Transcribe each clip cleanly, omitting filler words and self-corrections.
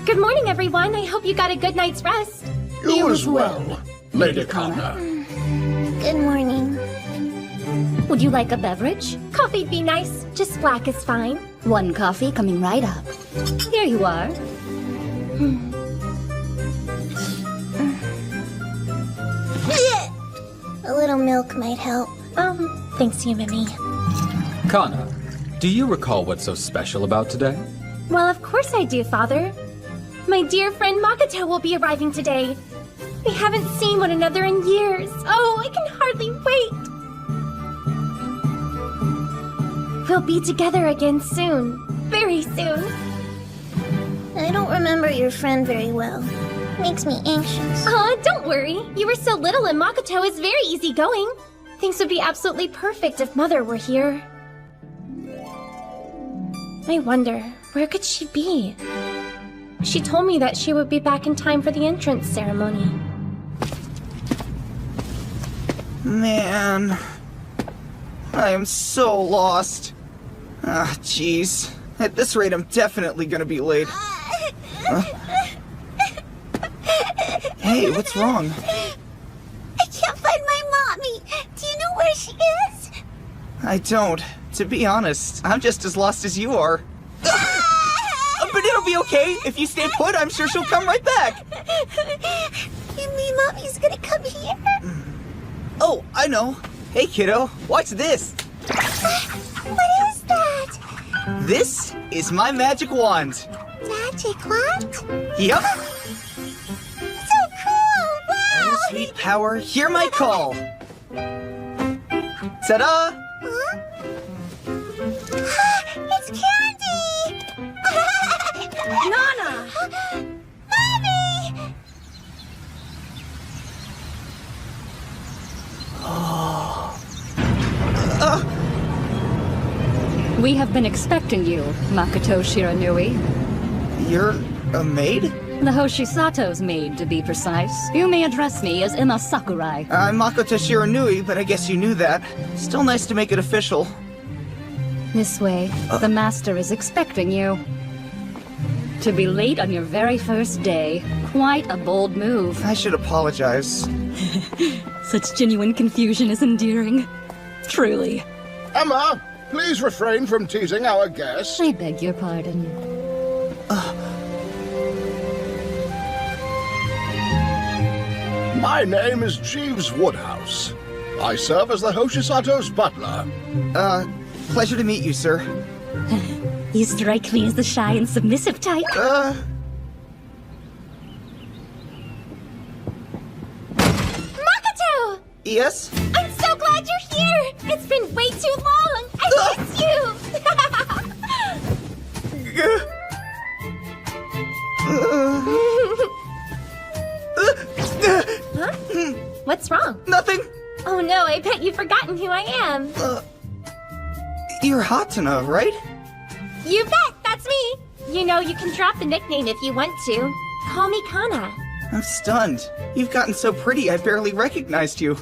Good morning, everyone. I hope you got a good night's rest. You as well, Lady Kana. Good morning. Would you like a beverage? Coffee'd be nice. Just black is fine. One coffee coming right up. Here you are. A little milk might help. Thanks, you, Mimi. Kana, do you recall what's so special about today? Well, of course I do, Father. My dear friend Makoto will be arriving today. We haven't seen one another in years. Oh, I can hardly wait. We'll be together again soon. Very soon. I don't remember your friend very well. Makes me anxious. Aw, don't worry. You were so little and Makoto is very easygoing. Things would be absolutely perfect if Mother were here. I wonder, where could she be? She told me that she would be back in time for the entrance ceremony. Man, I am so lost. Ah, jeez. At this rate, I'm definitely gonna be late. Hey, what's wrong? I can't find my mommy. Do you know where she is? I don't. To be honest, I'm just as lost as you are. But it'll be okay. If you stay put, I'm sure she'll come right back. You mean mommy's gonna come here? Oh, I know. Hey, kiddo, watch this. What is that? This is my magic wand. Magic wand? Yup. So cool! Wow! Sweet power, hear my call. Ta-da! Huh? It's candy! Nana! Mommy! We have been expecting you, Makoto Shiranui. You're a maid? The Hoshisato's maid, to be precise. You may address me as Emma Sakurai. I'm Makoto Shiranui, but I guess you knew that. Still nice to make it official. This way, the master is expecting you. To be late on your very first day, quite a bold move. I should apologize. Such genuine confusion is endearing. Truly. Emma, please refrain from teasing our guest. I beg your pardon. My name is Jeeves Woodhouse. I serve as the Hoshisato's butler. Pleasure to meet you, sir. You strike me as the shy and submissive type. Makoto! Yes? I'm so glad you're here! It's been way too long! I miss you! Huh? What's wrong? Nothing. Oh no, I bet you've forgotten who I am. You're Hatana, right? You bet, that's me! You know, you can drop the nickname if you want to. Call me Kana. I'm stunned. You've gotten so pretty, I barely recognized you.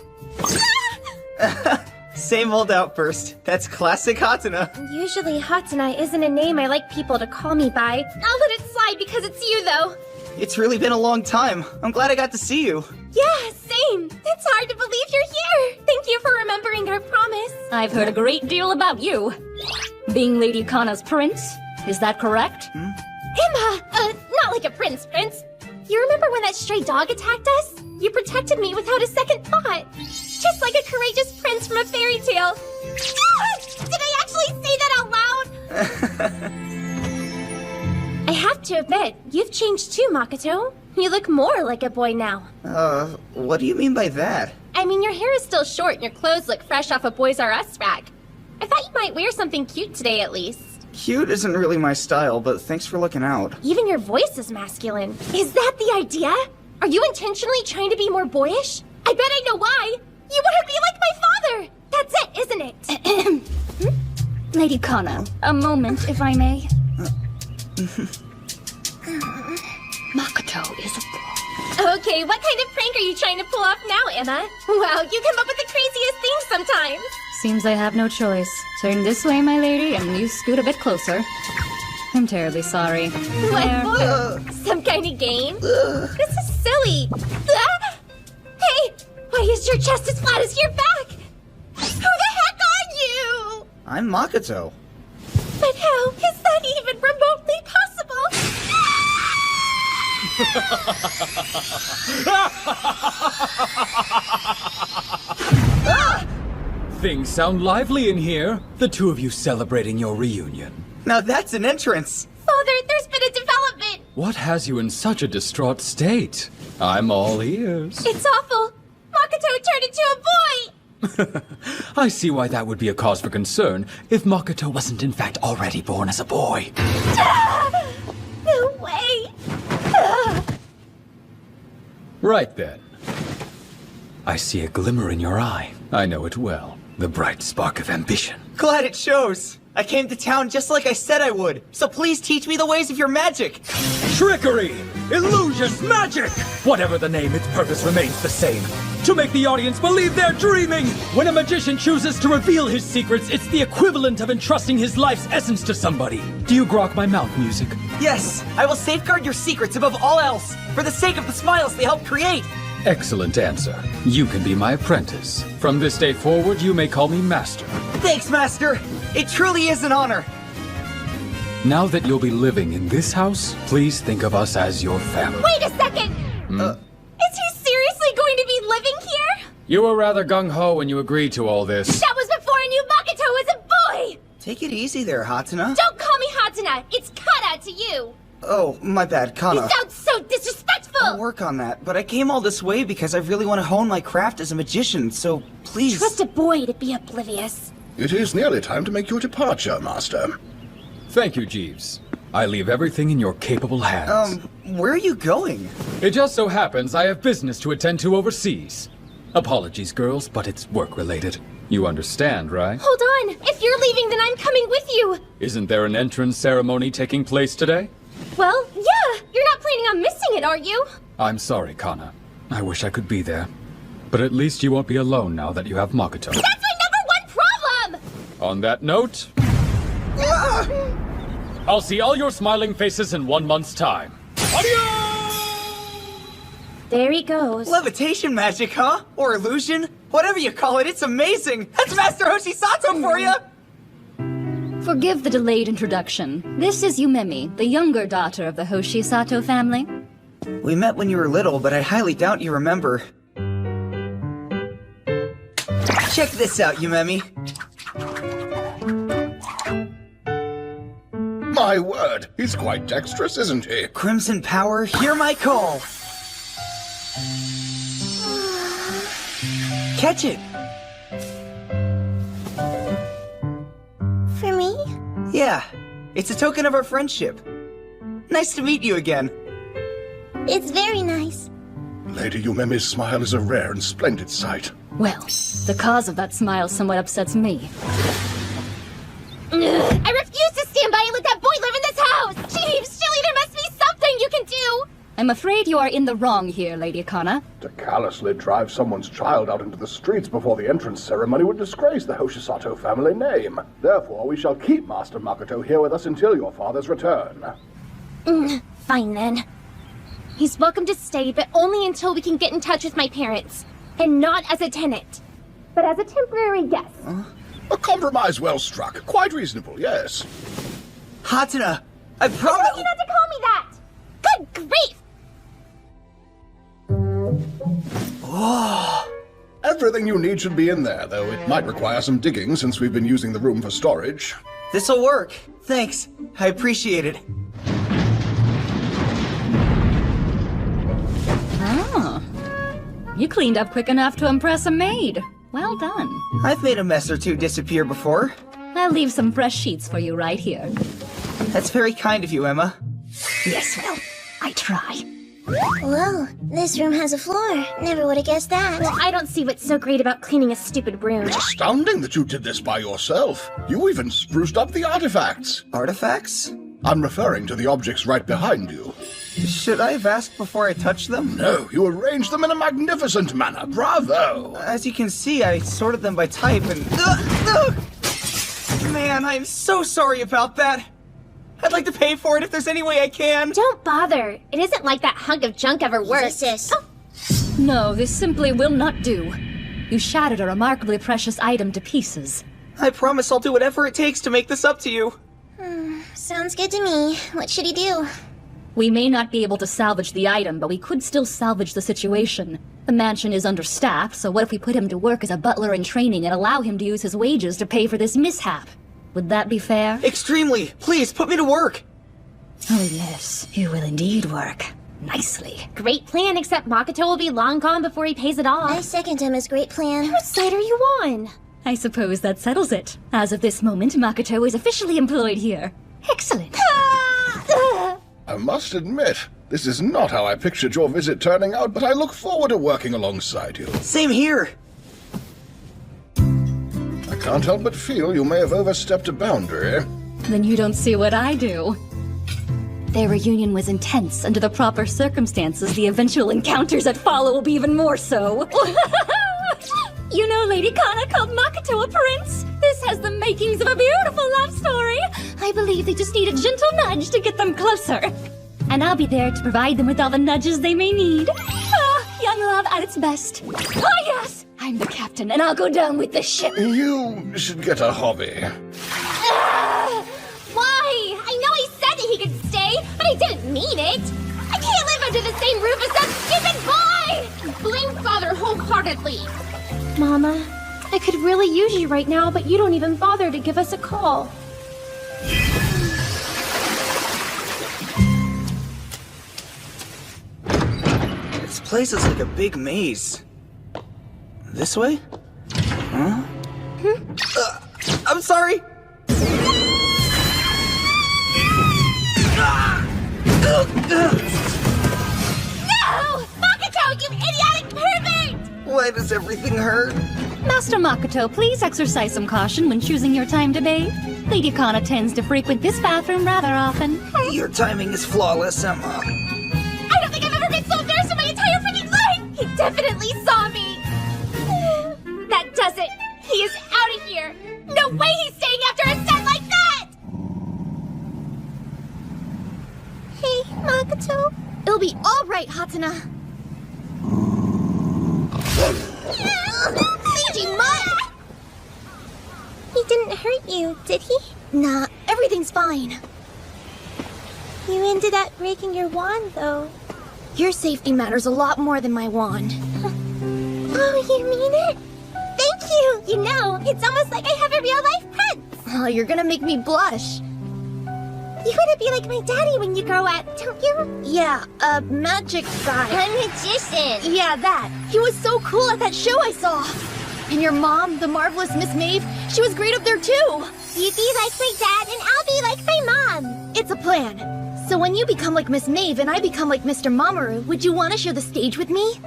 Same old outburst. That's classic Hatana. Usually Hatana isn't a name I like people to call me by. I'll let it slide because it's you, though. It's really been a long time. I'm glad I got to see you. Yeah, same. It's hard to believe you're here. Thank you for remembering our promise. I've heard a great deal about you. Being Lady Kana's prince, is that correct? Emma! Not like a prince. You remember when that stray dog attacked us? You protected me without a second thought. Just like a courageous prince from a fairy tale. Did I actually say that out loud? I have to admit, you've changed too, Makoto. You look more like a boy now. What do you mean by that? I mean, your hair is still short and your clothes look fresh off a Boys R Us rack. I thought you might wear something cute today at least. Cute isn't really my style, but thanks for looking out. Even your voice is masculine. Is that the idea? Are you intentionally trying to be more boyish? I bet I know why. You want to be like my father. That's it, isn't it? Lady Kana, a moment, if I may. Makoto is a boy. Okay, what kind of prank are you trying to pull off now, Emma? Wow, you come up with the craziest things sometimes. Seems I have no choice. Turn this way, my lady, and you scoot a bit closer. I'm terribly sorry. There. What for? Some kind of game? This is silly. Ah! Hey, why is your chest as flat as your back? Who the heck are you? I'm Makoto. But how is that even remotely possible? Things sound lively in here. The two of you celebrating your reunion. Now that's an entrance. Father, there's been a development. What has you in such a distraught state? I'm all ears. It's awful. Makoto turned into a boy. I see why that would be a cause for concern if Makoto wasn't in fact already born as a boy. No way. Right then. I see a glimmer in your eye. I know it well. The bright spark of ambition. Glad it shows. I came to town just like I said I would. So please teach me the ways of your magic. Trickery! Illusions! Magic! Whatever the name, its purpose remains the same. To make the audience believe they're dreaming! When a magician chooses to reveal his secrets, it's the equivalent of entrusting his life's essence to somebody. Do you grok my mouth music? Yes, I will safeguard your secrets above all else, for the sake of the smiles they help create. Excellent answer. You can be my apprentice. From this day forward, you may call me Master. Thanks, Master. It truly is an honor. Now that you'll be living in this house, please think of us as your family. Wait a second. Is he seriously going to be living here? You were rather gung-ho when you agreed to all this. That was before I knew Makoto was a boy. Take it easy there, Hatana. Don't call me Hatana. It's cut to you. Oh, my bad, Kana. You sound so disrespectful. I'll work on that, but I came all this way because I really want to hone my craft as a magician, so please... Trust a boy to be oblivious. It is nearly time to make your departure, Master. Thank you, Jeeves. I leave everything in your capable hands. Where are you going? It just so happens I have business to attend to overseas. Apologies, girls, but it's work-related. You understand, right? Hold on. If you're leaving, then I'm coming with you. Isn't there an entrance ceremony taking place today? Well, yeah. You're not planning on missing it, are you? I'm sorry, Kana. I wish I could be there. But at least you won't be alone now that you have Makoto. That's my number one problem! On that note... I'll see all your smiling faces in 1 month's time. Adios! There he goes. Levitation magic, huh? Or illusion? Whatever you call it, it's amazing! That's Master Hoshisato for you! Forgive the delayed introduction. This is Yumemi, the younger daughter of the Hoshisato family. We met when you were little, but I highly doubt you remember. Check this out, Yumemi. My word, he's quite dexterous, isn't he? Crimson Power, hear my call! Catch it! For me? Yeah, it's a token of our friendship. Nice to meet you again. It's very nice. Lady Yumemi's smile is a rare and splendid sight. Well, the cause of that smile somewhat upsets me. I refuse to stand by and let that boy live in this house! Jeeves, surely there must be something you can do! I'm afraid you are in the wrong here, Lady Kana. To callously drive someone's child out into the streets before the entrance ceremony would disgrace the Hoshisato family name. Therefore, we shall keep Master Makoto here with us until your father's return. Fine then. He's welcome to stay, but only until we can get in touch with my parents. And not as a tenant, but as a temporary guest. A compromise well struck. Quite reasonable, yes. Hatana, I I told promise. you not to call me that! Good grief! Everything you need should be in there, though it might require some digging since we've been using the room for storage. This'll work. Thanks. I appreciate it. Oh. You cleaned up quick enough to impress a maid. Well done. I've made a mess or two disappear before. I'll leave some fresh sheets for you right here. That's very kind of you, Emma. Yes, well, I try. Whoa, this room has a floor. Never would have guessed that. Well, I don't see what's so great about cleaning a stupid room. It's astounding that you did this by yourself. You even spruced up the artifacts. Artifacts? I'm referring to the objects right behind you. Should I have asked before I touched them? No, you arranged them in a magnificent manner. Bravo! As you can see, I sorted them by type and... Man, I'm so sorry about that. I'd like to pay for it if there's any way I can. Don't bother. It isn't like that hunk of junk ever worked. Sis. Oh, No, this simply will not do. You shattered a remarkably precious item to pieces. I promise I'll do whatever it takes to make this up to you. Sounds good to me. What should he do? We may not be able to salvage the item, but we could still salvage the situation. The mansion is understaffed, so what if we put him to work as a butler in training and allow him to use his wages to pay for this mishap? Would that be fair? Extremely. Please, put me to work. Oh yes, you will indeed work. Nicely. great plan, except Makoto will be long gone before he pays it off. I second him great plan. Whose side are you on? I suppose that settles it. As of this moment, Makoto is officially employed here. Excellent. I must admit, this is not how I pictured your visit turning out, but I look forward to working alongside you. Same here. I can't help but feel you may have overstepped a boundary. Then you don't see what I do. Their reunion was intense. Under the proper circumstances, the eventual encounters that follow will be even more so. You know Lady Kana called Makoto a prince? This has the makings of a beautiful love story. I believe they just need a gentle nudge to get them closer. And I'll be there to provide them with all the nudges they may need. Ah, young love at its best. Oh yes! I'm the captain, and I'll go down with the ship. You should get a hobby. Why? I know he said that he could stay, but he didn't mean it. I can't live under the same roof as that stupid boy! Blame Father wholeheartedly. Mama, I could really use you right now, but you don't even bother to give us a call. This place is like a big maze. This way? Huh? I'm sorry! No! Makoto, you idiotic pervert! Why does everything hurt? Master Makoto, please exercise some caution when choosing your time to bathe. Lady Kana tends to frequent this bathroom rather often. Your timing is flawless, Emma. I don't think I've ever been so embarrassed in my entire freaking life! He definitely saw me! That does it! He is out of here! No way he's staying after a set like that! Hey, Makoto. It'll be all right, Hatana. Fiji Mud! He didn't hurt you, did he? Nah, everything's fine. You ended up breaking your wand, though. Your safety matters a lot more than my wand. Oh, you mean it? Thank you! You know, it's almost like I have a real-life prince! Oh, you're gonna make me blush. You want to be like my daddy when you grow up, don't you? Yeah, a magic guy. A magician! Yeah, that. He was so cool at that show I saw. And your mom, the marvelous Miss Maeve, she was great up there too. You be like my dad, and I'll be like my mom! It's a plan. So when you become like Miss Maeve and I become like Mr. Mamoru, would you want to share the stage with me?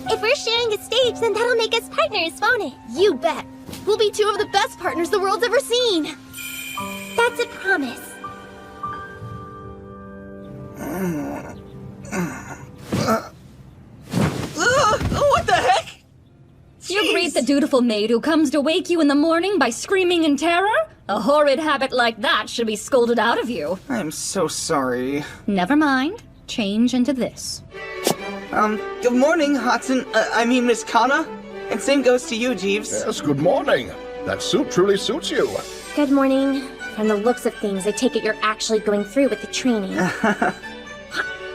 If we're sharing a stage, then that'll make us partners, won't it? You bet. We'll be two of the best partners the world's ever seen. That's a promise. What the heck? You greet the dutiful maid who comes to wake you in the morning by screaming in terror? A horrid habit like that should be scolded out of you. I'm so sorry. Never mind. Change into this. Good morning, Miss Kana. And same goes to you, Jeeves. Yes, good morning. That suit truly suits you. Good morning. From the looks of things, I take it you're actually going through with the training.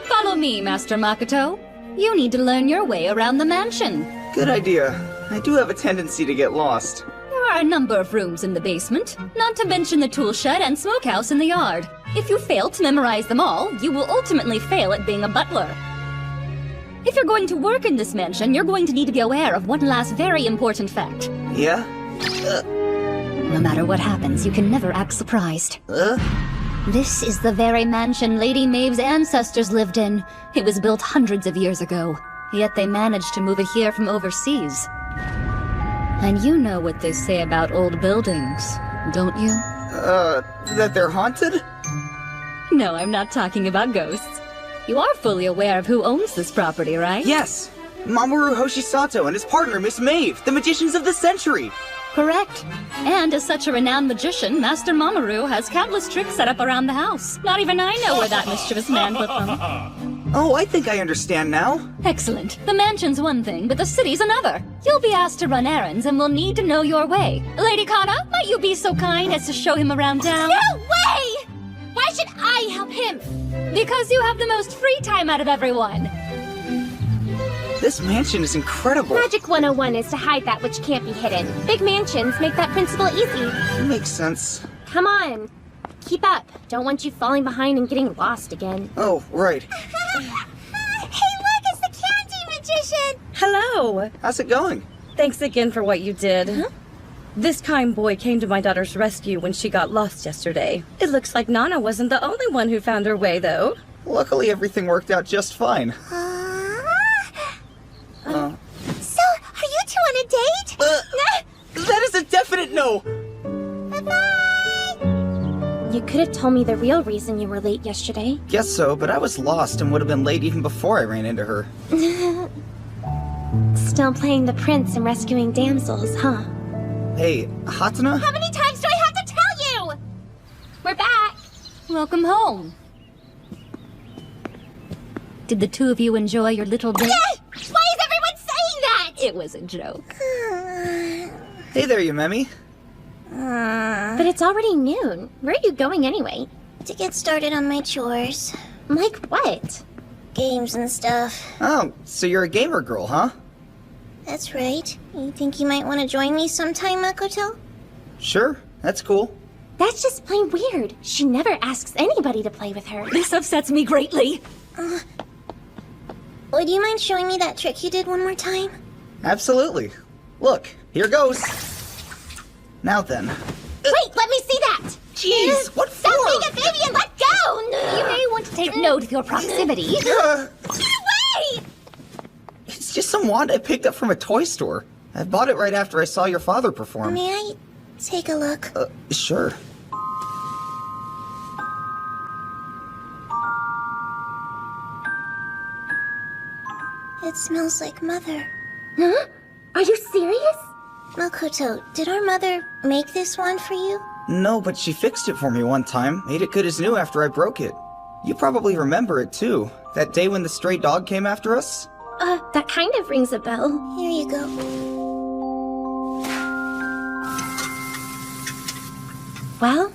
Follow me, Master Makoto. You need to learn your way around the mansion. Good idea. I do have a tendency to get lost. There are a number of rooms in the basement, not to mention the tool shed and smokehouse in the yard. If you fail to memorize them all, you will ultimately fail at being a butler. If you're going to work in this mansion, you're going to need to be aware of one last very important fact. Yeah? No matter what happens, you can never act surprised. This is the very mansion Lady Maeve's ancestors lived in. It was built hundreds of years ago, yet they managed to move it here from overseas. And you know what they say about old buildings, don't you? That they're haunted? No, I'm not talking about ghosts. You are fully aware of who owns this property, right? Yes! Mamoru Hoshisato and his partner, Miss Maeve, the magicians of the century! Correct. And as such a renowned magician, Master Mamoru has countless tricks set up around the house. Not even I know where that mischievous man put them. Oh, I think I understand now. Excellent. The mansion's one thing, but the city's another. You'll be asked to run errands and we'll need to know your way. Lady Kana, might you be so kind as to show him around town? No way! Why should I help him? Because you have the most free time out of everyone. This mansion is incredible. Magic 101 is to hide that which can't be hidden. Big mansions make that principle easy. Makes sense. Come on. Keep up. Don't want you falling behind and getting lost again. Oh, right. Hey, look, it's the candy magician! Hello. How's it going? Thanks again for what you did. This kind boy came to my daughter's rescue when she got lost yesterday. It looks like Nana wasn't the only one who found her way, though. Luckily, everything worked out just fine. So, are you two on a date? That is a definite no! You could have told me the real reason you were late yesterday. Guess so, but I was lost and would have been late even before I ran into her. Still playing the prince and rescuing damsels, huh? Hey, Hatana? How many times do I have to tell you? We're back. Welcome home. Did the two of you enjoy your little date? Why is everyone saying that? It was a joke. Hey there, Yumemi. But it's already noon. Where are you going anyway? To get started on my chores. Like what? Games and stuff. Oh, so you're a gamer girl, huh? That's right. You think you might want to join me sometime, Makoto? Sure, that's cool. That's just plain weird. She never asks anybody to play with her. This upsets me greatly. Would you mind showing me that trick you did one more time? Absolutely. Look, here goes. Now then. Wait, let me see that! Jeez, what for? Stop being a baby and let go! You may want to take note of your proximity. Wait! It's just some wand I picked up from a toy store. I bought it right after I saw your father perform. May I take a look? Sure. It smells like mother. Huh? Are you serious? Makoto, did our mother make this wand for you? No, but she fixed it for me one time. Made it good as new after I broke it. You probably remember it too. That day when the stray dog came after us? That kind of rings a bell. Here you go. Well,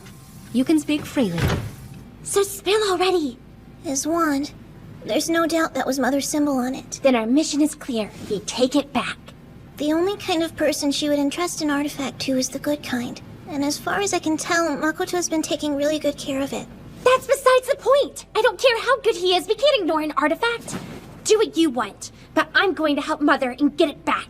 You can speak freely. so spill already. His wand. There's no doubt that was Mother's symbol on it. Then our mission is clear. We take it back. The only kind of person she would entrust an artifact to is the good kind. And as far as I can tell, Makoto's been taking really good care of it. That's besides the point. I don't care how good he is. We can't ignore an artifact. Do what you want, but I'm going to help Mother and get it back.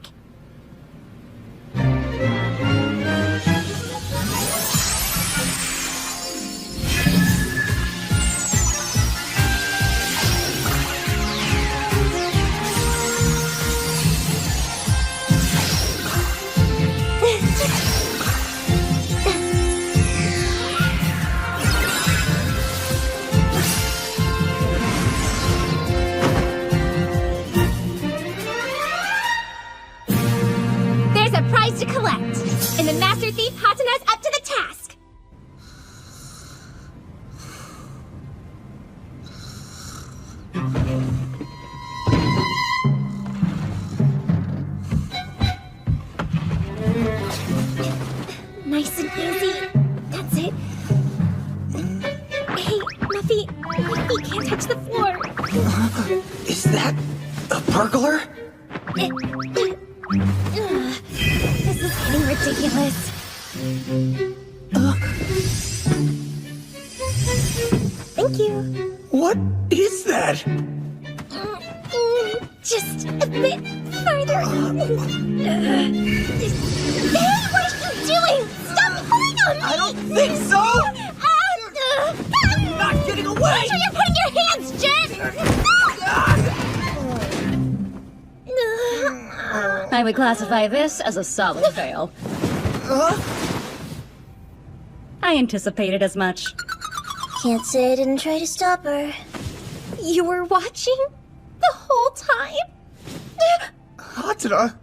There's a prize to collect, and the Master Thief Hatana's up to the task. Nice and easy. That's it. Hey, Muffy, my feet can't touch the floor. Is that a burglar? This is getting ridiculous. Thank you. What is that? Just a bit further. Hey, what are you doing? Stop pulling on me! I don't think so! I'm Not getting away! Watch where you're putting your hands, Jen! I would classify this as a solid fail. I anticipated as much. Can't say I didn't try to stop her. You were watching the whole time? Hatana?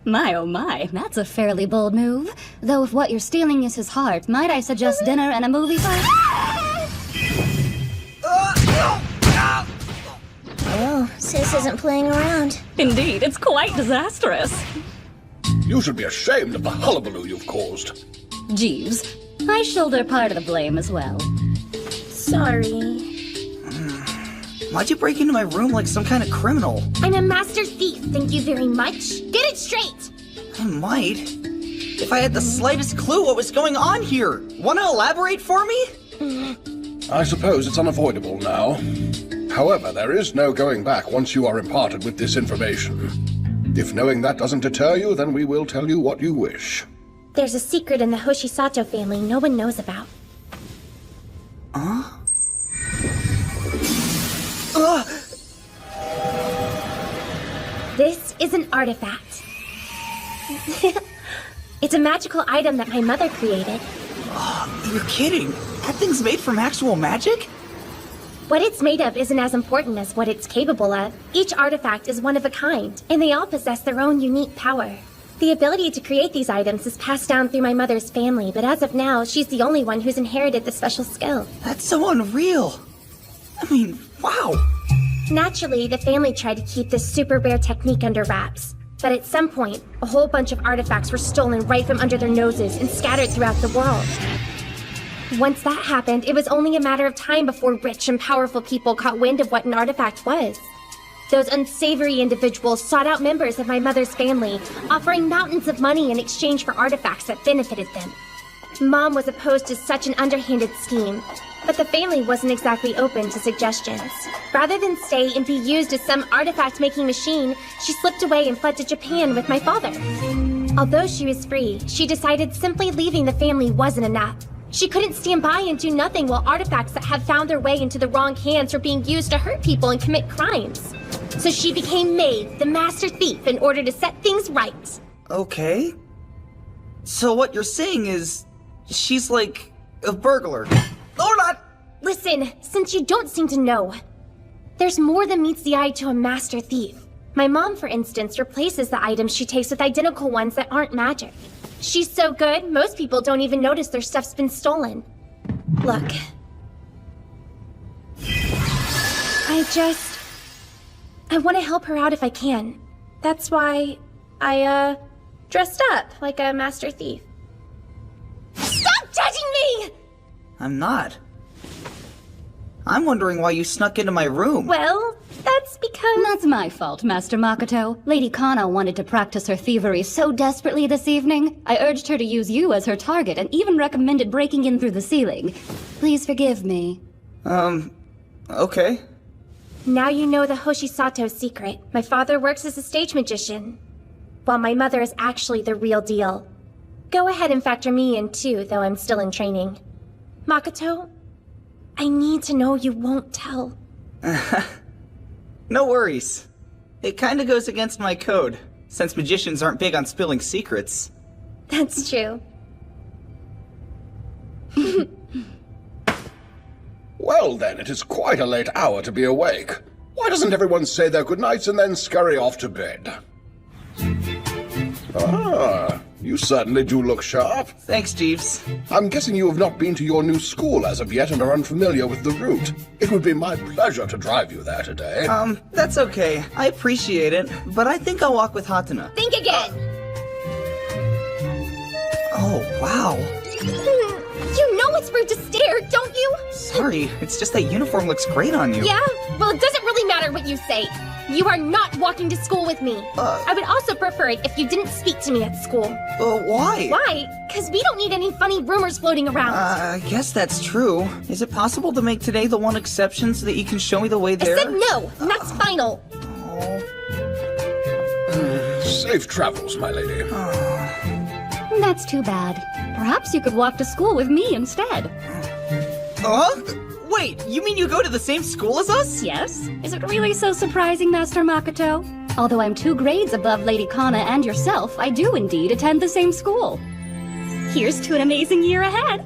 My oh my, that's a fairly bold move. Though if what you're stealing is his heart, might I suggest dinner and a movie first? Oh, Sis isn't playing around. Indeed, it's quite disastrous. You should be ashamed of the hullabaloo you've caused. Jeeves, I shoulder part of the blame as well. Sorry. Why'd you break into my room like some kind of criminal? I'm a master thief, thank you very much. Get it straight! I might. If I had the slightest clue what was going on here. Want to elaborate for me? I suppose it's unavoidable now. However, there is no going back once you are imparted with this information. If knowing that doesn't deter you, then we will tell you what you wish. There's a secret in the Hoshisato family no one knows about. This is an artifact. It's a magical item that my mother created. You're kidding. That thing's made from actual magic? What it's made of isn't as important as what it's capable of. Each artifact is one of a kind, and they all possess their own unique power. The ability to create these items is passed down through my mother's family, but as of now, she's the only one who's inherited the special skill. That's so unreal. I mean, wow. Naturally, the family tried to keep this super rare technique under wraps. But at some point, a whole bunch of artifacts were stolen right from under their noses and scattered throughout the world. Once that happened, it was only a matter of time before rich and powerful people caught wind of what an artifact was. Those unsavory individuals sought out members of my mother's family, offering mountains of money in exchange for artifacts that benefited them. Mom was opposed to such an underhanded scheme, but the family wasn't exactly open to suggestions. Rather than stay and be used as some artifact-making machine, she slipped away and fled to Japan with my father. Although she was free, she decided simply leaving the family wasn't enough. She couldn't stand by and do nothing while artifacts that had found their way into the wrong hands were being used to hurt people and commit crimes. So she became MAGE, the master thief, in order to set things right. Okay. So what you're saying is, she's like a burglar. Or not! Listen, since you don't seem to know, there's more than meets the eye to a master thief. My mom, for instance, replaces the items she takes with identical ones that aren't magic. She's so good, most people don't even notice their stuff's been stolen. Look. I want to help her out if I can. That's why I, dressed up like a master thief. Stop judging me! I'm not. I'm wondering why you snuck into my room. Well, that's because... That's my fault, Master Makoto. Lady Kana wanted to practice her thievery so desperately this evening. I urged her to use you as her target and even recommended breaking in through the ceiling. Please forgive me. Okay. Now you know the Hoshisato's secret. My father works as a stage magician, while my mother is actually the real deal. Go ahead and factor me in too, though I'm still in training. Makoto, I need to know you won't tell. No worries. It kinda goes against my code, since magicians aren't big on spilling secrets. That's true. Well then, it is quite a late hour to be awake. Why doesn't everyone say their goodnights and then scurry off to bed? Ah, you certainly do look sharp. Thanks, Jeeves. I'm guessing you have not been to your new school as of yet and are unfamiliar with the route. It would be my pleasure to drive you there today. That's okay. I appreciate it, but I think I'll walk with Hatana. Think again! Oh, wow. You know it's rude to stare, don't you? Sorry, it's just that uniform looks great on you. Yeah? Well, it doesn't really matter what you say. You are not walking to school with me. I would also prefer it if you didn't speak to me at school. Why? Why? Because we don't need any funny rumors floating around. I guess that's true. Is it possible to make today the one exception so that you can show me the way there? I said no, and that's final. Safe travels, my lady. That's too bad. Perhaps you could walk to school with me instead. Wait, you mean you go to the same school as us? Yes? Is it really so surprising, Master Makoto? Although I'm 2 grades above Lady Kana and yourself, I do indeed attend the same school. Here's to an amazing year ahead.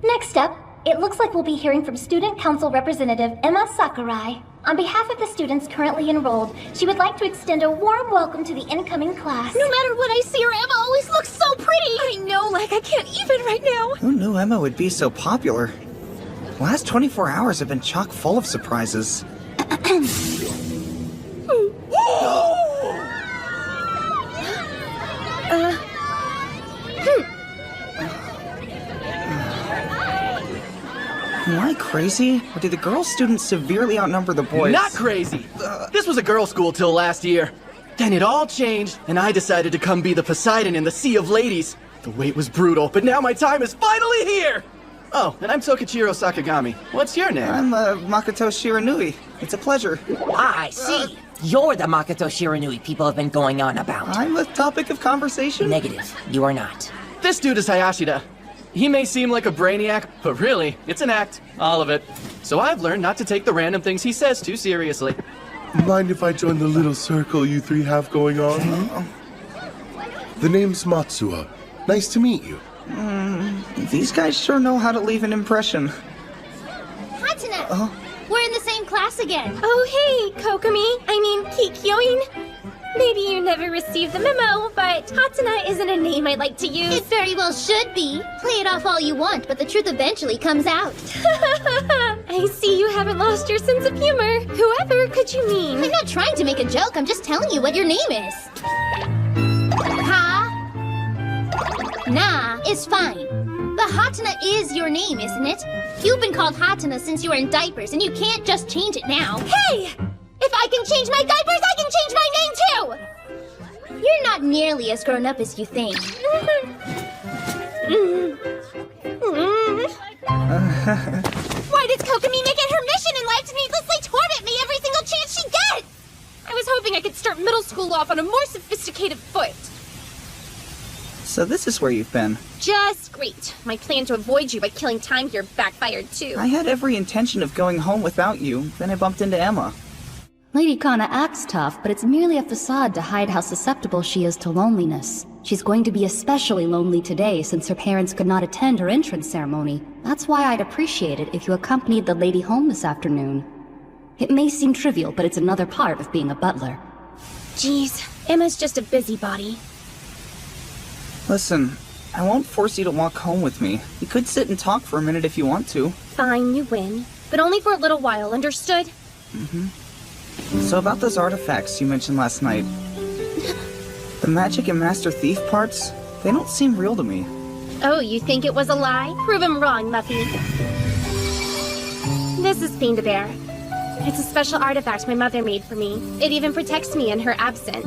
Next up, it looks like we'll be hearing from Student Council Representative Emma Sakurai. On behalf of the students currently enrolled, she would like to extend a warm welcome to the incoming class. No matter what I see her, Emma always looks so pretty! I know, like I can't even right now. Who knew Emma would be so popular? The last 24 hours have been chock full of surprises. Am I crazy? Or do the girl students severely outnumber the boys? Not crazy! This was a girls' school till last year. Then it all changed, and I decided to come be the Poseidon in the Sea of Ladies. The wait was brutal, but now my time is finally here! Oh, and I'm Tokichiro Sakagami. What's your name? I'm Makoto Shiranui. It's a pleasure. I see. You're the Makoto Shiranui people have been going on about. I'm the topic of conversation? Negative. You are not. This dude is Hayashida. He may seem like a brainiac, but really, it's an act. All of it. So I've learned not to take the random things he says too seriously. Mind if I join the little circle you three have going on? The name's Matsuo. Nice to meet you. These guys sure know how to leave an impression. Hatsuna! We're in the same class again. Oh, hey, Kikyoin. Maybe you never received the memo, but Hatsuna isn't a name I like to use. It very well should be. Play it off all you want, but the truth eventually comes out. I see you haven't lost your sense of humor. Whoever could you mean? I'm not trying to make a joke, I'm just telling you what your name is. Nah is fine. But Hatana is your name, isn't it? You've been called Hatana since you were in diapers, and you can't just change it now. Hey! If I can change my diapers, I can change my name too! You're not nearly as grown up as you think. Why does Kokomi make it her mission in life to needlessly torment me every single chance she gets? I was hoping I could start middle school off on a more sophisticated foot. So this is where you've been. Just great. My plan to avoid you by killing time here backfired too. I had every intention of going home without you, then I bumped into Emma. Lady Kana acts tough, but it's merely a facade to hide how susceptible she is to loneliness. She's going to be especially lonely today since her parents could not attend her entrance ceremony. That's why I'd appreciate it if you accompanied the lady home this afternoon. It may seem trivial, but it's another part of being a butler. Jeez, Emma's just a busybody. Listen, I won't force you to walk home with me. You could sit and talk for a minute if you want to. Fine, you win. But only for a little while, understood? So about those artifacts you mentioned last night. The magic and Master Thief parts, they don't seem real to me. Oh, you think it was a lie? Prove him wrong, Muffy. This is Fiend Bear. It's a special artifact my mother made for me. It even protects me in her absence.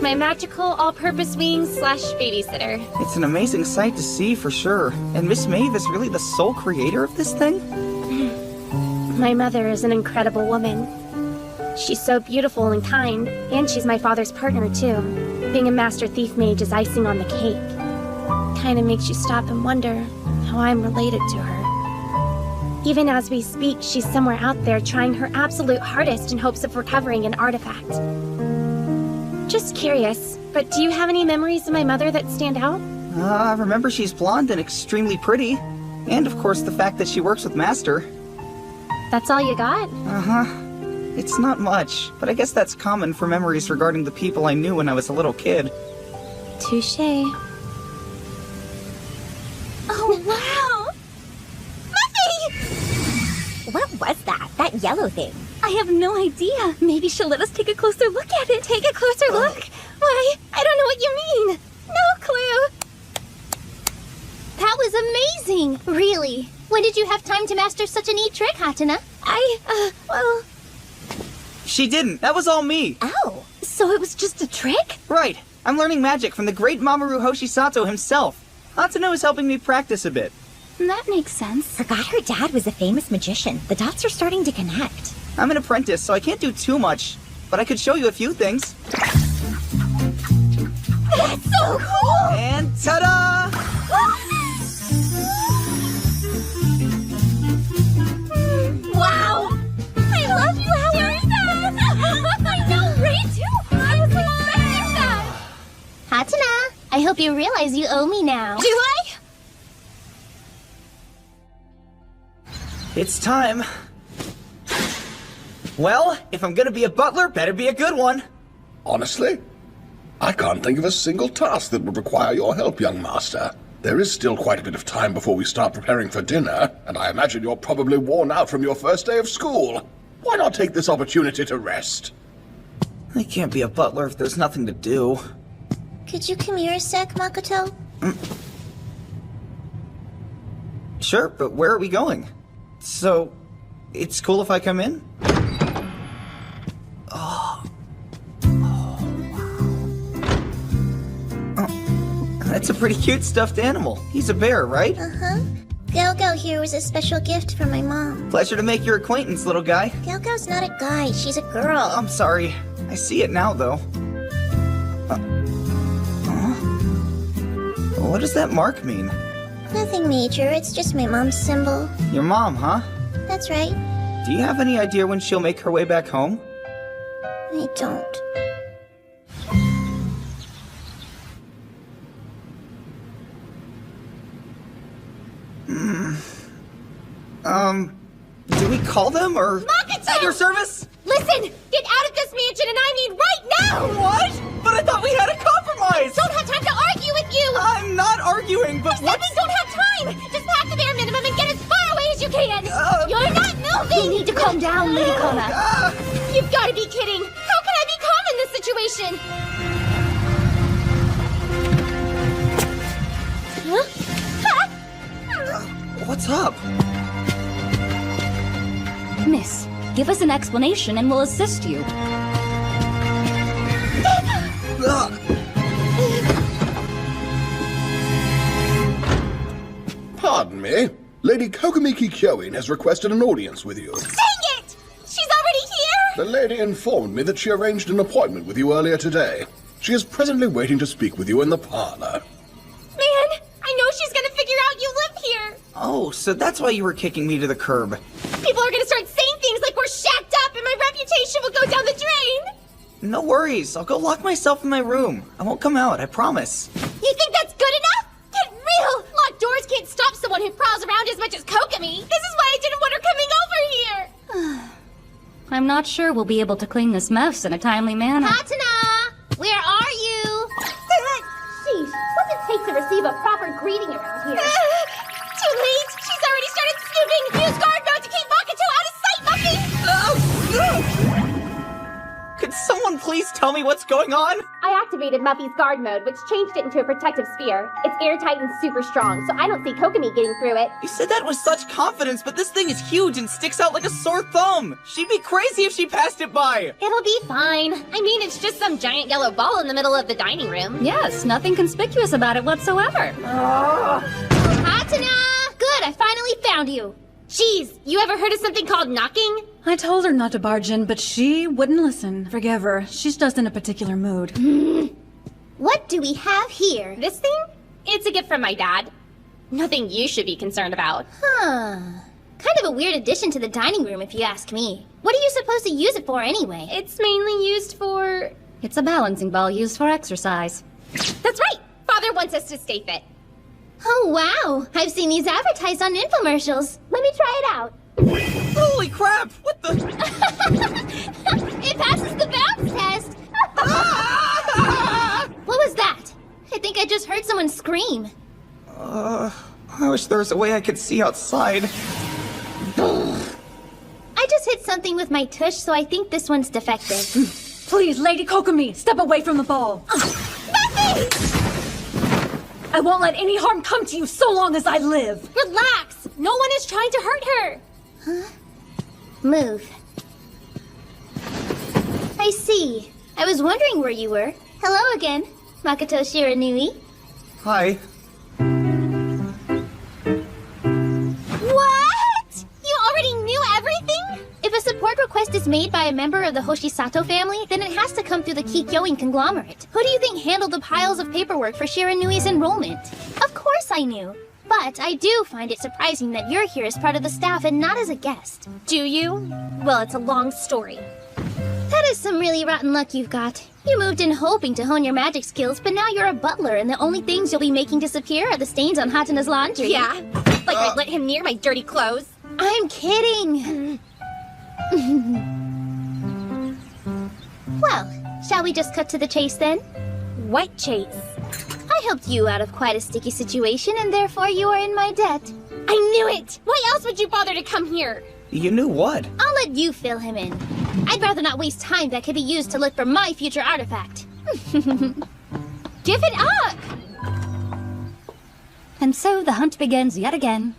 My magical all-purpose wings / babysitter. It's an amazing sight to see for sure. And Miss Maeve is really the sole creator of this thing? My mother is an incredible woman. She's so beautiful and kind, and she's my father's partner too. Being a Master Thief Mage is icing on the cake. Kinda makes you stop and wonder how I'm related to her. Even as we speak, she's somewhere out there trying her absolute hardest in hopes of recovering an artifact. Just curious, but do you have any memories of my mother that stand out? I remember she's blonde and extremely pretty. And of course the fact that she works with Master. That's all you got? It's not much, but I guess that's common for memories regarding the people I knew when I was a little kid. Touché. Oh, wow! Muffy! What was that? That yellow thing? I have no idea. Maybe she'll let us take a closer look at it. Take a closer look? Why, I don't know what you mean. No clue. That was amazing! Really? When did you have time to master such a neat trick, Hatana? Well... She didn't. That was all me. Oh. So it was just a trick? Right. I'm learning magic from the great Mamoru Hoshisato himself. Hatano is helping me practice a bit. That makes sense. Forgot her dad was a famous magician. The dots are starting to connect. I'm an apprentice, so I can't do too much. But I could show you a few things. That's so cool! And ta-da! Wow! I love you, how are that? I know, Ray too! I was expecting that! Hatana, I hope you realize you owe me now. Do I? It's time. Well, if I'm gonna be a butler, better be a good one. Honestly, I can't think of a single task that would require your help, young master. There is still quite a bit of time before we start preparing for dinner, and I imagine you're probably worn out from your first day of school. Why not take this opportunity to rest? I can't be a butler if there's nothing to do. Could you come here a sec, Makoto? Sure, but where are we going? So, it's cool if I come in? That's a pretty cute stuffed animal. He's a bear, right? Uh-huh. Galgo here was a special gift from my mom. Pleasure to make your acquaintance, little guy. Galgo's not a guy, she's a girl. I'm sorry. I see it now, though. What does that mark mean? Nothing major, it's just my mom's symbol. Your mom, huh? That's right. Do you have any idea when she'll make her way back home? I don't. Do we call them, or... Makoto! At your service? Listen! Get out of this mansion, and I mean right now! What? But I thought we had a compromise! Don't have time to argue with you! I'm not arguing, but what? I don't have time! Just pack the bare minimum and get as far away as you can! You're not moving! You need to calm down, Lady Kona. You've got to be kidding! How can I be calm in this situation? Huh? what's up? Miss, give us an explanation and we'll assist you. Pardon me. Lady Kokomiki Kyoin has requested an audience with you. Dang it! She's already here? The lady informed me that she arranged an appointment with you earlier today. She is presently waiting to speak with you in the parlor. Man, I know she's gonna figure out you live here. Oh, so that's why you were kicking me to the curb. People are gonna start saying things like we're shacked up and my reputation will go down the drain. No worries, I'll go lock myself in my room. I won't come out, I promise. You think that's good enough? Get real! Locked doors can't stop someone who prowls around as much as Kokomi. This is why I didn't want her coming over here. I'm not sure we'll be able to clean this mess in a timely manner. Hatana! Where are you? Sheesh, what's it take to receive a proper greeting around here? Too late! She's already started snooping! Use guard mode to keep Makoto out of sight, Muffy! Could someone please tell me what's going on? I activated Muffy's guard mode, which changed it into a protective sphere. It's airtight and super strong, so I don't see Kokomi getting through it. You said that with such confidence, but this thing is huge and sticks out like a sore thumb. She'd be crazy if she passed it by. It'll be fine. I mean, it's just some giant yellow ball in the middle of the dining room. Yes, nothing conspicuous about it whatsoever. Hatana! Good, I finally found you. Jeez, you ever heard of something called knocking? I told her not to barge in, but she wouldn't listen. Forgive her. She's just in a particular mood. What do we have here? This thing? It's a gift from my dad. Nothing you should be concerned about. Huh. Kind of a weird addition to the dining room, if you ask me. What are you supposed to use it for anyway? It's mainly used for... It's a balancing ball used for exercise. That's right! Father wants us to stay fit. Oh, wow. I've seen these advertised on infomercials. Let me try it out. Holy crap! What the? It passes the bounce test. What was that? I think I just heard someone scream. I wish there was a way I could see outside. I just hit something with my tush, so I think this one's defective. Please, Lady Kokomi, step away from the ball. Nothing! I won't let any harm come to you so long as I live. Relax! No one is trying to hurt her! Huh? Move. I see. I was wondering where you were. Hello again, Makoto Shiranui. Hi. What? You already knew everything? If a support request is made by a member of the Hoshisato family, then it has to come through the Kikyoin conglomerate. Who do you think handled the piles of paperwork for Shiranui's enrollment? Of course I knew. But I do find it surprising that you're here as part of the staff and not as a guest. Do you? Well, it's a long story. That is some really rotten luck you've got. You moved in hoping to hone your magic skills, but now you're a butler and the only things you'll be making disappear are the stains on Hatana's laundry. Yeah, like I let him near my dirty clothes. I'm kidding. Well, shall we just cut to the chase then? What chase? I helped you out of quite a sticky situation, and therefore you are in my debt. I knew it! Why else would you bother to come here? You knew what? I'll let you fill him in. I'd rather not waste time that could be used to look for my future artifact. Give it up! And so the hunt begins yet again.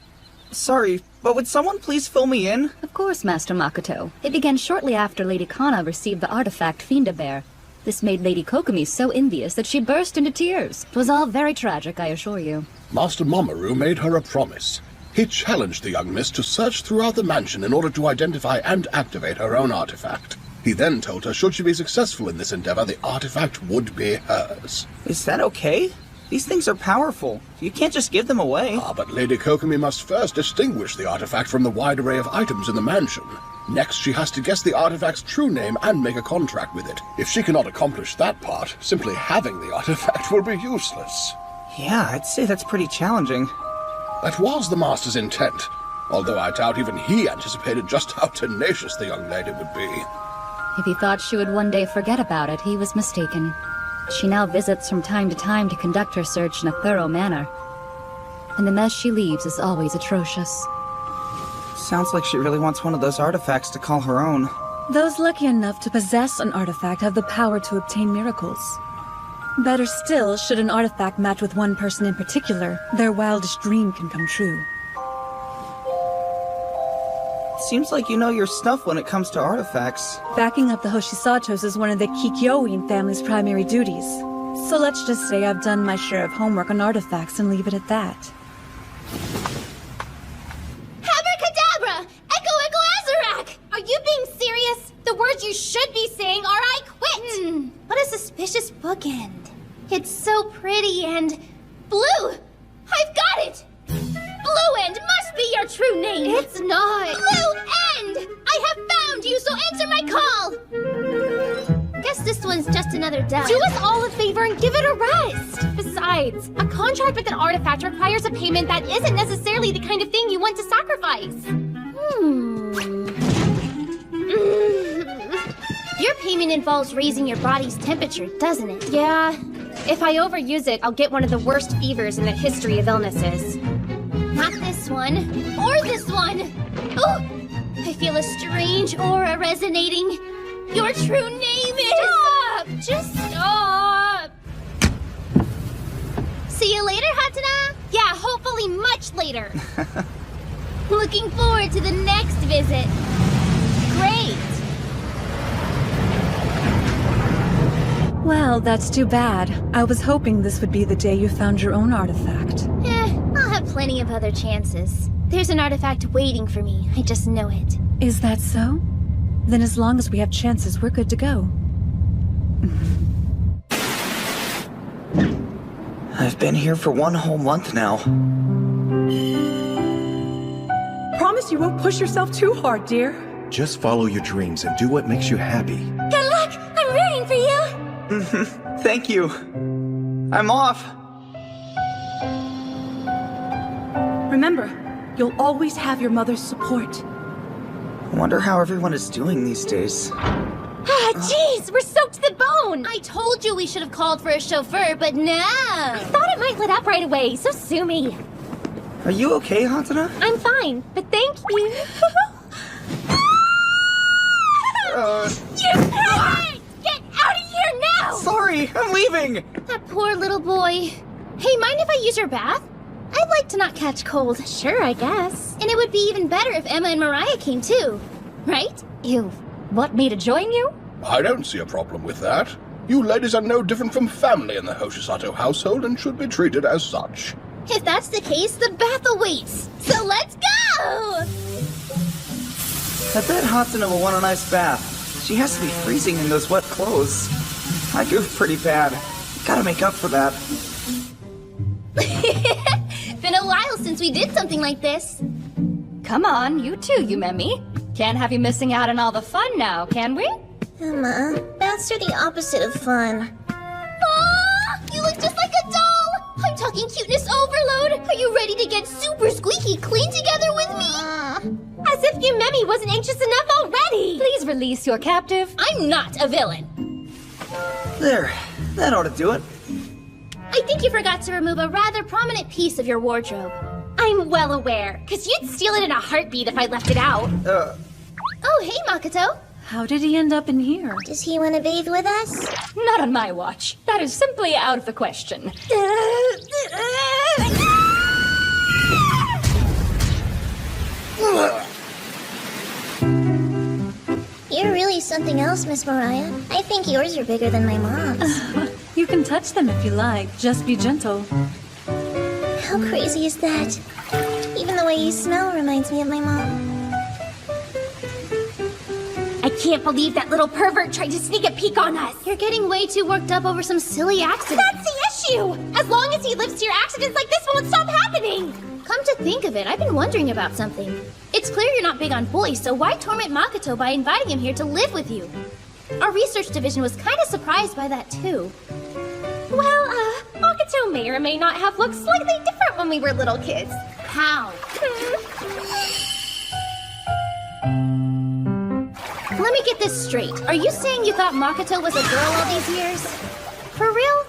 Sorry, but would someone please fill me in? Of course, Master Makoto. It began shortly after Lady Kana received the artifact Fiend-A-Bear. This made Lady Kokomi so envious that she burst into tears. 'Twas all very tragic, I assure you. Master Mamoru made her a promise. He challenged the young miss to search throughout the mansion in order to identify and activate her own artifact. He then told her should she be successful in this endeavor, the artifact would be hers. Is that okay? These things are powerful. You can't just give them away. But Lady Kokomi must first distinguish the artifact from the wide array of items in the mansion. Next, she has to guess the artifact's true name and make a contract with it. If she cannot accomplish that part, simply having the artifact will be useless. Yeah, I'd say that's pretty challenging. That was the Master's intent, although I doubt even he anticipated just how tenacious the young lady would be. If he thought she would one day forget about it, he was mistaken. She now visits from time to time to conduct her search in a thorough manner. And the mess she leaves is always atrocious. Sounds like she really wants one of those artifacts to call her own. Those lucky enough to possess an artifact have the power to obtain miracles. Better still, should an artifact match with one person in particular, their wildest dream can come true. Seems like you know your stuff when it comes to artifacts. Backing up the Hoshisatos is one of the Kikyoin family's primary duties. So let's just say I've done my share of homework on artifacts and leave it at that. Abracadabra! Echo Echo Azarak! Are you being serious? The words you should be saying are I quit! What a suspicious bookend. It's so pretty and... blue! I've got it! Blue End must be your true name! It's not! Blue End! I have found you, so answer my call! Guess this one's just another dud. Do us all a favor and give it a rest! Besides, a contract with an artifact requires a payment that isn't necessarily the kind of thing you want to sacrifice. Your payment involves raising your body's temperature, doesn't it? Yeah. If I overuse it, I'll get one of the worst fevers in the history of illnesses. Not this one. Or this one. Ooh! I feel a strange aura resonating. Your true name is... Stop! Just stop! See you later, Hatana? Yeah, hopefully much later. Looking forward to the next visit. Great! Well, that's too bad. I was hoping this would be the day you found your own artifact. I'll have plenty of other chances. There's an artifact waiting for me. I just know it. Is that so? Then as long as we have chances, we're good to go. I've been here for 1 whole month now. Promise you won't push yourself too hard, dear. Just follow your dreams and do what makes you happy. Good luck! I'm rooting for you! Thank you. I'm off. Remember, you'll always have your mother's support. I wonder how everyone is doing these days. Ah, jeez! We're soaked to the bone! I told you we should have called for a chauffeur, but no! I thought it might let up right away, so sue me. Are you okay, Hatana? I'm fine, but thank you. You parrot! Get out of here now! Sorry, I'm leaving! That poor little boy. Hey, mind if I use your bath? I'd like to not catch cold. Sure, I guess. And it would be even better if Emma and Mariah came too. Right? You want me to join you? I don't see a problem with that. You ladies are no different from family in the Hoshisato household and should be treated as such. If that's the case, the bath awaits. So let's go! I bet Hatsune will want a nice bath. She has to be freezing in those wet clothes. I goofed pretty bad. Gotta make up for that. Been a while since we did something like this. Come on, you too, Yumemi. Can't have you missing out on all the fun now, can we? Emma, baths are the opposite of fun. Aw, you look just like a doll! I'm talking cuteness overload! Are you ready to get super squeaky clean together with me? As if Yumemi wasn't anxious enough already! Please release your captive. I'm not a villain. There. That ought to do it. I think you forgot to remove a rather prominent piece of your wardrobe. I'm well aware, because you'd steal it in a heartbeat if I left it out. Oh, hey, Makoto. How did he end up in here? Does he want to bathe with us? Not on my watch. That is simply out of the question. You're really something else, Miss Mariah. I think yours are bigger than my mom's. You can touch them if you like. Just be gentle. How crazy is that? Even the way you smell reminds me of my mom. I can't believe that little pervert tried to sneak a peek on us. You're getting way too worked up over some silly accident. That's the issue! As long as he lives to your accidents like this won't stop happening! Come to think of it, I've been wondering about something. It's clear you're not big on boys, so why torment Makoto by inviting him here to live with you? Our research division was kind of surprised by that, too. Well, Makoto may or may not have looked slightly different when we were little kids. How? Let me get this straight. Are you saying you thought Makoto was a girl all these years? For real?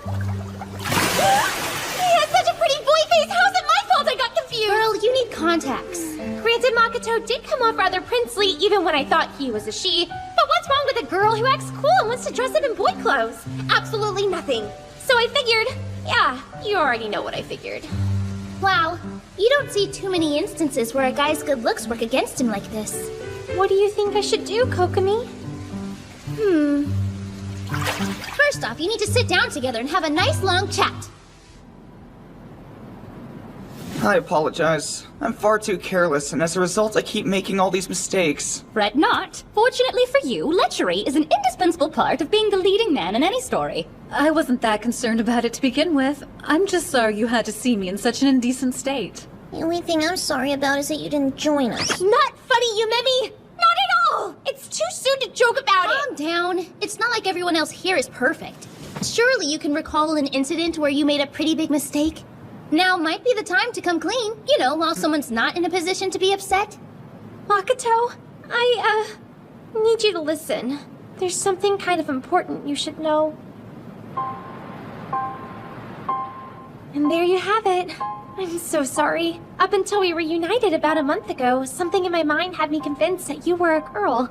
He has such a pretty boy face! How's it my fault I got confused? Girl, you need contacts. Granted, Makoto did come off rather princely even when I thought he was a she. But what's wrong with a girl who acts cool and wants to dress up in boy clothes? Absolutely nothing. So I figured, yeah, you already know what I figured. Wow, you don't see too many instances where a guy's good looks work against him like this. What do you think I should do, Kokomi? First off, you need to sit down together and have a nice long chat. I apologize. I'm far too careless, and as a result, I keep making all these mistakes. Fret not. Fortunately for you, lechery is an indispensable part of being the leading man in any story. I wasn't that concerned about it to begin with. I'm just sorry you had to see me in such an indecent state. The only thing I'm sorry about is that you didn't join us. Not funny, Yumemi! Not at all! It's too soon to joke about it! Calm down. It's not like everyone else here is perfect. Surely you can recall an incident where you made a pretty big mistake. Now might be the time to come clean, you know, while someone's not in a position to be upset. Makoto, I need you to listen. There's something kind of important you should know. And there you have it. I'm so sorry. Up until we reunited about a month ago, something in my mind had me convinced that you were a girl.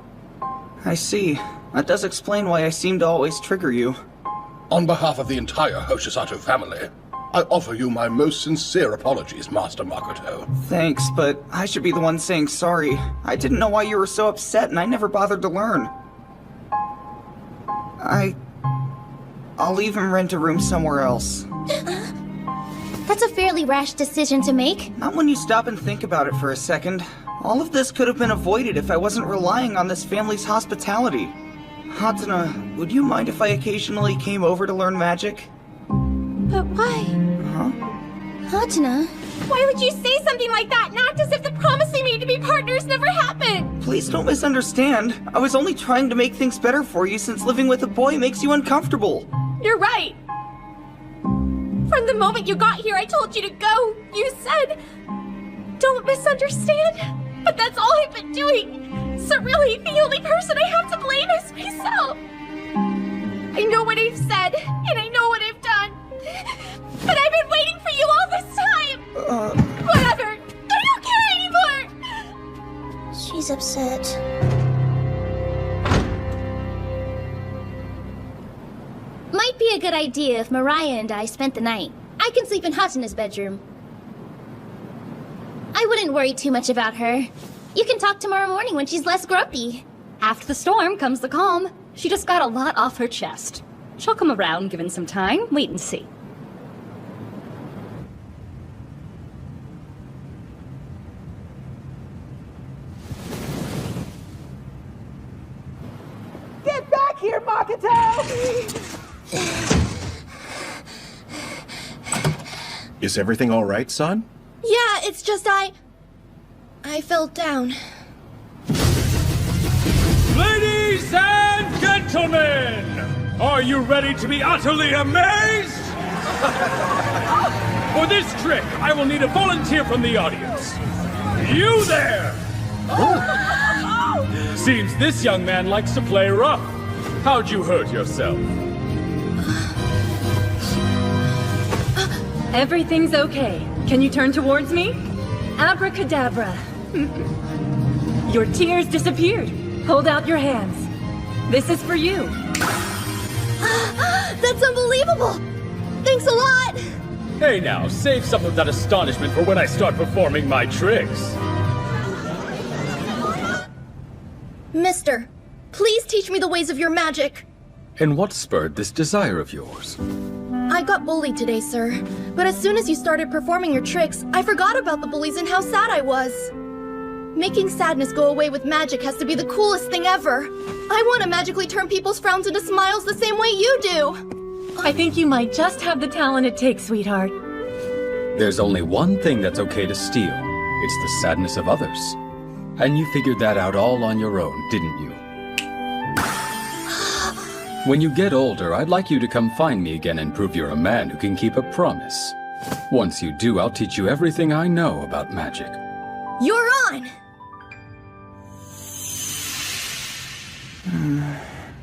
I see. That does explain why I seem to always trigger you. On behalf of the entire Hoshisato family, I offer you my most sincere apologies, Master Makoto. Thanks, but I should be the one saying sorry. I didn't know why you were so upset, and I never bothered to learn. I'll leave him rent a room somewhere else. That's a fairly rash decision to make. Not when you stop and think about it for a second. All of this could have been avoided if I wasn't relying on this family's hospitality. Hatana, would you mind if I occasionally came over to learn magic? But why? Huh? Hatana? Why would you say something like that and act as if the promise we made to be partners never happened? Please don't misunderstand. I was only trying to make things better for you since living with a boy makes you uncomfortable. You're right. From the moment you got here, I told you to go. You said, don't misunderstand. But that's all I've been doing. So really, the only person I have to blame is myself. I know what I've said, and I know what I've done. But I've been waiting for you all this time. Whatever. I don't care anymore. She's upset. Might be a good idea if Mariah and I spent the night. I can sleep in Hatana's bedroom. I wouldn't worry too much about her. You can talk tomorrow morning when she's less grumpy. After the storm comes the calm. She just got a lot off her chest. She'll come around given some time. Wait and see. Get back here, Makoto! Is everything all right, son? Yeah, it's just I fell down. Ladies and gentlemen, are you ready to be utterly amazed? For this trick, I will need a volunteer from the audience. You there! Seems this young man likes to play rough. How'd you hurt yourself? Everything's okay. Can you turn towards me? Abracadabra. Your tears disappeared. Hold out your hands. This is for you. That's unbelievable! Thanks a lot! Hey now, save some of that astonishment for when I start performing my tricks. Mister, please teach me the ways of your magic. And what spurred this desire of yours? I got bullied today, sir. But as soon as you started performing your tricks, I forgot about the bullies and how sad I was. Making sadness go away with magic has to be the coolest thing ever. I want to magically turn people's frowns into smiles the same way you do. I think you might just have the talent it takes, sweetheart. There's only one thing that's okay to steal. It's the sadness of others. And you figured that out all on your own, didn't you? When you get older, I'd like you to come find me again and prove you're a man who can keep a promise. Once you do, I'll teach you everything I know about magic. You're on!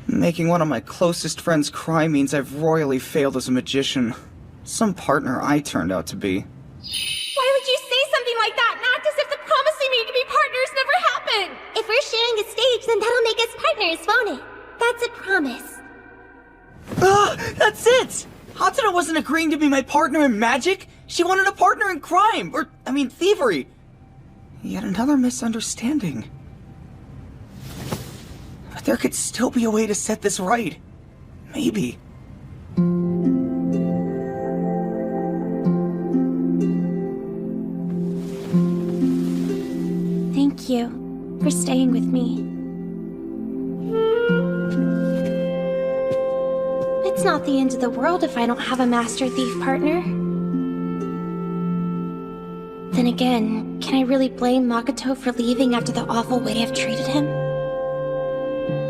Making one of my closest friends cry means I've royally failed as a magician. Some partner I turned out to be. Why would you say something like that and act as if the promise we made to be partners never happened? If we're sharing a stage, then that'll make us partners, won't it? That's a promise. That's it! Hatsune wasn't agreeing to be my partner in magic. She wanted a partner in crime, thievery. Yet another misunderstanding. But there could still be a way to set this right. Maybe. Thank you for staying with me. It's not the end of the world if I don't have a master thief partner. Then again, can I really blame Makoto for leaving after the awful way I've treated him?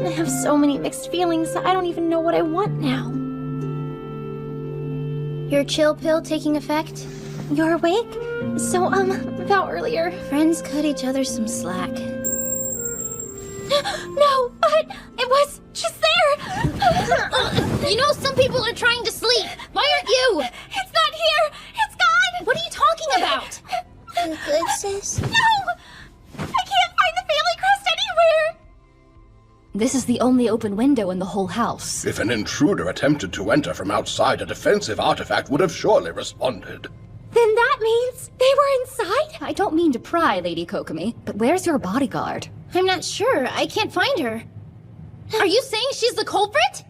I have so many mixed feelings that I don't even know what I want now. Your chill pill taking effect? You're awake? So, about earlier. Friends cut each other some slack. No, but it was just there! You know some people are trying to sleep. Why aren't you? It's not here! It's gone! What are you talking about? You good, sis? No! I can't find the family crest anywhere! This is the only open window in the whole house. If an intruder attempted to enter from outside, a defensive artifact would have surely responded. Then that means they were inside? I don't mean to pry, Lady Kokomi, but where's your bodyguard? I'm not sure. I can't find her. Are you saying she's the culprit?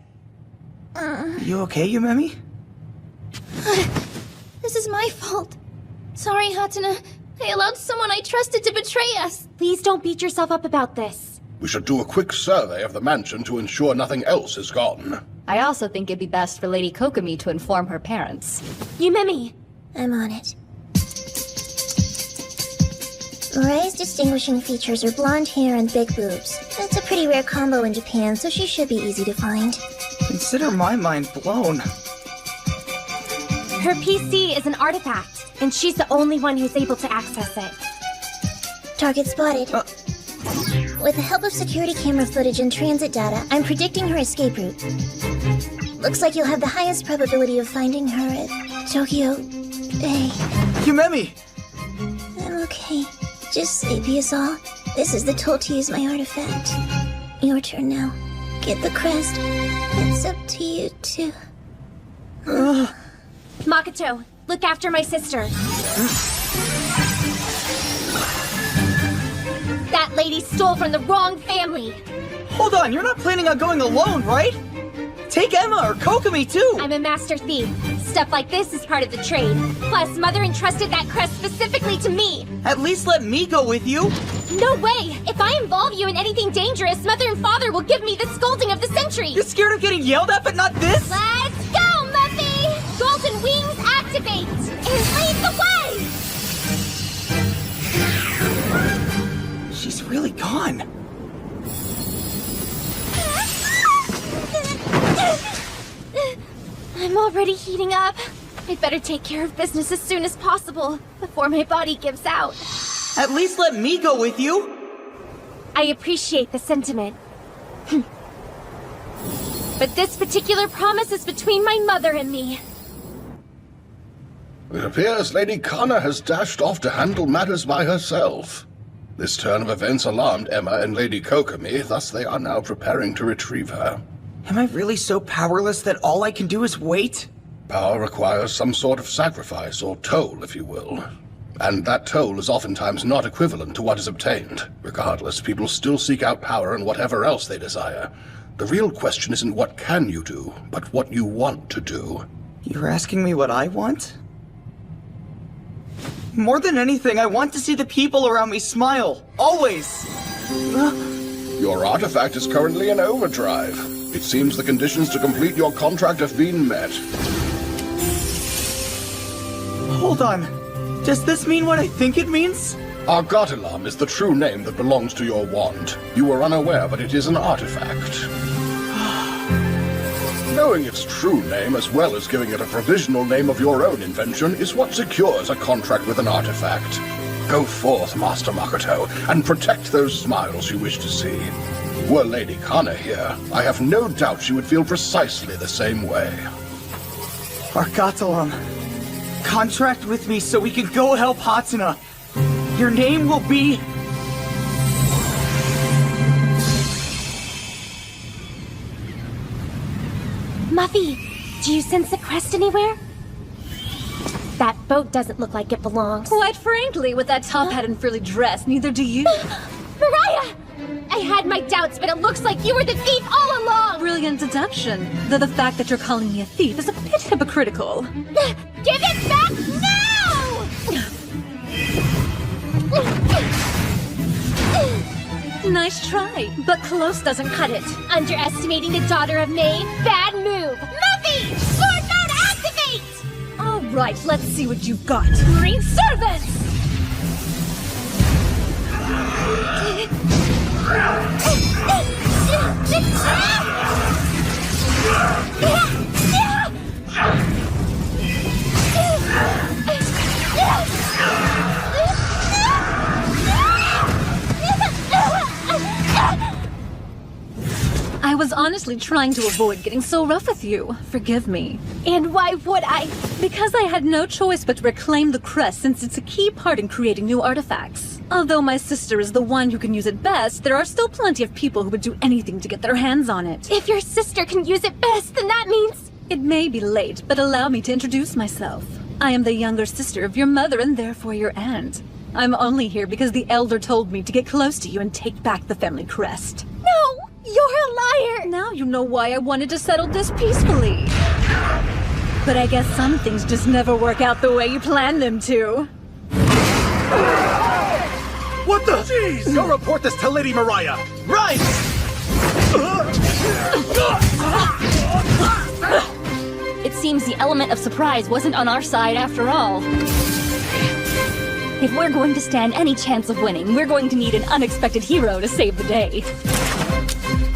You okay, Yumemi? This is my fault. Sorry, Hatsune. I allowed someone I trusted to betray us. Please don't beat yourself up about this. We should do a quick survey of the mansion to ensure nothing else is gone. I also think it'd be best for Lady Kokomi to inform her parents. Yumemi. I'm on it. Morai's distinguishing features are blonde hair and big boobs. That's a pretty rare combo in Japan, so she should be easy to find. Consider my mind blown. Her PC is an artifact, and she's the only one who's able to access it. Target spotted. With the help of security camera footage and transit data, I'm predicting her escape route. Looks like you'll have the highest probability of finding her at Tokyo Bay. Yumemi! I'm okay. Just sleepy is all. This is the tool to use my artifact. Your turn now. Get the crest. It's up to you, too. Makoto, look after my sister. That lady stole from the wrong family. Hold on, you're not planning on going alone, right? Take Emma or Kokomi, too! I'm a master thief. Stuff like this is part of the trade. Plus, Mother entrusted that crest specifically to me. At least let me go with you! No way! If I involve you in anything dangerous, Mother and Father will give me the scolding of the century! You're scared of getting yelled at, but not this? Let's go, Muffy! Golden wings activate! And lead the way! She's really gone. I'm already heating up. I'd better take care of business as soon as possible, before my body gives out. At least let me go with you! I appreciate the sentiment. But this particular promise is between my mother and me. It appears Lady Kana has dashed off to handle matters by herself. This turn of events alarmed Emma and Lady Kokomi, thus they are now preparing to retrieve her. Am I really so powerless that all I can do is wait? Power requires some sort of sacrifice, or toll, if you will. And that toll is oftentimes not equivalent to what is obtained. Regardless, people still seek out power and whatever else they desire. The real question isn't what can you do, but what you want to do. You're asking me what I want? More than anything, I want to see the people around me smile. Always! Your artifact is currently in overdrive. It seems the conditions to complete your contract have been met. Hold on. Does this mean what I think it means? Argotilam is the true name that belongs to your wand. You were unaware, but it is an artifact. Knowing its true name, as well as giving it a provisional name of your own invention, is what secures a contract with an artifact. Go forth, Master Makoto, and protect those smiles you wish to see. Were Lady Kana here, I have no doubt she would feel precisely the same way. Argotilam, contract with me so we can go help Hatsuna. Your name will be... Muffy, do you sense a crest anywhere? That boat doesn't look like it belongs. Quite frankly, with that top hat and frilly dress, neither do you. Mariah! I had my doubts, but it looks like you were the thief all along! Brilliant deduction. Though the fact that you're calling me a thief is a bit hypocritical. Give it back now! Nice try, but close doesn't cut it. Underestimating the daughter of May? Bad move! Muffy! Sword mode activate! All right, let's see what you've got. Green servants! I was honestly trying to avoid getting so rough with you. Forgive me. And why would I? Because I had no choice but to reclaim the crest since it's a key part in creating new artifacts. Although my sister is the one who can use it best, there are still plenty of people who would do anything to get their hands on it. If your sister can use it best, then that means... It may be late, but allow me to introduce myself. I am the younger sister of your mother and therefore your aunt. I'm only here because the elder told me to get close to you and take back the family crest. No! You're a liar! Now you know why I wanted to settle this peacefully. But I guess some things just never work out the way you planned them to. What the? Jeez! Go report this to Lady Mariah! Right! It seems the element of surprise wasn't on our side after all. If we're going to stand any chance of winning, we're going to need an unexpected hero to save the day.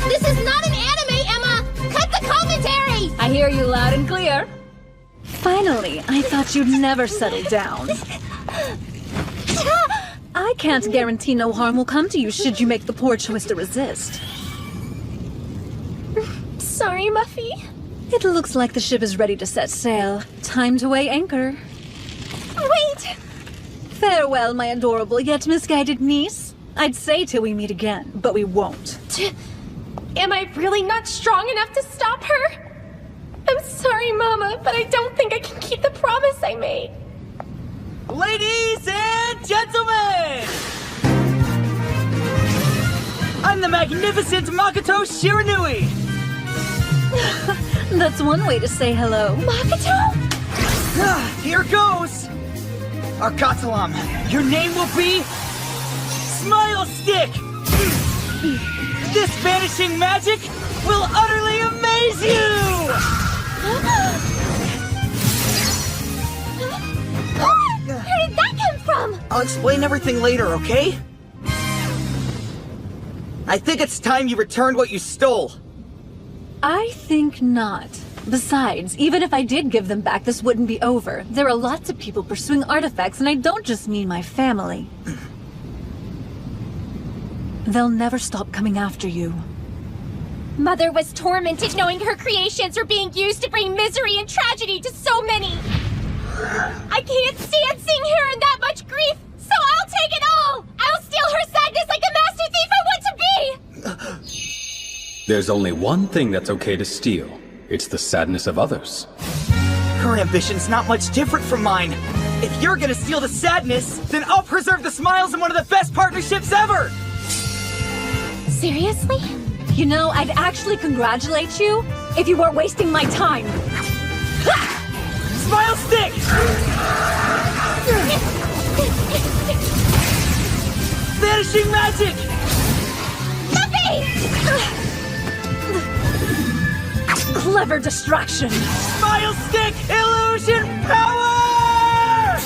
This is not an anime, Emma! Cut the commentary! I hear you loud and clear. Finally, I thought you'd never settle down. I can't guarantee no harm will come to you should you make the poor choice to resist. Sorry, Muffy. It looks like the ship is ready to set sail. Time to weigh anchor. Wait! Farewell, my adorable yet misguided niece. I'd say till we meet again, but we won't. Am I really not strong enough to stop her? I'm sorry, Mama, but I don't think I can keep the promise I made. Ladies and gentlemen! I'm the magnificent Makoto Shiranui! That's one way to say hello. Makoto? Here goes! Argotilam, your name will be... Smile Stick! This vanishing magic will utterly amaze you! Where did that come from? I'll explain everything later, okay? I think it's time you returned what you stole. I think not. Besides, even if I did give them back, this wouldn't be over. There are lots of people pursuing artifacts, and I don't just mean my family. They'll never stop coming after you. Mother was tormented knowing her creations were being used to bring misery and tragedy to so many. I can't stand seeing her in that much grief, so I'll take it all! I'll steal her sadness like the master thief I want to be! There's only one thing that's okay to steal. It's the sadness of others. Her ambition's not much different from mine. If you're gonna steal the sadness, then I'll preserve the smiles in one of the best partnerships ever! Seriously? You know, I'd actually congratulate you if you weren't wasting my time. Smile stick! Vanishing magic! Clever distraction. Smile stick illusion power!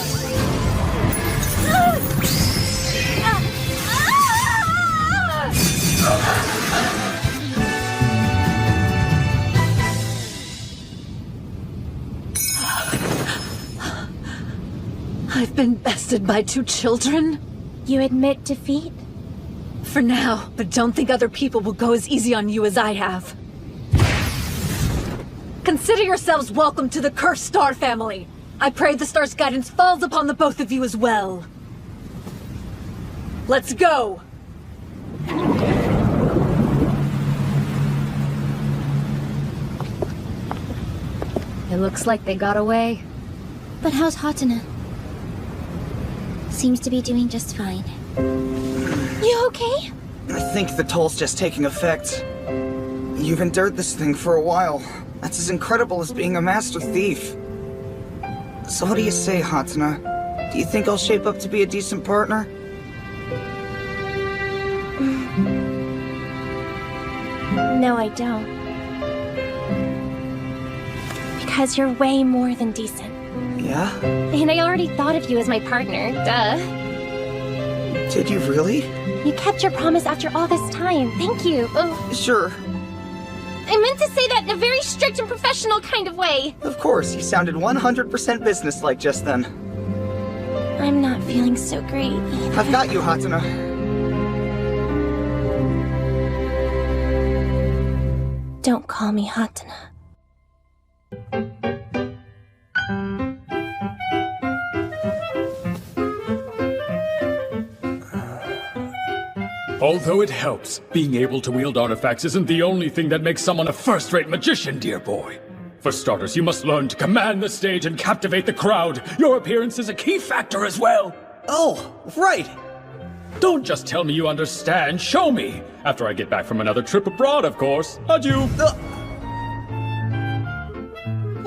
I've been bested by 2 children. You admit defeat? For now, but don't think other people will go as easy on you as I have. Consider yourselves welcome to the Cursed Star family. I pray the star's guidance falls upon the both of you as well. Let's go! It looks like they got away. But how's Hatsuna? Seems to be doing just fine. You okay? I think the toll's just taking effect. You've endured this thing for a while. That's as incredible as being a master thief. So what do you say, Hatsuna? Do you think I'll shape up to be a decent partner? No, I don't. Because you're way more than decent. Yeah? And I already thought of you as my partner, duh. Did you really? You kept your promise after all this time. Thank you. Oh. Sure. I meant to say that in a very strict and professional kind of way. Of course, you sounded 100% businesslike just then. I'm not feeling so great either. I've got you, Hatsuna. Don't call me Hatsuna. Although it helps, being able to wield artifacts isn't the only thing that makes someone a first-rate magician, dear boy. For starters, you must learn to command the stage and captivate the crowd. Your appearance is a key factor as well. Oh, right. Don't just tell me you understand, show me. After I get back from another trip abroad, of course. Adieu.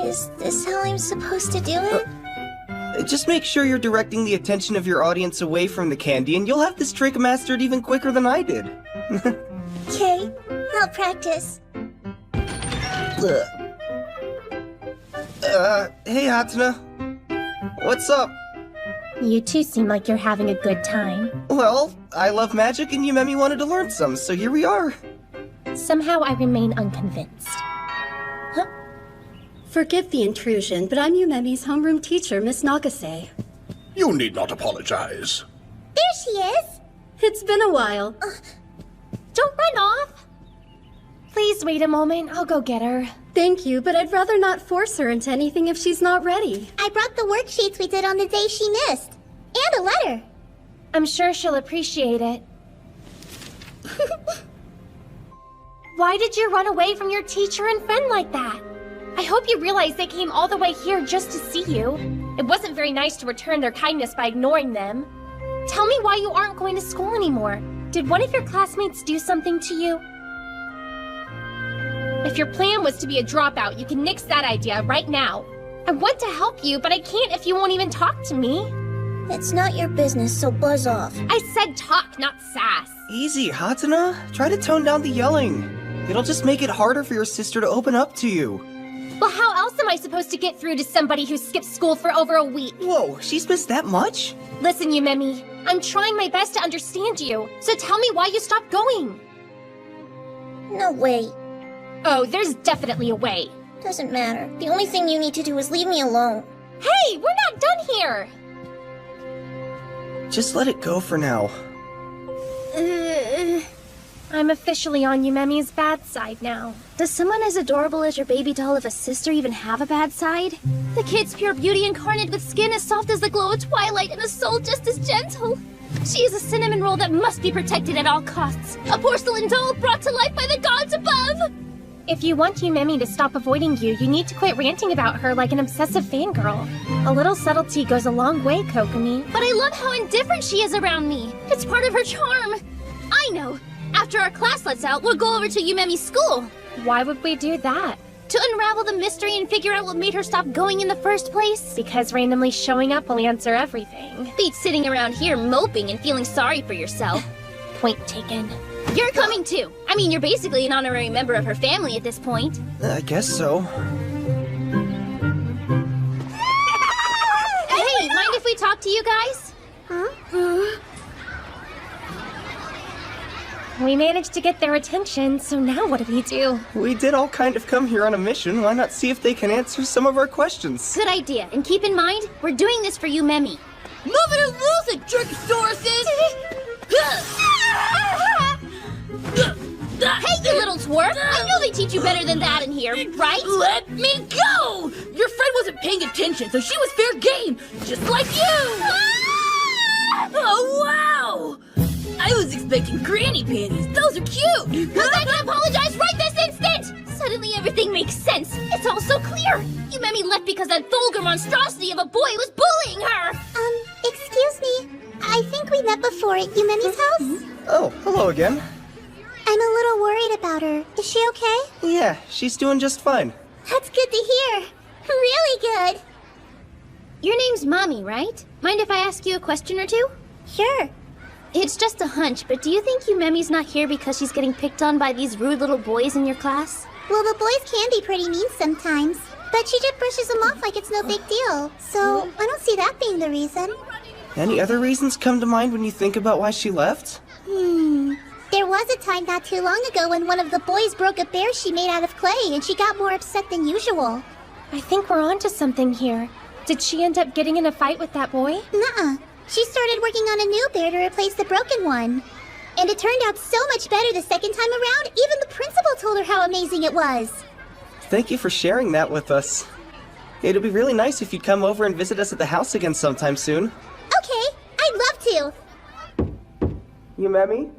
Is this how I'm supposed to do it? Just make sure you're directing the attention of your audience away from the candy, and you'll have this trick mastered even quicker than I did. Okay, I'll practice. Hey Hatsuna. What's up? You two seem like you're having a good time. Well, I love magic and Yumemi wanted to learn some, so here we are. Somehow I remain unconvinced. Forgive the intrusion, but I'm Yumemi's homeroom teacher, Miss Nagase. You need not apologize. There she is! It's been a while. Don't run off! Please wait a moment, I'll go get her. Thank you, but I'd rather not force her into anything if she's not ready. I brought the worksheets we did on the day she missed. And a letter. I'm sure she'll appreciate it. Why did you run away from your teacher and friend like that? I hope you realize they came all the way here just to see you. It wasn't very nice to return their kindness by ignoring them. Tell me why you aren't going to school anymore. Did one of your classmates do something to you? If your plan was to be a dropout, you can nix that idea right now. I want to help you, but I can't if you won't even talk to me. It's not your business, so buzz off. I said talk, not sass. Easy, Hatsuna. Try to tone down the yelling. It'll just make it harder for your sister to open up to you. Well, how else am I supposed to get through to somebody who skipped school for over a week? Whoa, she's missed that much? Listen, Yumemi, I'm trying my best to understand you, so tell me why you stopped going. No way. Oh, there's definitely a way. Doesn't matter. The only thing you need to do is leave me alone. Hey, we're not done here! Just let it go for now. I'm officially on Yumemi's bad side now. Does someone as adorable as your baby doll of a sister even have a bad side? The kid's pure beauty incarnate with skin as soft as the glow of twilight and a soul just as gentle. She is a cinnamon roll that must be protected at all costs. A porcelain doll brought to life by the gods above! If you want Yumemi to stop avoiding you, you need to quit ranting about her like an obsessive fangirl. A little subtlety goes a long way, Kokomi. But I love how indifferent she is around me. It's part of her charm. I know. After our class lets out, we'll go over to Yumemi's school. Why would we do that? To unravel the mystery and figure out what made her stop going in the first place. Because randomly showing up will answer everything. Beats sitting around here moping and feeling sorry for yourself. Point taken. You're coming too. I mean, you're basically an honorary member of her family at this point. I guess so. Hey, mind if we talk to you guys? Huh? We managed to get their attention, so now what do we do? We did all kind of come here on a mission. Why not see if they can answer some of our questions? Good idea. And keep in mind, we're doing this for Yumemi. Move it or lose it, Jerkosauruses! Hey, you little twerp! I know they teach you better than that in here, right? Let me go! Your friend wasn't paying attention, so she was fair game, just like you! Oh, wow! I was expecting granny panties. Those are cute! Well, I can apologize right this instant! Suddenly everything makes sense. It's all so clear. Yumemi left because that vulgar monstrosity of a boy was bullying her! Excuse me. I think we met before at Yumemi's house. Oh, hello again. I'm a little worried about her. Is she okay? Yeah, she's doing just fine. That's good to hear. Really good. Your name's Mommy, right? Mind if I ask you a question or two? Sure. It's just a hunch, but do you think Yumemi's not here because she's getting picked on by these rude little boys in your class? Well, the boys can be pretty mean sometimes, but she just brushes them off like it's no big deal. So, I don't see that being the reason. Any other reasons come to mind when you think about why she left? There was a time not too long ago when one of the boys broke a bear she made out of clay and she got more upset than usual. I think we're onto something here. Did she end up getting in a fight with that boy? Nuh-uh. She started working on a new bear to replace the broken one. And it turned out so much better the second time around, even the principal told her how amazing it was. Thank you for sharing that with us. It'd be really nice if you'd come over and visit us at the house again sometime soon. Okay, I'd love to. Yumemi?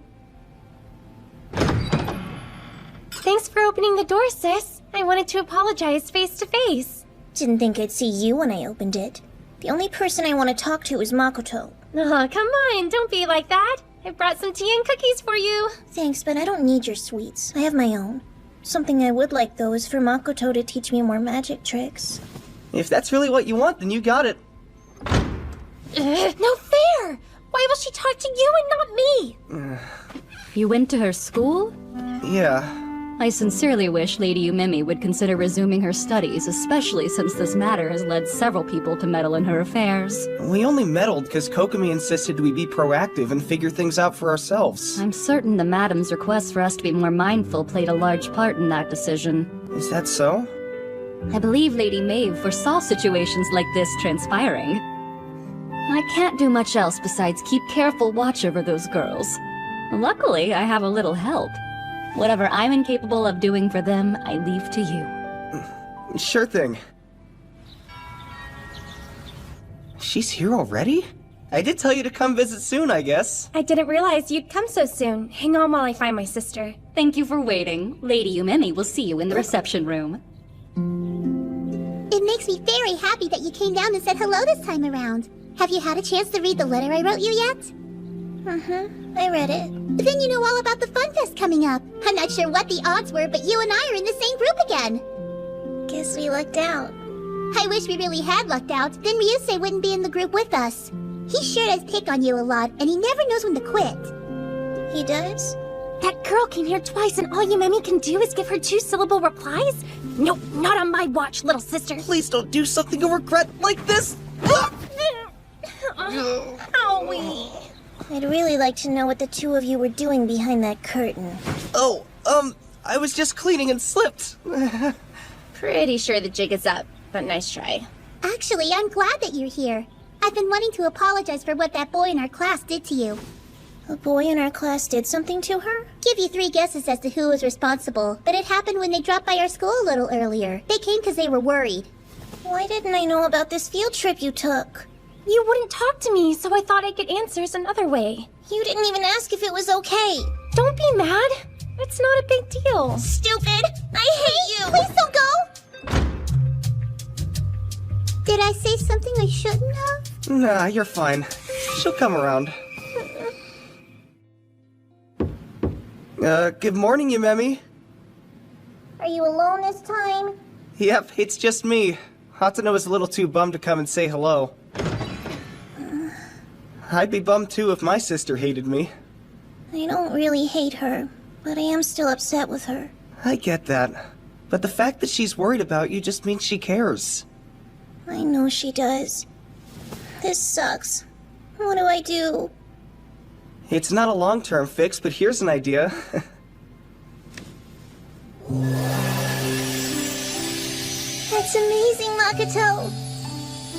Thanks for opening the door, sis. I wanted to apologize face to face. Didn't think I'd see you when I opened it. The only person I want to talk to is Makoto. Oh, come on, don't be like that. I brought some tea and cookies for you. Thanks, but I don't need your sweets. I have my own. Something I would like, though, is for Makoto to teach me more magic tricks. If that's really what you want, then you got it. No fair! Why will she talk to you and not me? You went to her school? Yeah. I sincerely wish Lady Yumemi would consider resuming her studies, especially since this matter has led several people to meddle in her affairs. We only meddled because Kokomi insisted we be proactive and figure things out for ourselves. I'm certain the madam's request for us to be more mindful played a large part in that decision. Is that so? I believe Lady Maeve foresaw situations like this transpiring. I can't do much else besides keep careful watch over those girls. Luckily, I have a little help. Whatever I'm incapable of doing for them, I leave to you. Sure thing. She's here already? I did tell you to come visit soon, I guess. I didn't realize you'd come so soon. Hang on while I find my sister. Thank you for waiting. Lady Yumemi will see you in the reception room. It makes me very happy that you came down and said hello this time around. Have you had a chance to read the letter I wrote you yet? I read it. Then you know all about the Fun Fest coming up. I'm not sure what the odds were, but you and I are in the same group again. Guess we lucked out. I wish we really had lucked out. Then Ryusei wouldn't be in the group with us. He sure does pick on you a lot, and he never knows when to quit. He does? That girl came here twice, and all Yumemi can do is give her 2-syllable replies? Nope, not on my watch, little sister. Please don't do something you'll regret like this! Owie. I'd really like to know what the two of you were doing behind that curtain. Oh, I was just cleaning and slipped. Pretty sure the jig is up, but nice try. Actually, I'm glad that you're here. I've been wanting to apologize for what that boy in our class did to you. A boy in our class did something to her? Give you 3 guesses as to who was responsible, but it happened when they dropped by our school a little earlier. They came because they were worried. Why didn't I know about this field trip you took? You wouldn't talk to me, so I thought I'd get answers another way. You didn't even ask if it was okay. Don't be mad. It's not a big deal. Stupid! I hate you! Please don't go! Did I say something I shouldn't have? Nah, you're fine. She'll come around. Good morning, Yumemi. Are you alone this time? Yep, it's just me. Hatsune was a little too bummed to come and say hello. I'd be bummed too if my sister hated me. I don't really hate her, but I am still upset with her. I get that. But the fact that she's worried about you just means she cares. I know she does. This sucks. What do I do? It's not a long-term fix, but here's an idea. That's amazing, Makoto!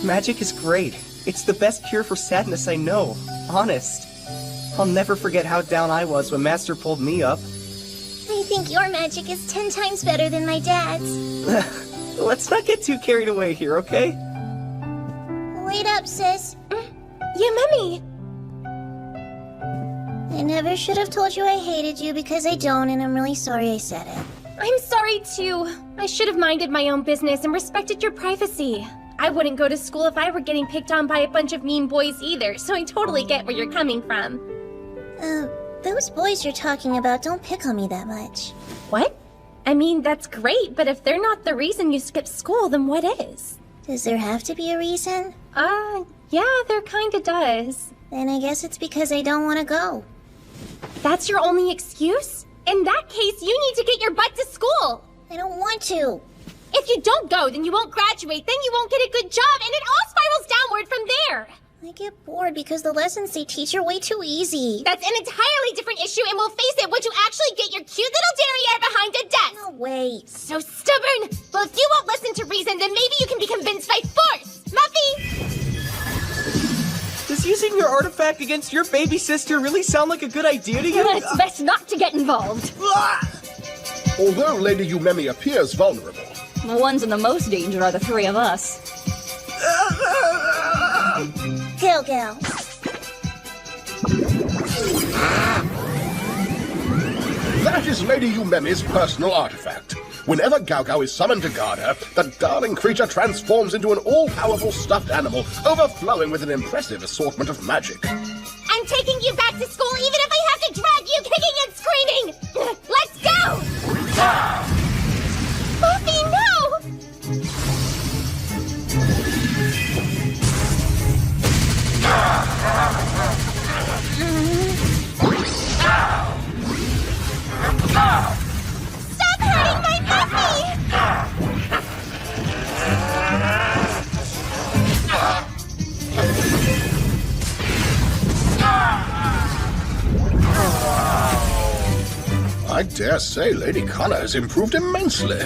Magic is great. It's the best cure for sadness I know. Honest. I'll never forget how down I was when Master pulled me up. I think your magic is 10 times better than my dad's. Let's not get too carried away here, okay? Wait up, sis. Yumemi! I never should have told you I hated you because I don't, and I'm really sorry I said it. I'm sorry too. I should have minded my own business and respected your privacy. I wouldn't go to school if I were getting picked on by a bunch of mean boys either, so I totally get where you're coming from. Those boys you're talking about don't pick on me that much. What? I mean, that's great, but if they're not the reason you skipped school, then what is? Does there have to be a reason? Yeah, there kinda does. Then I guess it's because I don't want to go. That's your only excuse? In that case, you need to get your butt to school! I don't want to. If you don't go, then you won't graduate, then you won't get a good job, and it all spirals downward from there! I get bored because the lessons they teach are way too easy. That's an entirely different issue, and we'll face it, would you actually get your cute little derriere behind a desk? No way. So stubborn! Well, if you won't listen to reason, then maybe you can be convinced by force! Muffy! Does using your artifact against your baby sister really sound like a good idea to you? It's best not to get involved. Although Lady Yumemi appears vulnerable, The ones in the most danger are the 3 of us. Go, go. that is Lady Yumemi's personal artifact. Whenever Gao Gao is summoned to guard her, the darling creature transforms into an all-powerful stuffed animal, overflowing with an impressive assortment of magic. I'm taking you back to school even if I have to drag you kicking and screaming! Let's go! Muffy, no! Stop hurting my Muffy! I dare say Lady Kana has improved immensely.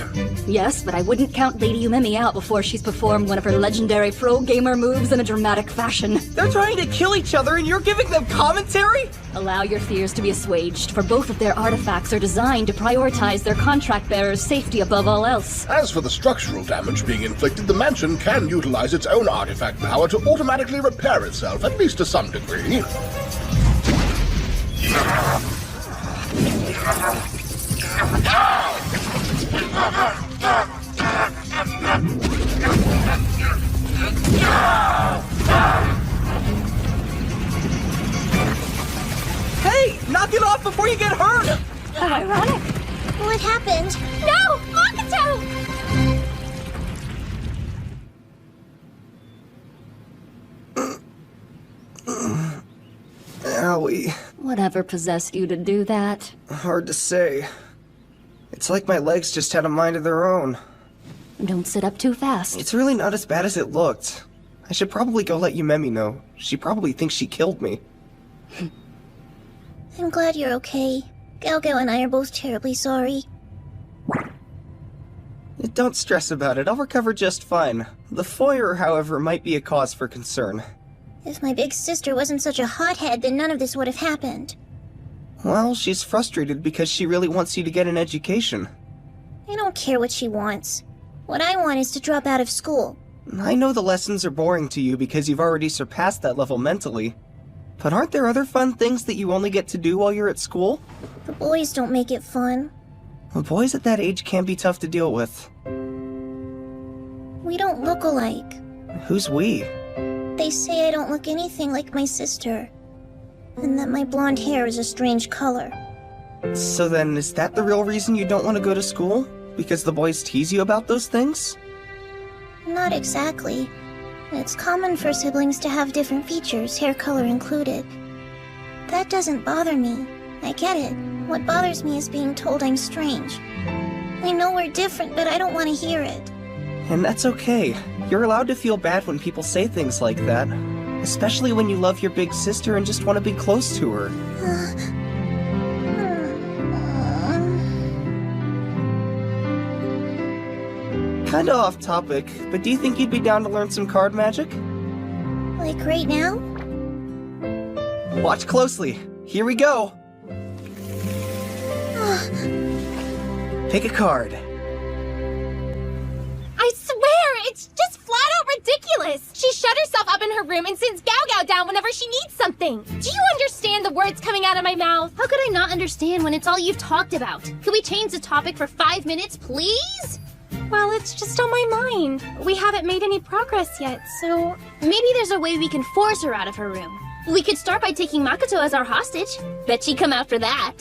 Yes, but I wouldn't count Lady Yumemi out before she's performed one of her legendary pro gamer moves in a dramatic fashion. They're trying to kill each other and you're giving them commentary? Allow your fears to be assuaged, for both of their artifacts are designed to prioritize their contract bearer's safety above all else. As for the structural damage being inflicted, the mansion can utilize its own artifact power to automatically repair itself, at least to some degree. Hey, knock it off before you get hurt! How ironic. What happened? No! Makoto! Owie. Whatever possessed you to do that? Hard to say. It's like my legs just had a mind of their own. Don't sit up too fast. It's really not as bad as it looked. I should probably go let Yumemi know. She probably thinks she killed me. I'm glad you're okay. Gao Gao and I are both terribly sorry. Don't stress about it. I'll recover just fine. The foyer, however, might be a cause for concern. If my big sister wasn't such a hothead, then none of this would have happened. Well, she's frustrated because she really wants you to get an education. I don't care what she wants. What I want is to drop out of school. I know the lessons are boring to you because you've already surpassed that level mentally. But aren't there other fun things that you only get to do while you're at school? The boys don't make it fun. Well, boys at that age can be tough to deal with. We don't look alike. Who's we? They say I don't look anything like my sister. And that my blonde hair is a strange color. So then, is that the real reason you don't want to go to school? Because the boys tease you about those things? Not exactly. It's common for siblings to have different features, hair color included. That doesn't bother me. I get it. What bothers me is being told I'm strange. I know we're different, but I don't want to hear it. And that's okay. You're allowed to feel bad when people say things like that. Especially when you love your big sister and just want to be close to her. Kinda off topic, but do you think you'd be down to learn some card magic? Like right now? Watch closely. Here we go. Pick a card. I swear, it's just flat out ridiculous. She shut herself up in her room and sends Gao Gao down whenever she needs something. Do you understand the words coming out of my mouth? How could I not understand when it's all you've talked about? Could we change the topic for 5 minutes, please? Well, it's just on my mind. We haven't made any progress yet, so... Maybe there's a way we can force her out of her room. We could start by taking Makoto as our hostage. Bet she'd come out for that.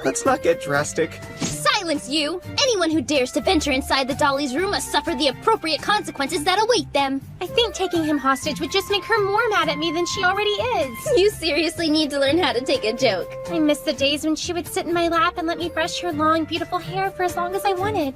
Let's not get drastic. Silence you! Anyone who dares to venture inside the dolly's room must suffer the appropriate consequences that await them. I think taking him hostage would just make her more mad at me than she already is. You seriously need to learn how to take a joke. I miss the days when she would sit in my lap and let me brush her long, beautiful hair for as long as I wanted.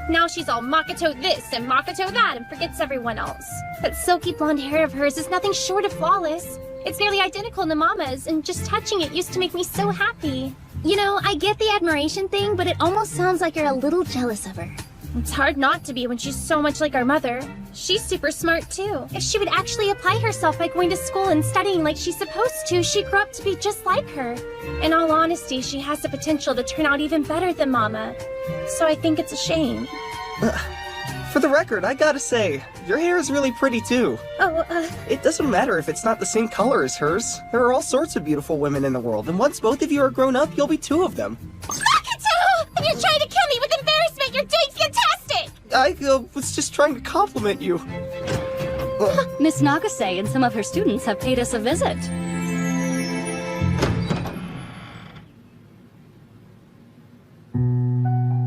Now she's all Makoto this and Makoto that and forgets everyone else. That silky blonde hair of hers is nothing short of flawless. It's nearly identical to Mama's, and just touching it used to make me so happy. You know, I get the admiration thing, but it almost sounds like you're a little jealous of her. It's hard not to be when she's so much like our mother. She's super smart too. If she would actually apply herself by going to school and studying like she's supposed to, she'd grow up to be just like her. In all honesty, she has the potential to turn out even better than Mama. So I think it's a shame. For the record, I gotta say, your hair is really pretty too. It doesn't matter if it's not the same color as hers. There are all sorts of beautiful women in the world, and once both of you are grown up, you'll be two of them. Makoto! And you're trying to kill me with embarrassment! You're doing fantastic! I was just trying to compliment you. Miss Nagase and some of her students have paid us a visit.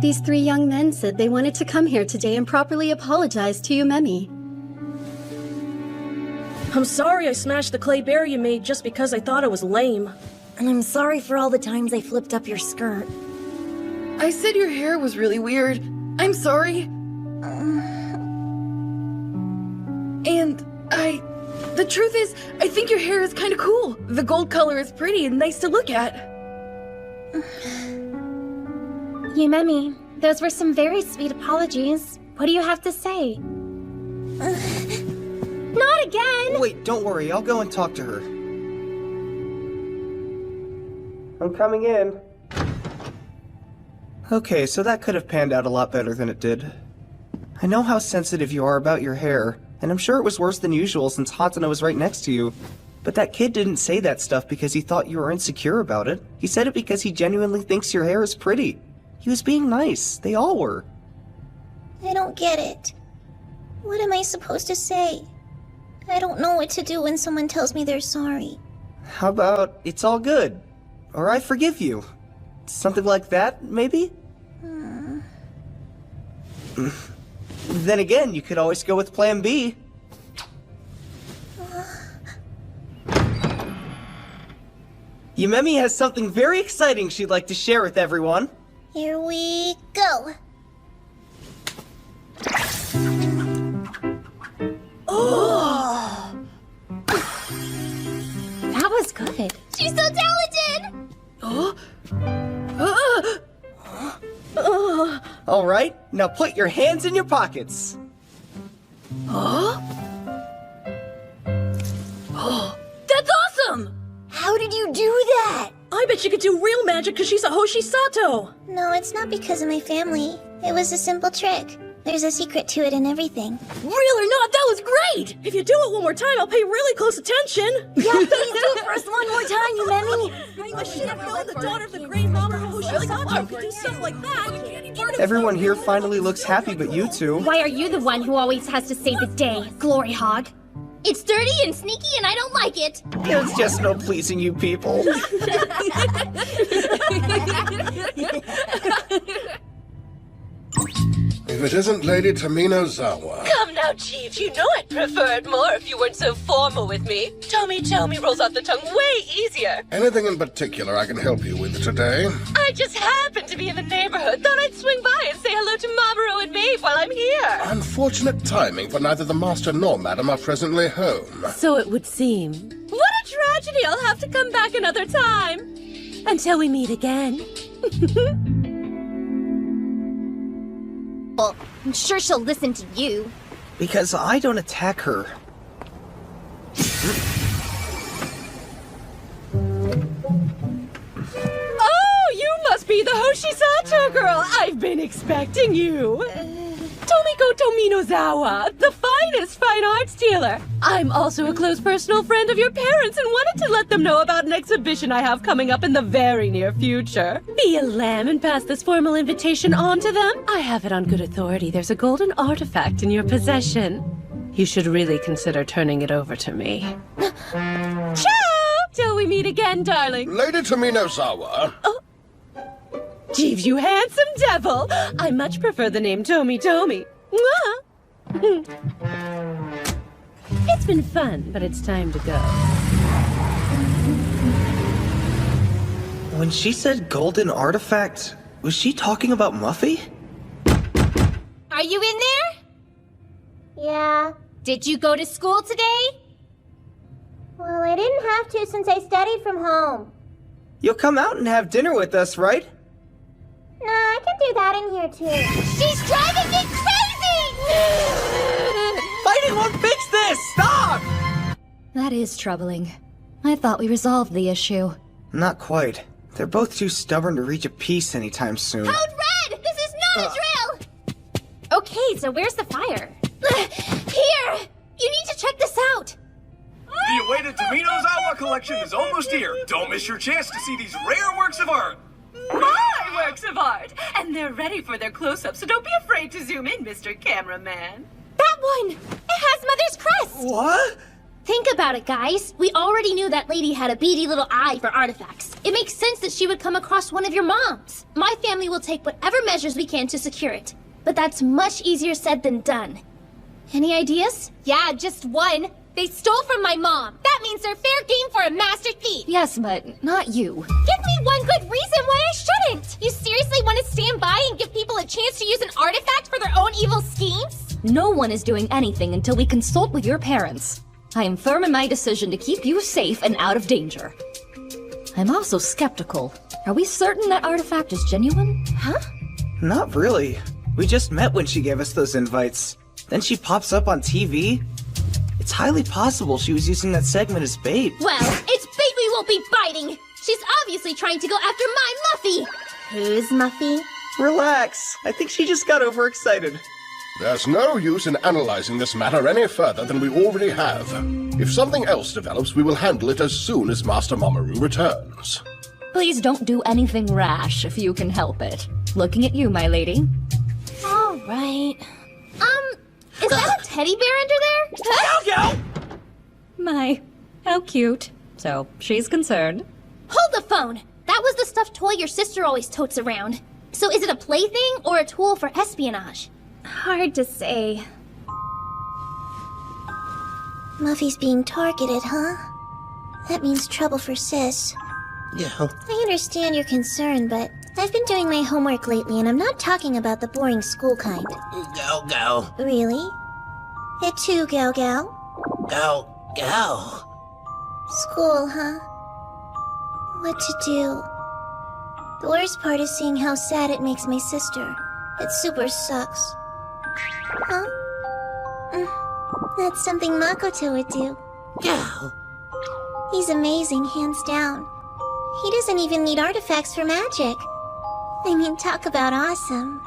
These 3 young men said they wanted to come here today and properly apologize to Yumemi. I'm sorry I smashed the clay bear you made just because I thought it was lame. And I'm sorry for all the times I flipped up your skirt. I said your hair was really weird. I'm sorry. And the truth is, I think your hair is kind of cool. The gold color is pretty and nice to look at. Yumemi, those were some very sweet apologies. What do you have to say? Not again! Wait, don't worry, I'll go and talk to her. I'm coming in. Okay, so that could have panned out a lot better than it did. I know how sensitive you are about your hair, and I'm sure it was worse than usual since Hatsune was right next to you. But that kid didn't say that stuff because he thought you were insecure about it. He said it because he genuinely thinks your hair is pretty. He was being nice. They all were. I don't get it. What am I supposed to say? I don't know what to do when someone tells me they're sorry. How about, it's all good? Or I forgive you? Something like that, maybe? Then again, you could always go with Plan B. Yumemi has something very exciting she'd like to share with everyone. Here we go. Oh! That was good. She's so talented! All right, now put your hands in your pockets. Huh? did you do that? I bet she could do real magic because she's a Hoshisato. No, it's not because of my family. It was a simple trick. There's a secret to it and everything. Real or not, that was great! If you do it one more time, I'll pay really close attention. Yeah, please do it for us one more time, you Memmy. I should have known the daughter of the great mama Hoshisato could do stuff like that. Everyone here finally looks happy but you two. Why are you the one who always has to save the day, Glory Hog? It's dirty and sneaky and I don't like it. There's just no pleasing you people. If it isn't Lady Taminozawa. Come now, Chief. You know I'd prefer it more if you weren't so formal with me. Tomi rolls off the tongue way easier. Anything in particular I can help you with today? I just happened to be in the neighborhood. Thought I'd swing by and say hello to Mamoru and Maeve while I'm here. Unfortunate timing, for neither the master nor madam are presently home. So it would seem. What a tragedy. I'll have to come back another time. Until we meet again. Well, I'm sure she'll listen to you. Because I don't attack her. Oh, you must be the Hoshisato girl. I've been expecting you. Tomiko Tominozawa, the finest fine arts dealer. I'm also a close personal friend of your parents and wanted to let them know about an exhibition I have coming up in the very near future. Be a lamb and pass this formal invitation on to them. I have it on good authority. There's a golden artifact in your possession. You should really consider turning it over to me. Ciao! Till we meet again, darling. Lady Taminozawa. Oh. Jeeves, you handsome devil! I much prefer the name Tomi. Mwah! It's been fun, but it's time to go. When she said golden artifact, was she talking about Muffy? Are you in there? Yeah. Did you go to school today? Well, I didn't have to since I studied from home. You'll come out and have dinner with us, right? Nah, I can do that in here too. She's driving me crazy! Fighting won't fix this! Stop! That is troubling. I thought we resolved the issue. Not quite. They're both too stubborn to reach a peace anytime soon. Code Red! This is not a drill! Okay, so where's the fire? Here! You need to check this out! The awaited Taminozawa collection is almost here. Don't miss your chance to see these rare works of art. My works of art! And they're ready for their close-up, so don't be afraid to zoom in, Mr. Cameraman. That one! It has Mother's crest! What? Think about it, guys. We already knew that lady had a beady little eye for artifacts. It makes sense that she would come across one of your moms. My family will take whatever measures we can to secure it. But that's much easier said than done. Any ideas? Yeah, just one. They stole from my mom. That means they're fair game for a master thief. Yes, but not you. Give me one good reason why I shouldn't. You seriously want to stand by and give people a chance to use an artifact for their own evil schemes? No one is doing anything until we consult with your parents. I am firm in my decision to keep you safe and out of danger. I'm also skeptical. Are we certain that artifact is genuine? Huh? Not really. We just met when she gave us those invites. Then she pops up on TV. It's highly possible she was using that segment as bait. Well, it's bait we won't be biting. She's obviously trying to go after my Muffy. Who's Muffy? Relax. I think she just got overexcited. There's no use in analyzing this matter any further than we already have. If something else develops, we will handle it as soon as Master Mamoru returns. Please don't do anything rash if you can help it. Looking at you, my lady. All right. Is that a teddy bear under there? Go! My, how cute. So, she's concerned. Hold the phone! That was the stuffed toy your sister always totes around. So is it a plaything or a tool for espionage? Hard to say. Muffy's being targeted, huh? That means trouble for Sis. Yeah. I understand your concern, but I've been doing my homework lately, and I'm not talking about the boring school kind. Go. Really? It too, Gal Gal? Go. School, huh? What to do? The worst part is seeing how sad it makes my sister. It super sucks. Huh? That's something Makoto would do. Go. He's amazing, hands down. He doesn't even need artifacts for magic. I mean, talk about awesome.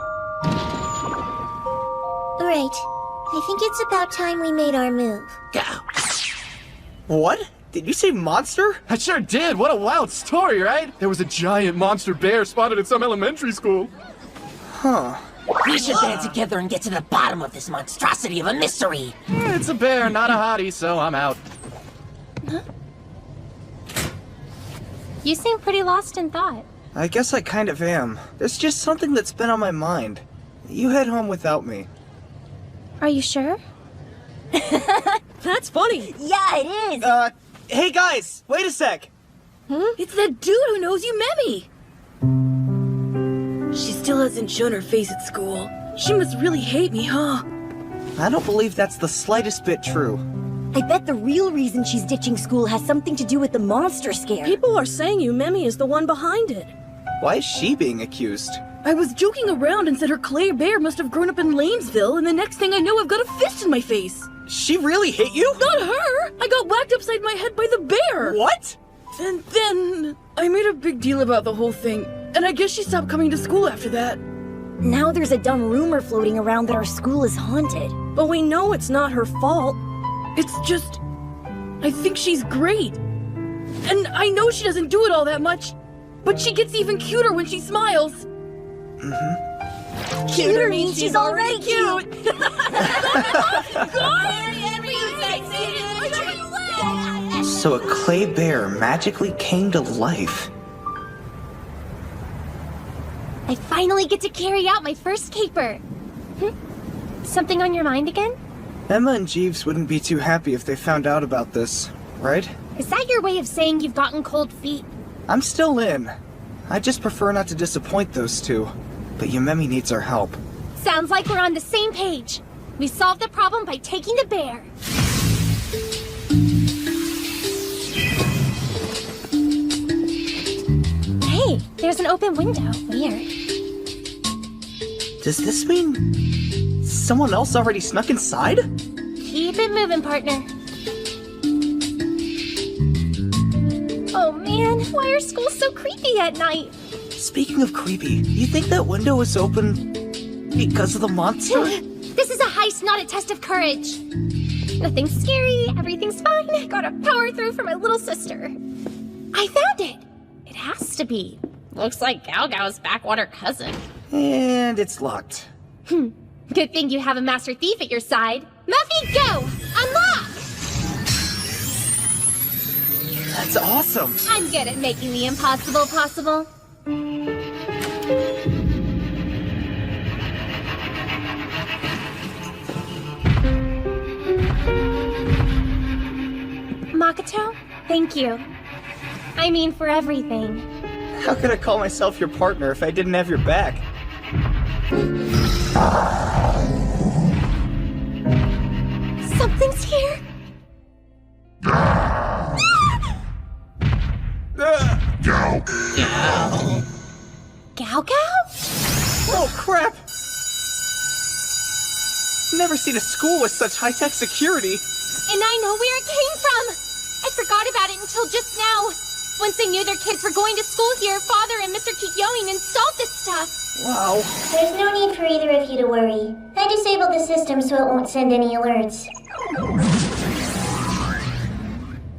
Right. I think it's about time we made our move. What? Did you say monster? I sure did. What a wild story, right? There was a giant monster bear spotted at some elementary school. Huh. We should band together and get to the bottom of this monstrosity of a mystery. It's a bear, not a hottie, so I'm out. You seem pretty lost in thought. I guess I kind of am. There's just something that's been on my mind. You head home without me. Are you sure? That's funny. Yeah, it is. Hey guys, wait a sec. It's that dude who knows you, Memmy. She still hasn't shown her face at school. She must really hate me, huh? I don't believe that's the slightest bit true. I bet the real reason she's ditching school has something to do with the monster scare. People are saying Memmy is the one behind it. Why is she being accused? I was joking around and said her clay bear must have grown up in Lanesville, and the next thing I know, I've got a fist in my face. She really hit you? Not her! I got whacked upside my head by the bear! What? And then I made a big deal about the whole thing, and I guess she stopped coming to school after that. Now there's a dumb rumor floating around that our school is haunted. But we know it's not her fault. It's just, I think she's great. And I know she doesn't do it all that much, but she gets even cuter when she smiles. Cuter means she's already cute! So a clay bear magically came to life. I finally get to carry out my first caper. Something on your mind again? Emma and Jeeves wouldn't be too happy if they found out about this, right? Is that your way of saying you've gotten cold feet? I'm still in. I just prefer not to disappoint those two. But Yumemi needs our help. Sounds like we're on the same page. We solved the problem by taking the bear. Hey, there's an open window. Weird. Does this mean someone else already snuck inside? Keep it moving, partner. Oh man, why are schools so creepy at night? Speaking of creepy, you think that window was open because of the monster? This is a heist, not a test of courage. Nothing's scary, everything's fine. Gotta power through for my little sister. I found it. It has to be. Looks like Gao Gao's backwater cousin. And it's locked. Good thing you have a master thief at your side. Muffy, go! Unlock! That's awesome. I'm good at making the impossible possible. Makoto, thank you. I mean, for everything. How could I call myself your partner if I didn't have your back? Something's here. Gao. Gao Gao? Oh, crap! Never seen a school with such high-tech security. And I know where it came from! I forgot about it until just now. Once they knew their kids were going to school here, Father and Mr. Kikyoin installed this stuff. Wow. There's no need for either of you to worry. I disabled the system so it won't send any alerts.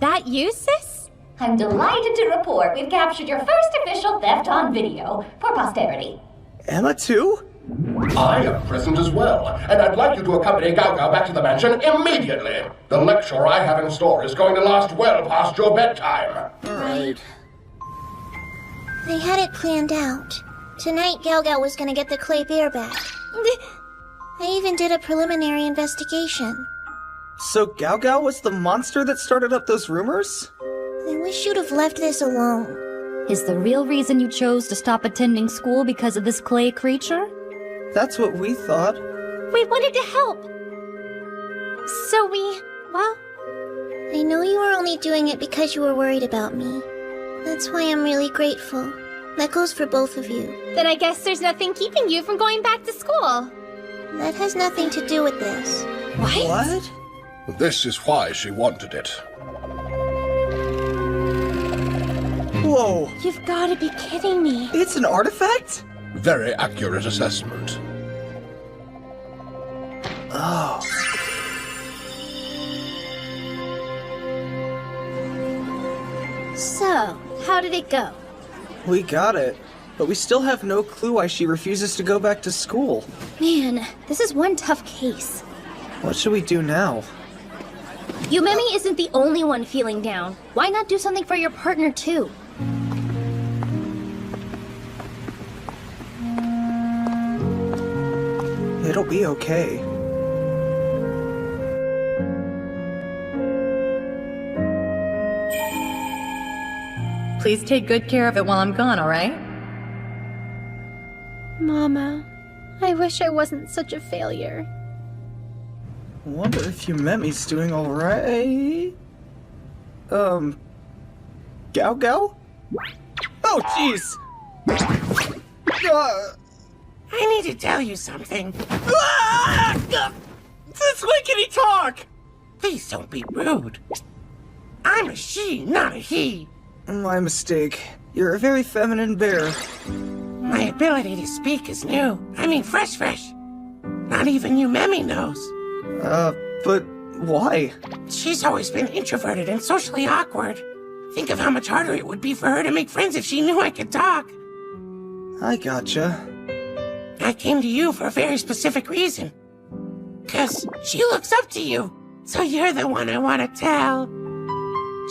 That you, sis? I'm delighted to report we've captured your first official theft on video for posterity. Emma, too? I am present as well, and I'd like you to accompany Gao Gao back to the mansion immediately. The lecture I have in store is going to last well past your bedtime. Right. I had it planned out. Tonight, Gao Gao was gonna get the clay bear back. I even did a preliminary investigation. So Gao Gao was the monster that started up those rumors? I wish you'd have left this alone. Is the real reason you chose to stop attending school because of this clay creature? That's what we thought. We wanted to help. So well... I know you were only doing it because you were worried about me. That's why I'm really grateful. That goes for both of you. Then I guess there's nothing keeping you from going back to school. That has nothing to do with this. What? What? This is why she wanted it. Whoa! You've got to be kidding me. It's an artifact? Very accurate assessment. Oh. So, how did it go? We got it, but we still have no clue why she refuses to go back to school. Man, this is one tough case. What should we do now? Yumemi isn't the only one feeling down. Why not do something for your partner, too? It'll be okay. Please take good care of it while I'm gone, alright? Mama, I wish I wasn't such a failure. Wonder if Yumemi's doing alright? Gao Gao? Oh, jeez! I need to tell you something. Since when can he talk? Please don't be rude. I'm a she, not a he. My mistake. You're a very feminine bear. My ability to speak is new. I mean fresh. Not even Yumemi knows. But why? She's always been introverted and socially awkward. Think of how much harder it would be for her to make friends if she knew I could talk. I gotcha. I came to you for a very specific reason. 'Cause she looks up to you. So you're the one I want to tell.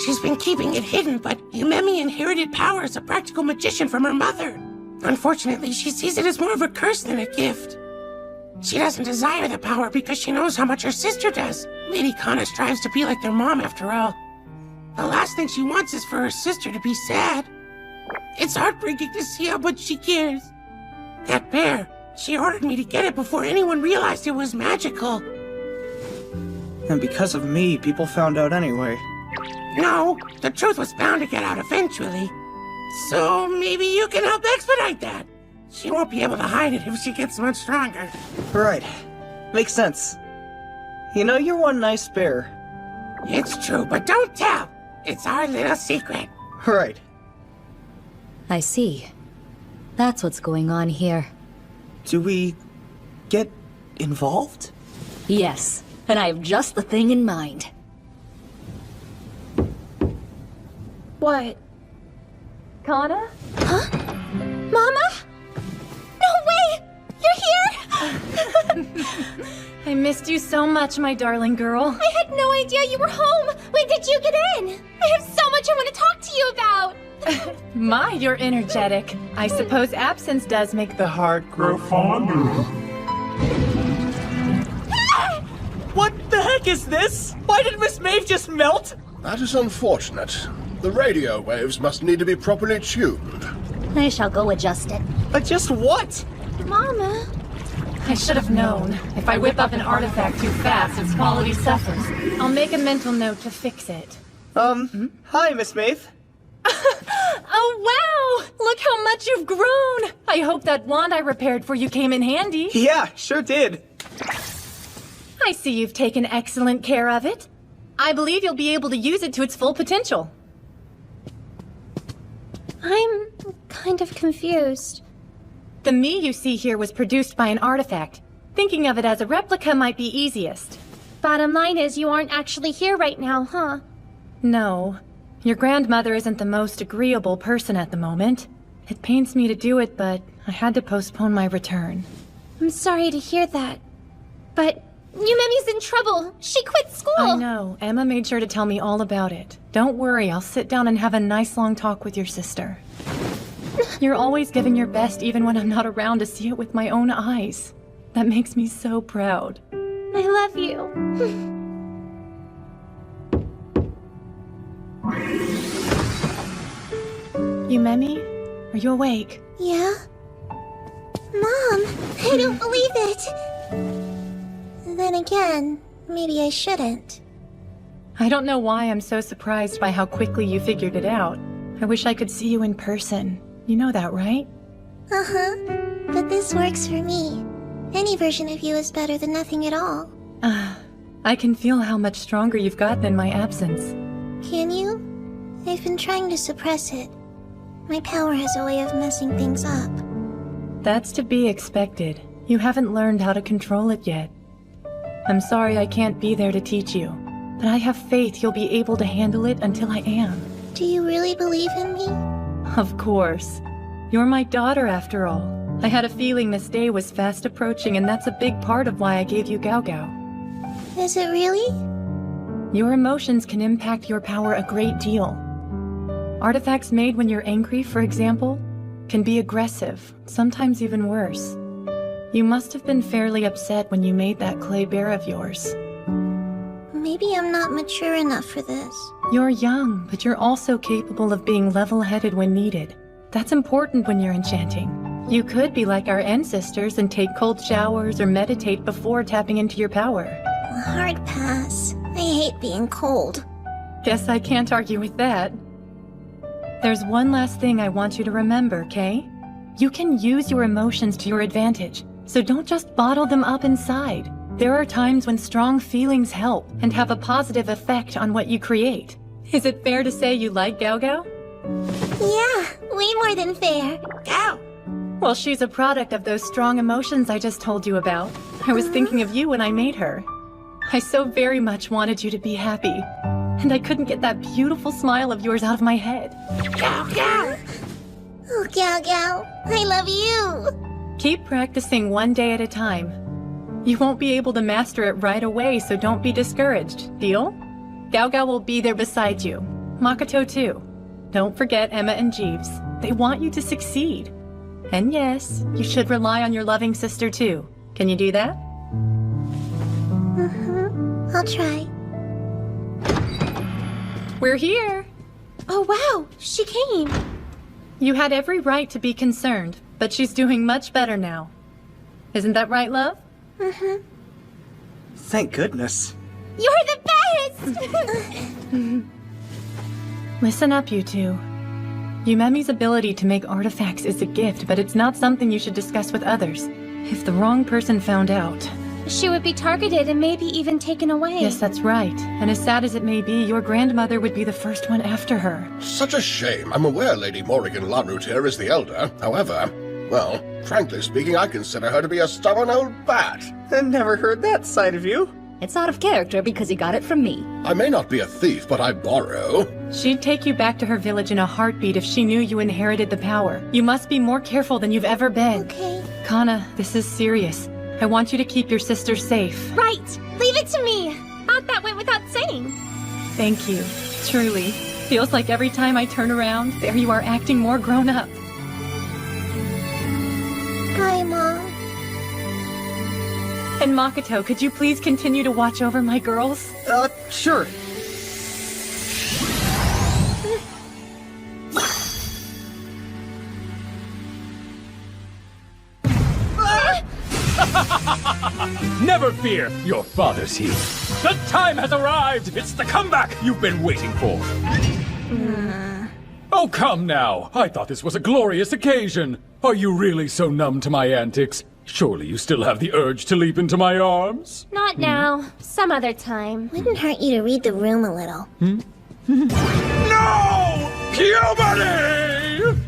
She's been keeping it hidden, but Yumemi inherited power as a practical magician from her mother. Unfortunately, she sees it as more of a curse than a gift. She doesn't desire the power because she knows how much her sister does. Lady Kana strives to be like their mom, after all. The last thing she wants is for her sister to be sad. It's heartbreaking to see how much she cares. That bear, she ordered me to get it before anyone realized it was magical. And because of me, people found out anyway. No, the truth was bound to get out eventually. So maybe you can help expedite that. She won't be able to hide it if she gets much stronger. Right. Makes sense. You know, you're one nice bear. It's true, but don't tell. It's our little secret. Right. I see. That's what's going on here. Do we get involved? Yes, and I have just the thing in mind. What? Kana? Huh? Mama? No way! You're here? I missed you so much, my darling girl. I had no idea you were home. When did you get in? I have so much I want to talk to you about. My, you're energetic. I suppose absence does make the heart grow fonder. What the heck is this? Why did Miss Maeve just melt? That is unfortunate. The radio waves must need to be properly tuned. I shall go adjust it. Adjust what? Mama. I should have known. If I whip up an artifact too fast, its quality suffers. I'll make a mental note to fix it. Hi, Miss Maeve. Oh, wow! Look how much you've grown! I hope that wand I repaired for you came in handy. Yeah, sure did. I see you've taken excellent care of it. I believe you'll be able to use it to its full potential. I'm kind of confused. The me you see here was produced by an artifact. Thinking of it as a replica might be easiest. Bottom line is you aren't actually here right now, huh? No. Your grandmother isn't the most agreeable person at the moment. It pains me to do it, but I had to postpone my return. I'm sorry to hear that. But Yumemi's in trouble. She quit school. I know. Emma made sure to tell me all about it. Don't worry, I'll sit down and have a nice long talk with your sister. You're always giving your best even when I'm not around to see it with my own eyes. That makes me so proud. I love you. Yumemi, are you awake? Yeah? Mom, I don't believe it. Then again, maybe I shouldn't. I don't know why I'm so surprised by how quickly you figured it out. I wish I could see you in person. You know that, right? Uh-huh. But this works for me. Any version of you is better than nothing at all. I can feel how much stronger you've gotten in my absence. Can you? I've been trying to suppress it. My power has a way of messing things up. That's to be expected. You haven't learned how to control it yet. I'm sorry I can't be there to teach you, but I have faith you'll be able to handle it until I am. Do you really believe in me? Of course. You're my daughter, after all. I had a feeling this day was fast approaching, and that's a big part of why I gave you Gao Gao. Is it really? Your emotions can impact your power a great deal. Artifacts made when you're angry, for example, can be aggressive, sometimes even worse. You must have been fairly upset when you made that clay bear of yours. Maybe I'm not mature enough for this. You're young, but you're also capable of being level-headed when needed. That's important when you're enchanting. You could be like our ancestors and take cold showers or meditate before tapping into your power. A hard pass. I hate being cold. Guess I can't argue with that. There's one last thing I want you to remember, Kay. You can use your emotions to your advantage, so don't just bottle them up inside. There are times when strong feelings help and have a positive effect on what you create. Is it fair to say you like Gao Gao? Yeah, way more than fair. Gao! Well, she's a product of those strong emotions I just told you about. I was thinking of you when I made her. I so very much wanted you to be happy, and I couldn't get that beautiful smile of yours out of my head. Gao Gao! Oh, Gao Gao, I love you! Keep practicing one day at a time. You won't be able to master it right away, so don't be discouraged. Deal? Gao Gao will be there beside you. Makoto too. Don't forget Emma and Jeeves. They want you to succeed. And yes, you should rely on your loving sister too. Can you do that? I'll try. We're here! Oh wow, she came! You had every right to be concerned, but she's doing much better now. Isn't that right, love? Thank goodness. You're the best! Listen up, you two. Yumemi's ability to make artifacts is a gift, but it's not something you should discuss with others. If the wrong person found out... She would be targeted and maybe even taken away. Yes, that's right. And as sad as it may be, your grandmother would be the first one after her. Such a shame. I'm aware Lady Morrigan Larutier is the elder. However, well, frankly speaking, I consider her to be a stubborn old bat. I never heard that side of you. It's out of character because he got it from me. I may not be a thief, but I borrow. She'd take you back to her village in a heartbeat if she knew you inherited the power. You must be more careful than you've ever been. Okay. Kana, this is serious. I want you to keep your sister safe. Right! Leave it to me! Thought that went without saying. Thank you. Truly. Feels like every time I turn around, there you are acting more grown up. Bye, Mom. And Makoto, could you please continue to watch over my girls? Sure. Never fear, your father's here. The time has arrived! It's the comeback you've been waiting for. Oh, come now. I thought this was a glorious occasion. Are you really so numb to my antics? Surely you still have the urge to leap into my arms? Not now. Some other time. Wouldn't hurt you to read the room a little. No! Puberty!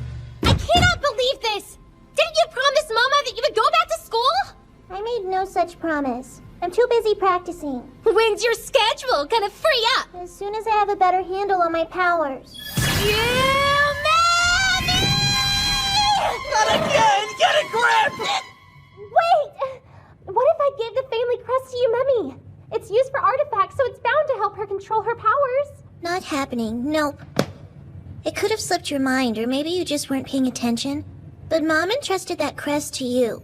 I cannot believe this! Didn't you promise Mama that you would go back to school? I made no such promise. I'm too busy practicing. When's your schedule gonna free up? As soon as I have a better handle on my powers. You Mommy! Not again! Get a grip! Wait! What if I gave the family crest to Yumemi? It's used for artifacts, so it's bound to help her control her powers. Not happening. Nope. It could have slipped your mind, or maybe you just weren't paying attention. But Mom entrusted that crest to you.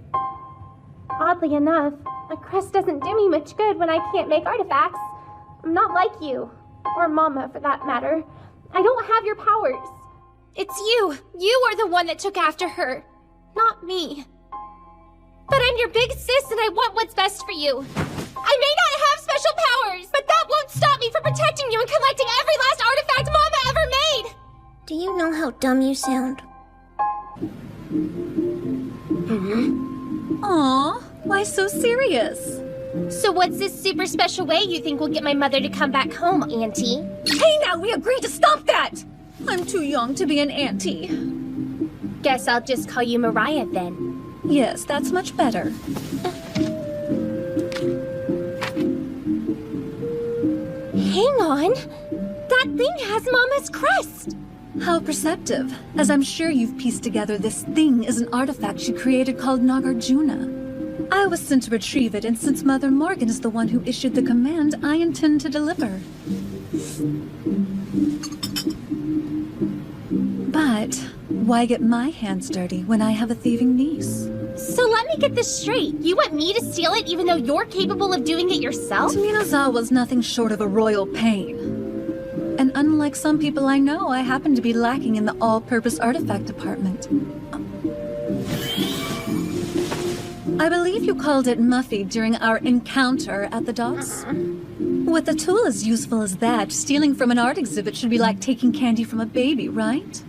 Oddly enough, a crest doesn't do me much good when I can't make artifacts. I'm not like you. Or Mama, for that matter. I don't have your powers. It's you. You are the one that took after her. Not me. But I'm your big sis and I want what's best for you. I may not have special powers, but that won't stop me from protecting you and collecting every last artifact Mama ever made! Do you know how dumb you sound? Aw, why so serious? So what's this super special way you think will get my mother to come back home, Auntie? Hey now, we agreed to stop that! I'm too young to be an auntie. Guess I'll just call you Mariah then. Yes, that's much better. Hang on! That thing has Mama's crest! How perceptive, as I'm sure you've pieced together this thing is an artifact she created called Nagarjuna. I was sent to retrieve it, and since Mother Morgan is the one who issued the command, I intend to deliver. But why get my hands dirty when I have a thieving niece? So let me get this straight. You want me to steal it even though you're capable of doing it yourself? Tominozawa's nothing short of a royal pain. And unlike some people I know, I happen to be lacking in the all-purpose artifact department. I believe you called it Muffy during our encounter at the docks. With a tool as useful as that, stealing from an art exhibit should be like taking candy from a baby, right?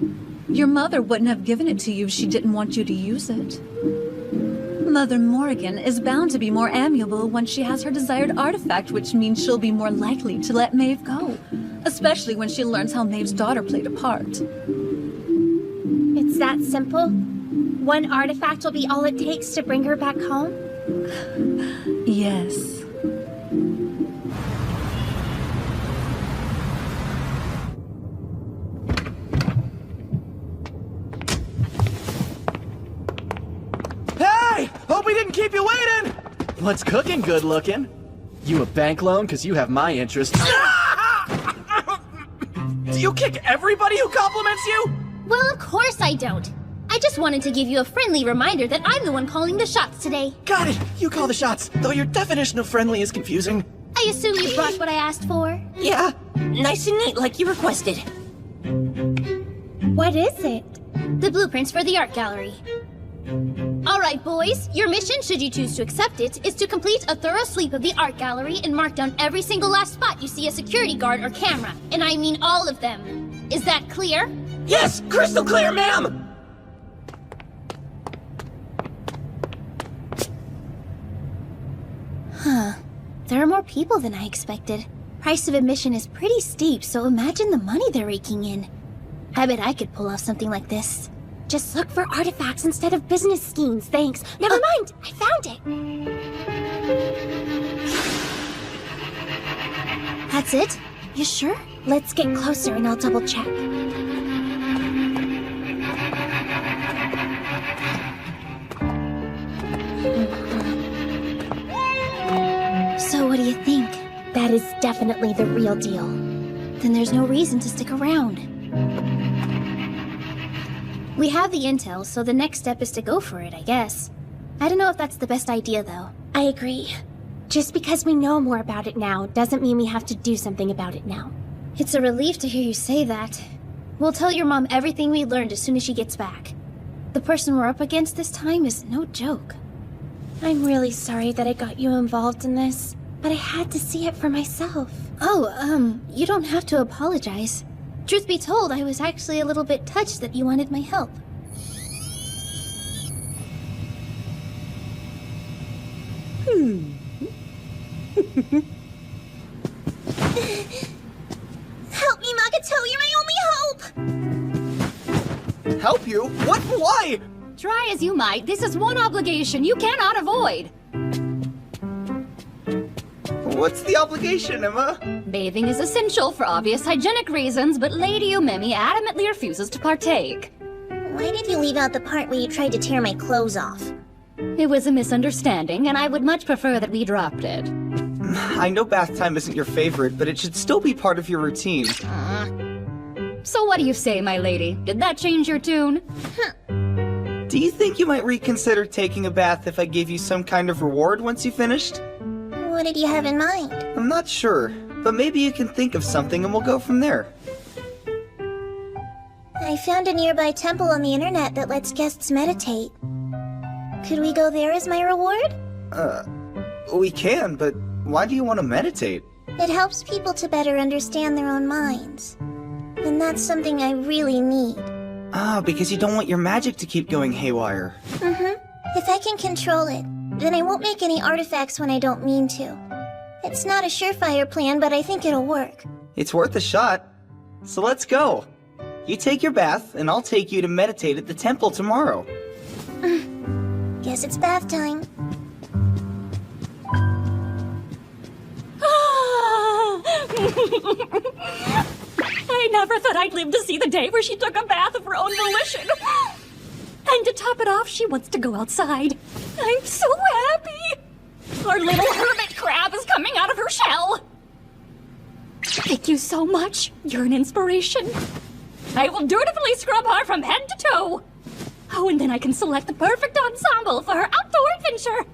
Your mother wouldn't have given it to you if she didn't want you to use it. Mother Morgan is bound to be more amiable once she has her desired artifact, which means she'll be more likely to let Maeve go. Especially when she learns how Maeve's daughter played a part. It's that simple? One artifact will be all it takes to bring her back home? Yes. Hey! Hope we didn't keep you waiting! What's cooking, good looking? You a bank loan? Cause you have my interest. Do you kick everybody who compliments you? Well, of course I don't. I just wanted to give you a friendly reminder that I'm the one calling the shots today. Got it! You call the shots, though your definition of friendly is confusing. I assume you brought what I asked for? Yeah, nice and neat like you requested. What is it? The blueprints for the art gallery. Alright, boys, your mission, should you choose to accept it, is to complete a thorough sweep of the art gallery and mark down every single last spot you see a security guard or camera. And I mean all of them. Is that clear? Yes, crystal clear, ma'am! Huh. There are more people than I expected. Price of admission is pretty steep, so imagine the money they're raking in. I bet I could pull off something like this. Just look for artifacts instead of business schemes, thanks. Never mind, I found it. That's it? You sure? Let's get closer and I'll double check. So what do you think? That is definitely the real deal. Then there's no reason to stick around. We have the intel, so the next step is to go for it, I guess. I don't know if that's the best idea, though. I agree. Just because we know more about it now doesn't mean we have to do something about it now. It's a relief to hear you say that. We'll tell your mom everything we learned as soon as she gets back. The person we're up against this time is no joke. I'm really sorry that I got you involved in this, but I had to see it for myself. Oh, you don't have to apologize. Truth be told, I was actually a little bit touched that you wanted my help. Help me, Magato! You're my only hope! Help you? What? Why? Try as you might, this is one obligation you cannot avoid. What's the obligation, Emma? Bathing is essential for obvious hygienic reasons, but Lady Umemi adamantly refuses to partake. Why did you leave out the part where you tried to tear my clothes off? It was a misunderstanding, and I would much prefer that we dropped it. I know bath time isn't your favorite, but it should still be part of your routine. So what do you say, my lady? Did that change your tune? Do you think you might reconsider taking a bath if I gave you some kind of reward once you finished? What did you have in mind? I'm not sure, but maybe you can think of something and we'll go from there. I found a nearby temple on the internet that lets guests meditate. Could we go there as my reward? We can, but why do you want to meditate? It helps people to better understand their own minds. And that's something I really need. Ah, because you don't want your magic to keep going haywire. If I can control it, then I won't make any artifacts when I don't mean to. It's not a surefire plan, but I think it'll work. It's worth a shot. So let's go. You take your bath, and I'll take you to meditate at the temple tomorrow. Guess it's bath time. I never thought I'd live to see the day where she took a bath of her own volition. And to top it off, she wants to go outside. I'm so happy. Our little hermit crab is coming out of her shell. Thank you so much. You're an inspiration. I will dutifully scrub her from head to toe. Oh, and then I can select the perfect ensemble for her outdoor adventure.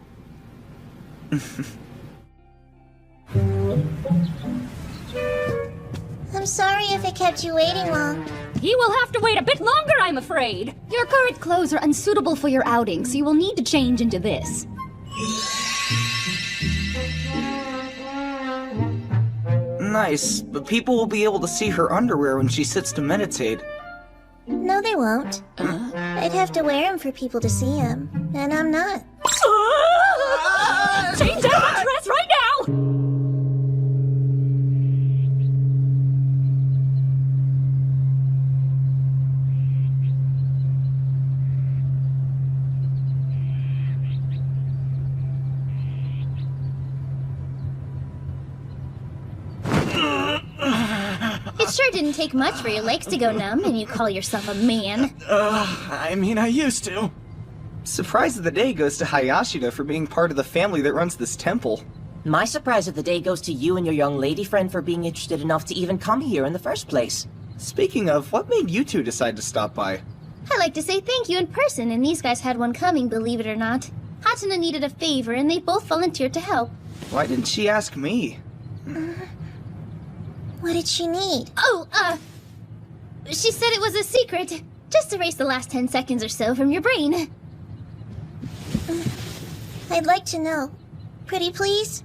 I'm sorry if it kept you waiting long. He will have to wait a bit longer, I'm afraid. Your current clothes are unsuitable for your outing, so you will need to change into this. Nice, but people will be able to see her underwear when she sits to meditate. No, they won't. I'd have to wear them for people to see them, and I'm not. Change out my dress right now! It sure didn't take much for your legs to go numb and you call yourself a man. I mean, I used to. Surprise of the day goes to Hayashida for being part of the family that runs this temple. My surprise of the day goes to you and your young lady friend for being interested enough to even come here in the first place. Speaking of, what made you two decide to stop by? I like to say thank you in person, and these guys had one coming, believe it or not. Hatsuna needed a favor, and they both volunteered to help. Why didn't she ask me? What did she need? Oh, she said it was a secret. Just erase the last 10 seconds or so from your brain. I'd like to know. Pretty please?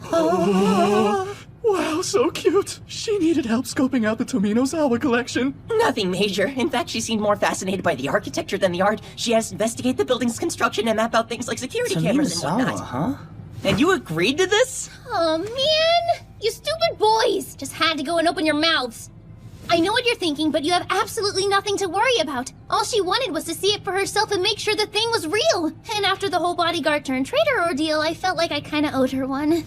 Oh, wow, so cute. She needed help scoping out the Tominozawa collection. Nothing major. In fact, she seemed more fascinated by the architecture than the art. She has to investigate the building's construction and map out things like security cameras and whatnot. Huh? And you agreed to this? Oh, man! You stupid boys! Just had to go and open your mouths. I know what you're thinking, but you have absolutely nothing to worry about. All she wanted was to see it for herself and make sure the thing was real. And after the whole bodyguard turned traitor ordeal, I felt like I kinda owed her one.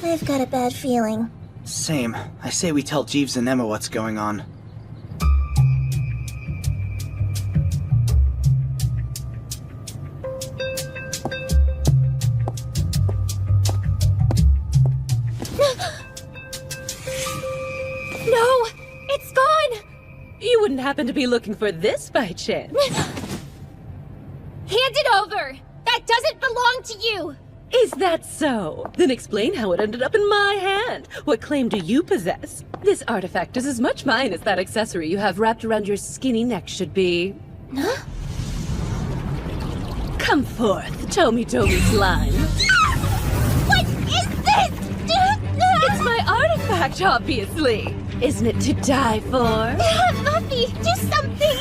I've got a bad feeling. Same. I say we tell Jeeves and Emma what's going on. No! It's gone! You wouldn't happen to be looking for this by chance? Hand it over! That doesn't belong to you! Is that so? Then explain how it ended up in my hand. What claim do you possess? This artifact is as much mine as that accessory you have wrapped around your skinny neck should be. Huh? Come forth, Tomy slime. What is this? It's my artifact, obviously. Isn't it to die for? Buffy, do something!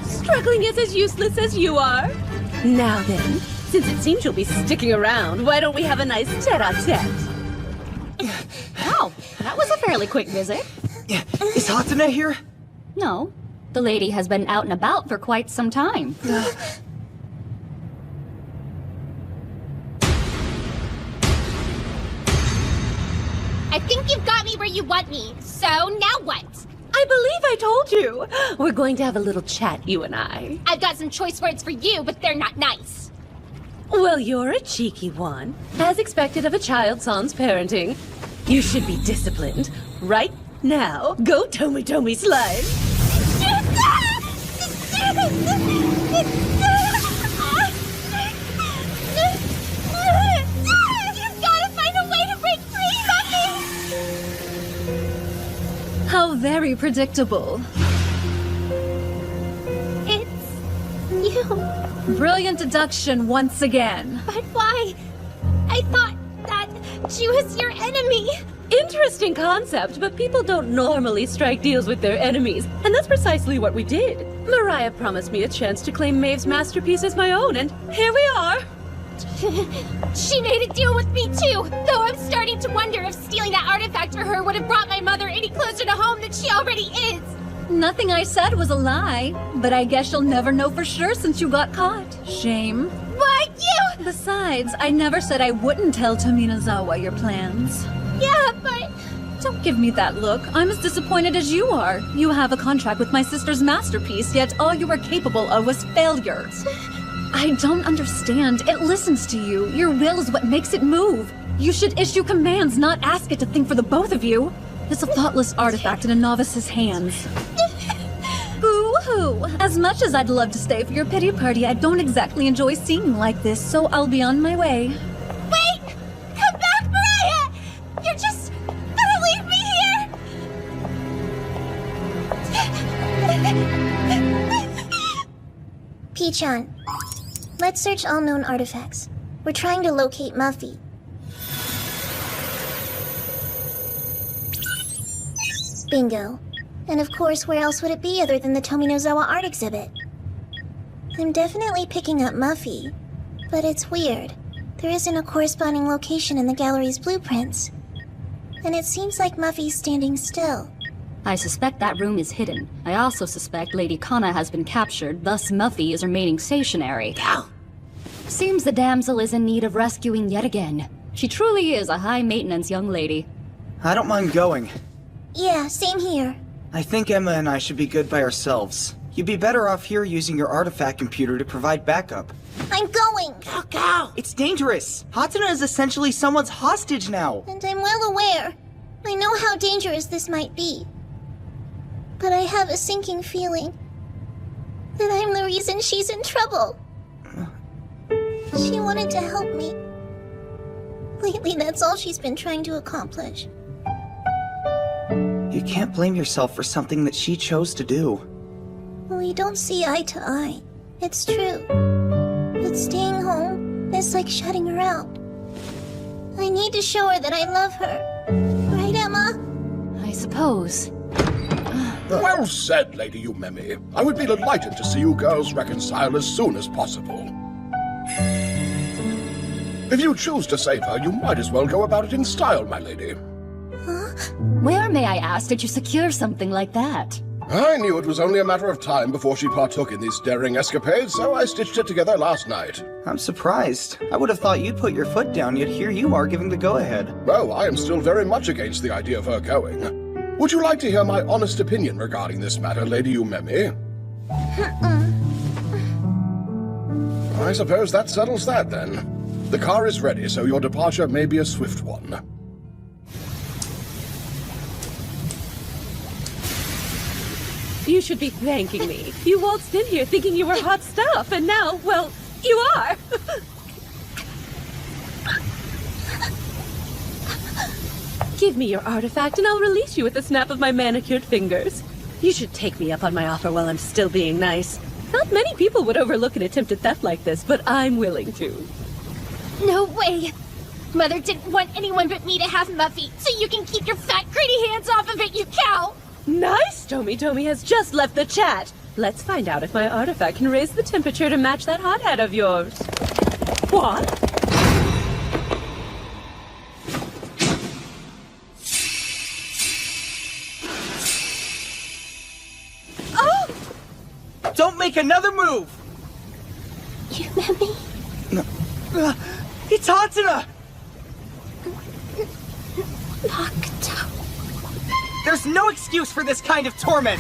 Struggling is as useless as you are. Now then, since it seems you'll be sticking around, why don't we have a nice tete-a-tete? Oh, that was a fairly quick visit. Is Hatsune here? No, the lady has been out and about for quite some time. I think you've got me where you want me, so now what? I believe I told you. We're going to have a little chat, you and I. I've got some choice words for you, but they're not nice. Well, you're a cheeky one. As expected of a child sans parenting. You should be disciplined. Right now, go Tomy slime. You've gotta find a way to break free, Buffy! How very predictable. It's you. Brilliant deduction once again. But why? I thought that she was your enemy. Interesting concept, but people don't normally strike deals with their enemies, and that's precisely what we did. Mariah promised me a chance to claim Maeve's masterpiece as my own, and here we are. She made a deal with me too, though I'm starting to wonder if stealing that artifact for her would have brought my mother any closer to home than she already is. Nothing I said was a lie, but I guess you'll never know for sure since you got caught. Shame. What? You? Besides, I never said I wouldn't tell Tominazawa your plans. Yeah, but... Don't give me that look. I'm as disappointed as you are. You have a contract with my sister's masterpiece, yet all you were capable of was failure. I don't understand. It listens to you. Your will is what makes it move. You should issue commands, not ask it to think for the both of you. It's a thoughtless artifact in a novice's hands. Boo-hoo! As much as I'd love to stay for your pity party, I don't exactly enjoy seeing you like this, so I'll be on my way. Wait! Come back, Mariah! You're just gonna leave me here? Pichon, let's search all known artifacts. We're trying to locate Muffy. Bingo. And of course, where else would it be other than the Tominozawa art exhibit? I'm definitely picking up Muffy, but it's weird. There isn't a corresponding location in the gallery's blueprints. And it seems like Muffy's standing still. I suspect that room is hidden. I also suspect Lady Kana has been captured, thus Muffy is remaining stationary. Ow. Seems the damsel is in need of rescuing yet again. She truly is a high-maintenance young lady. I don't mind going. Yeah, same here. I think Emma and I should be good by ourselves. You'd be better off here using your artifact computer to provide backup. I'm going! Go! It's dangerous! Hatsuna is essentially someone's hostage now! And I'm well aware. I know how dangerous this might be. But I have a sinking feeling that I'm the reason she's in trouble. She wanted to help me. Lately, that's all she's been trying to accomplish. You can't blame yourself for something that she chose to do. We don't see eye to eye. It's true. But staying home is like shutting her out. I need to show her that I love her. Right, Emma? I suppose. Well said, Lady Yumemi. I would be delighted to see you girls reconcile as soon as possible. If you choose to save her, you might as well go about it in style, my lady. Where, may I ask, did you secure something like that? I knew it was only a matter of time before she partook in these daring escapades, so I stitched it together last night. I'm surprised. I would have thought you'd put your foot down, yet here you are giving the go-ahead. Oh, I am still very much against the idea of her going. Would you like to hear my honest opinion regarding this matter, Lady Yumemi? I suppose that settles that, then. The car is ready, so your departure may be a swift one. You should be thanking me. You waltzed in here thinking you were hot stuff, and now, well, you are. Give me your artifact and I'll release you with a snap of my manicured fingers. You should take me up on my offer while I'm still being nice. Not many people would overlook an attempted theft like this, but I'm willing to. No way! Mother didn't want anyone but me to have Muffy, so you can keep your fat, greedy hands off of it, you cow! Nice! Tomi has just left the chat. Let's find out if my artifact can raise the temperature to match that hot head of yours. What? Oh! Don't make another move! Yumemi? No. It's Hatsuna! Bakuto. There's no excuse for this kind of torment!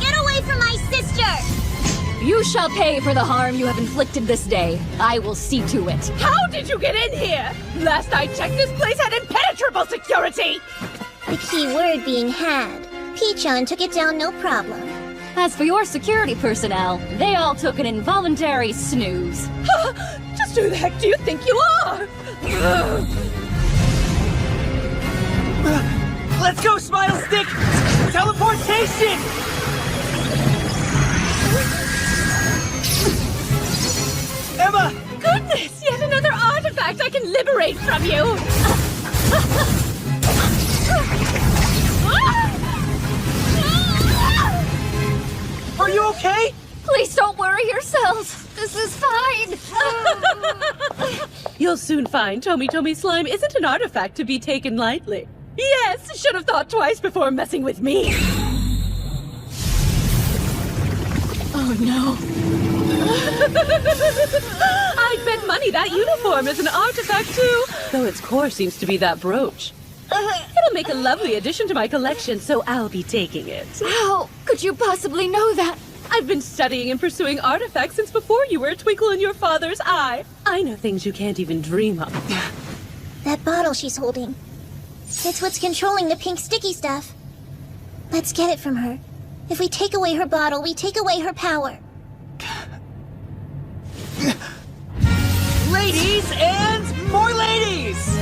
Get away from my sister! You shall pay for the harm you have inflicted this day. I will see to it. How did you get in here? Last I checked, this place had impenetrable security! The key word being had. Pichon took it down no problem. As for your security personnel, they all took an involuntary snooze. Just who the heck do you think you are? Let's go, Smile Stick! Teleportation! Emma! Goodness, yet another artifact I can liberate from you! Are you okay? Please don't worry yourselves. This is fine. You'll soon find Tomi Slime isn't an artifact to be taken lightly. Yes, should have thought twice before messing with me. Oh no. I'd bet money that uniform is an artifact too, though its core seems to be that brooch. It'll make a lovely addition to my collection, so I'll be taking it. How could you possibly know that? I've been studying and pursuing artifacts since before you were a twinkle in your father's eye. I know things you can't even dream of. That bottle she's holding. It's what's controlling the pink sticky stuff. Let's get it from her. If we take away her bottle, we take away her power. Ladies and more ladies!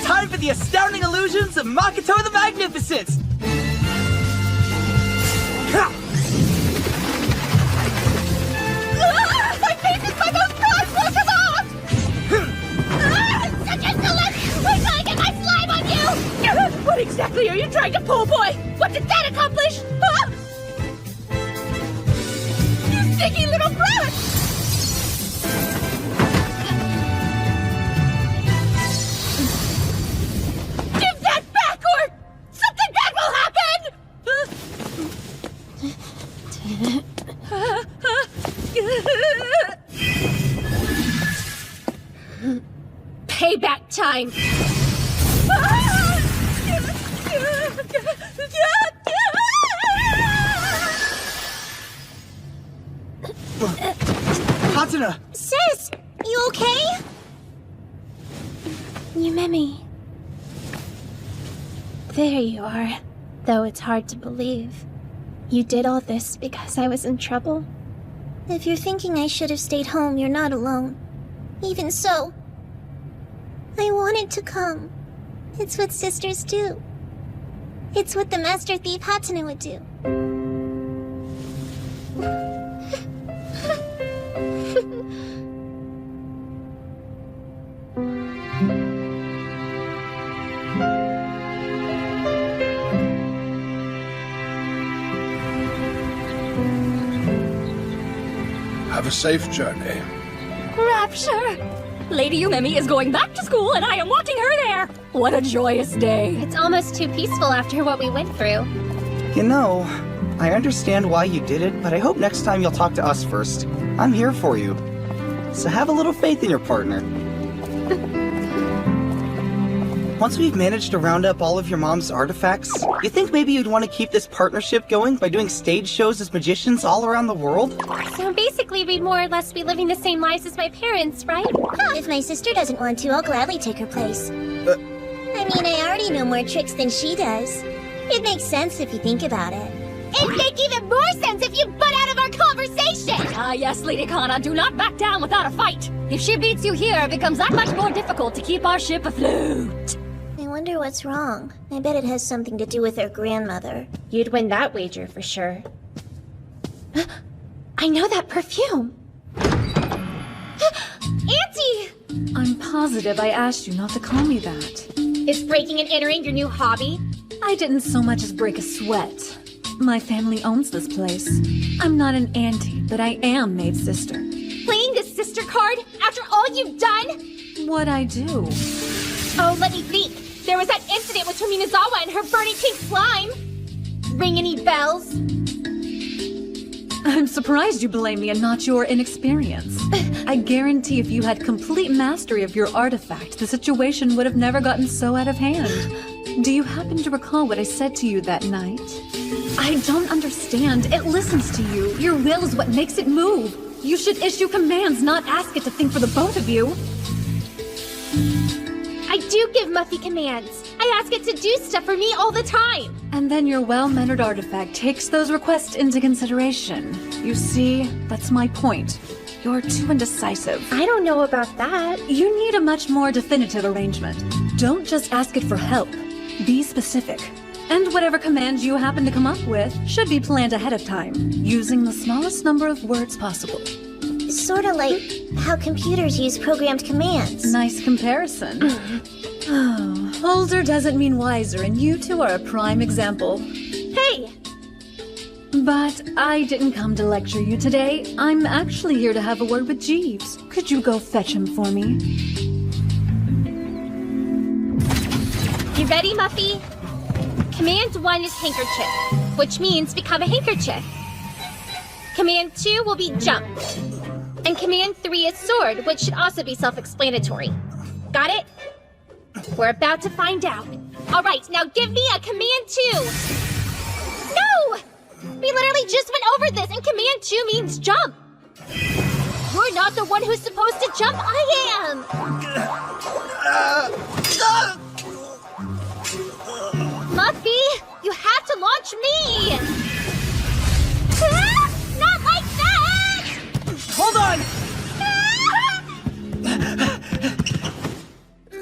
Time for the astounding illusions of Makoto the Magnificent! My face is my most prized work of art! Such a delicious! Wait till I get my slime on you! What exactly are you trying to pull, boy? What did that accomplish? Huh? You sticky little brat! Give that back or something bad will happen! Payback time! Hatsuna! Sis! You okay? Yumemi. There you are. Though it's hard to believe. You did all this because I was in trouble? If you're thinking I should have stayed home, you're not alone. Even so, I wanted to come. It's what sisters do. It's what the Master Thief Hatsune would do. Have a safe journey. Rapture! Lady Yumemi is going back to school and I am watching her there! What a joyous day! It's almost too peaceful after what we went through. You know, I understand why you did it, but I hope next time you'll talk to us first. I'm here for you. So have a little faith in your partner. Once we've managed to round up all of your mom's artifacts, you think maybe you'd want to keep this partnership going by doing stage shows as magicians all around the world? So basically, we'd more or less be living the same lives as my parents, right? If my sister doesn't want to, I'll gladly take her place. I mean, I already know more tricks than she does. It makes sense if you think about it. It'd make even more sense if you butt out of our conversation! Ah yes, Lady Kana, do not back down without a fight! If she beats you here, it becomes that much more difficult to keep our ship afloat. I wonder what's wrong. I bet it has something to do with her grandmother. You'd win that wager for sure. I know that perfume! Auntie! I'm positive I asked you not to call me that. Is breaking and entering your new hobby? I didn't so much as break a sweat. My family owns this place. I'm not an auntie, but I am Maeve's sister. Playing the sister card after all you've done? What'd I do? Oh, let me think. There was that incident with Tominazawa and her burning pink slime. Ring any bells? I'm surprised you blame me and not your inexperience. I guarantee if you had complete mastery of your artifact, the situation would have never gotten so out of hand. Do you happen to recall what I said to you that night? I don't understand. It listens to you. Your will is what makes it move. You should issue commands, not ask it to think for the both of you. I do give Muffy commands. I ask it to do stuff for me all the time. And then your well-mannered artifact takes those requests into consideration. You see, that's my point. You're too indecisive. I don't know about that. You need a much more definitive arrangement. Don't just ask it for help. Be specific. And whatever commands you happen to come up with should be planned ahead of time, using the smallest number of words possible. Sorta like how computers use programmed commands. Nice comparison. Oh, older doesn't mean wiser, and you two are a prime example. Hey! But I didn't come to lecture you today. I'm actually here to have a word with Jeeves. Could you go fetch him for me? You ready, Muffy? Command 1 is handkerchief, which means become a handkerchief. Command 2 will be jump. And Command 3 is sword, which should also be self-explanatory. Got it? We're about to find out. All right, now give me a Command 2. No! We literally just went over this, and Command 2 means jump. You're not the one who's supposed to jump, I am! Muffy, you have to launch me! Not like that! Hold on!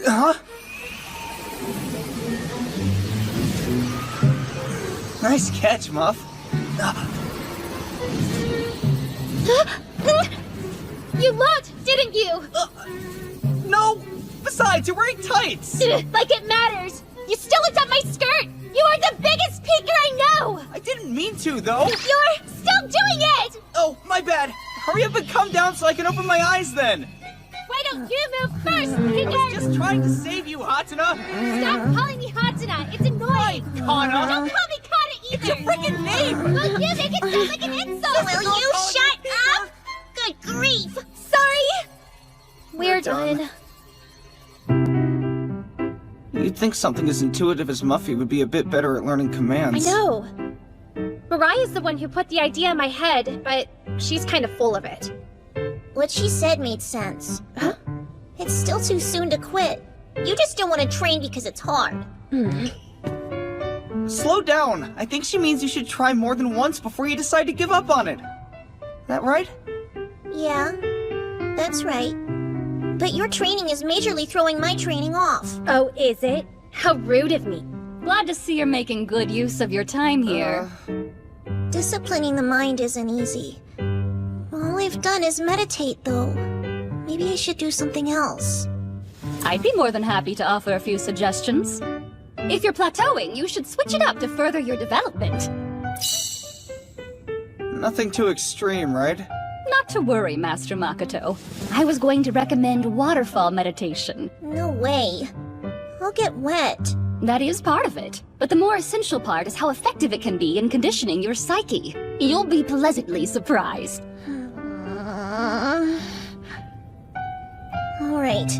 Huh? Nice catch, Muff. You looked, didn't you? No! Besides, you're wearing tights! Like it matters! You still looked up my skirt! You are the biggest peeker I know! I didn't mean to, though! You're still doing it! Oh, my bad! Hurry up and come down so I can open my eyes then! Why don't you move first, peeker? I was just trying to save you, Hatsuna! Stop calling me Hatsuna! It's annoying! Kana! Don't call me Kana either! It's your freaking name! Well, you make it sound like an insult! Will you shut up? Good grief! Sorry! We're done. You'd think something as intuitive as Muffy would be a bit better at learning commands. I know. Mariah's the one who put the idea in my head, but she's kind of full of it. What she said made sense. Huh? It's still too soon to quit. You just don't want to train because it's hard. Slow down. I think she means you should try more than once before you decide to give up on it. That right? Yeah, that's right. But your training is majorly throwing my training off. Oh, is it? How rude of me. Glad to see you're making good use of your time here. Disciplining the mind isn't easy. All I've done is meditate, though. Maybe I should do something else. I'd be more than happy to offer a few suggestions. If you're plateauing, you should switch it up to further your development. Nothing too extreme, right? Not to worry, Master Makoto. I was going to recommend waterfall meditation. No way. I'll get wet. That is part of it. But the more essential part is how effective it can be in conditioning your psyche. You'll be pleasantly surprised. Alright.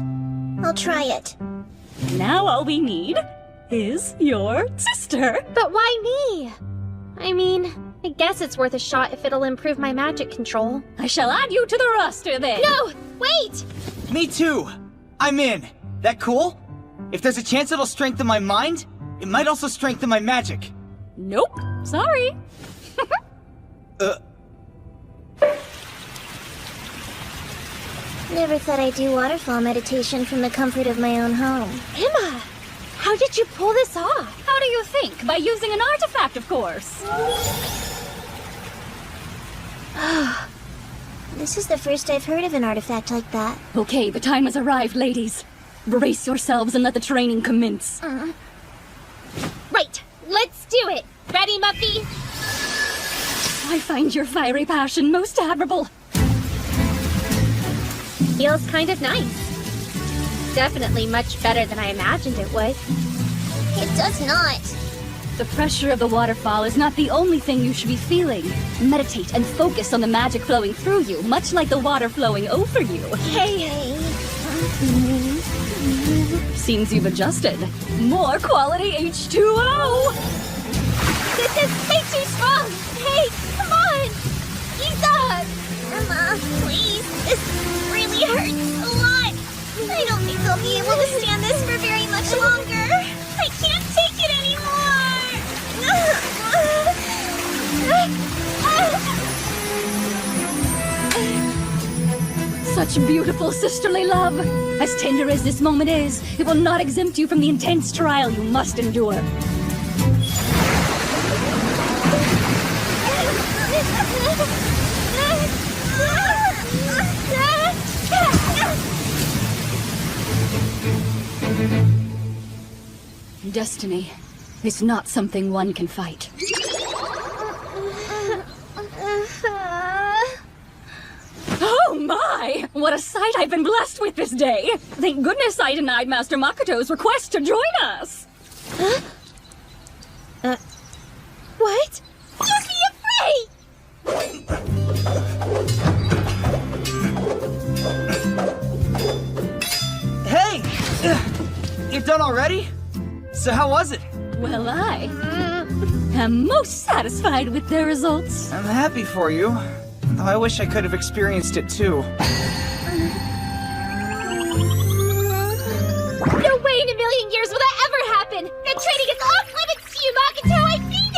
I'll try it. Now all we need is your sister. But why me? I mean, I guess it's worth a shot if it'll improve my magic control. I shall add you to the roster then. No! Wait! Me too! I'm in. That cool? If there's a chance it'll strengthen my mind, it might also strengthen my magic. Nope. Sorry. Never thought I'd do waterfall meditation from the comfort of my own home. Emma! How did you pull this off? How do you think? By using an artifact, of course. This is the first I've heard of an artifact like that. Okay, the time has arrived, ladies. Brace yourselves and let the training commence. Right, let's do it. Ready, Muffy? I find your fiery passion most admirable. Feels kind of nice. Definitely much better than I imagined it would. It does not. The pressure of the waterfall is not the only thing you should be feeling. Meditate and focus on the magic flowing through you, much like the water flowing over you. Hey! Seems you've adjusted. More quality H2O! This is way too strong! Hey, come on! Ease up! Emma, please. This really hurts a lot. I don't think I'll be able to stand this for very much longer. I can't take it anymore. Such beautiful sisterly love. As tender as this moment is, it will not exempt you from the intense trial you must endure. Destiny is not something one can fight. Oh my! What a sight I've been blessed with this day! Thank goodness I denied Master Makoto's request to join us! What? Don't be afraid! done already? So how was it? Well, I am most satisfied with their results. I'm happy for you, though I wish I could have experienced it too. No way in a million years will that ever happen! That training is off limits to you, Makoto! I mean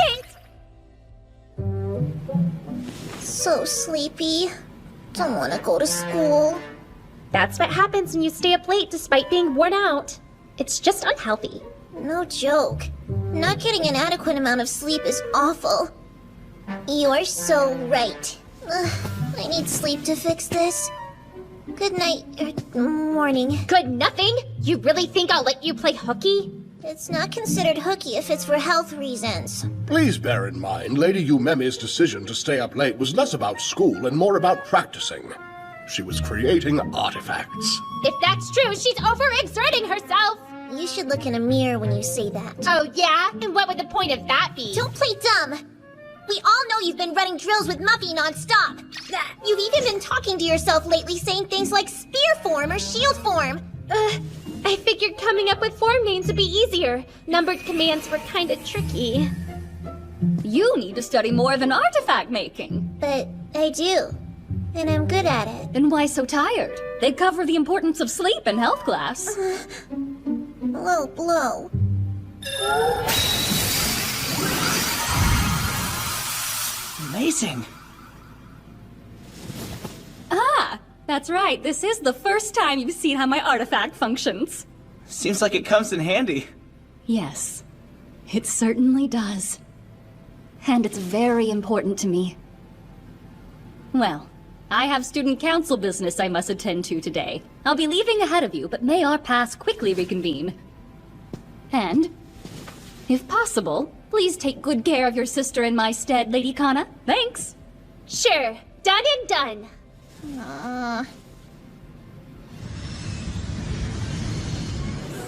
it! So sleepy. Don't want to go to school. That's what happens when you stay up late despite being worn out. It's just unhealthy. No joke. Not getting an adequate amount of sleep is awful. You're so right. I need sleep to fix this. Good night, morning. Good nothing? You really think I'll let you play hooky? It's not considered hooky if it's for health reasons. Please bear in mind, Lady Umemi's decision to stay up late was less about school and more about practicing. She was creating artifacts. If that's true, she's overexerting herself! You should look in a mirror when you say that. Oh yeah? And what would the point of that be? Don't play dumb! We all know you've been running drills with Muffy non-stop. You've even been talking to yourself lately saying things like spear form or shield form. I figured coming up with form names would be easier. Numbered commands were kinda tricky. You need to study more than artifact making. But I do. And I'm good at it. Then why so tired? They cover the importance of sleep in health class. Low blow. Amazing. Ah, that's right. This is the first time you've seen how my artifact functions. Seems like it comes in handy. Yes, it certainly does. And it's very important to me. Well, I have student council business I must attend to today. I'll be leaving ahead of you, but may our paths quickly reconvene. And, if possible, please take good care of your sister in my stead, Lady Kana. Thanks. Sure, done and done.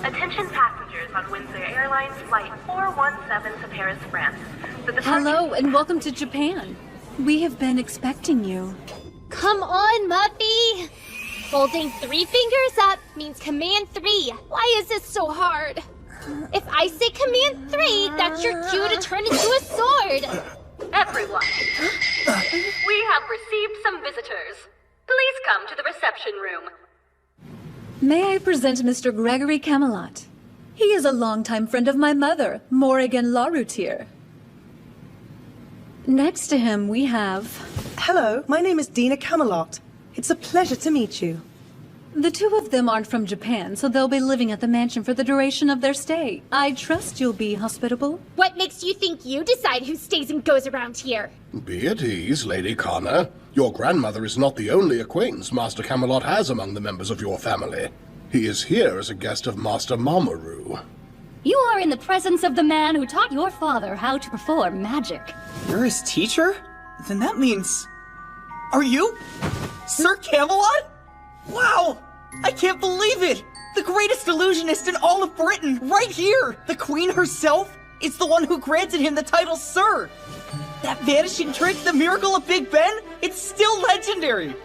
Attention passengers on Windsor Airlines Flight 417 to Paris, France. Hello, and welcome to Japan. We have been expecting you. Come on, Muffy! Holding 3 fingers up means command 3. Why is this so hard? If I say command 3, that's your cue to turn into a sword! Everyone, we have received some visitors. Please come to the reception room. May I present Mr. Gregory Camelot? He is a longtime friend of my mother, Morrigan Laroutier. Next to him, we have... Hello, my name is Dina Camelot. It's a pleasure to meet you. The two of them aren't from Japan, so they'll be living at the mansion for the duration of their stay. I trust you'll be hospitable. What makes you think you decide who stays and goes around here? Be at ease, Lady Kana. Your grandmother is not the only acquaintance Master Camelot has among the members of your family. He is here as a guest of Master Mamoru. You are in the presence of the man who taught your father how to perform magic. You're his teacher? Then that means... Are you? Sir Camelot? Wow! I can't believe it! The greatest illusionist in all of Britain, right here! The Queen herself is the one who granted him the title Sir! That vanishing trick, the miracle of Big Ben, it's still legendary!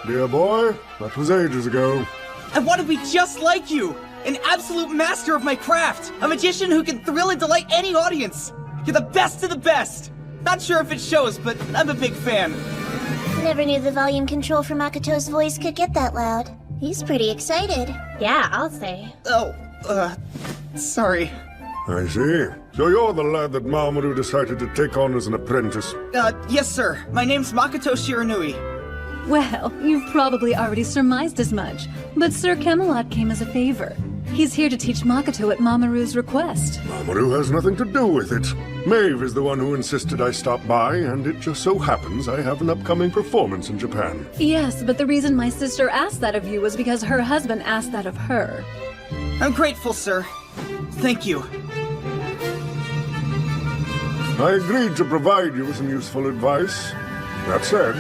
Dear boy, that was ages ago. I want to be just like you! An absolute master of my craft! A magician who can thrill and delight any audience! You're the best of the best! Not sure if it shows, but I'm a big fan. Never knew the volume control for Makoto's voice could get that loud. He's pretty excited. Yeah, I'll say. Oh, sorry. I see. So you're the lad that Mamoru decided to take on as an apprentice. Yes, sir. My name's Makoto Shiranui. Well, you've probably already surmised as much, but Sir Camelot came as a favor. He's here to teach Makoto at Mamoru's request. Mamoru has nothing to do with it. Maeve is the one who insisted I stop by, and it just so happens I have an upcoming performance in Japan. Yes, but the reason my sister asked that of you was because her husband asked that of her. I'm grateful, sir. Thank you. I agreed to provide you with some useful advice. That said...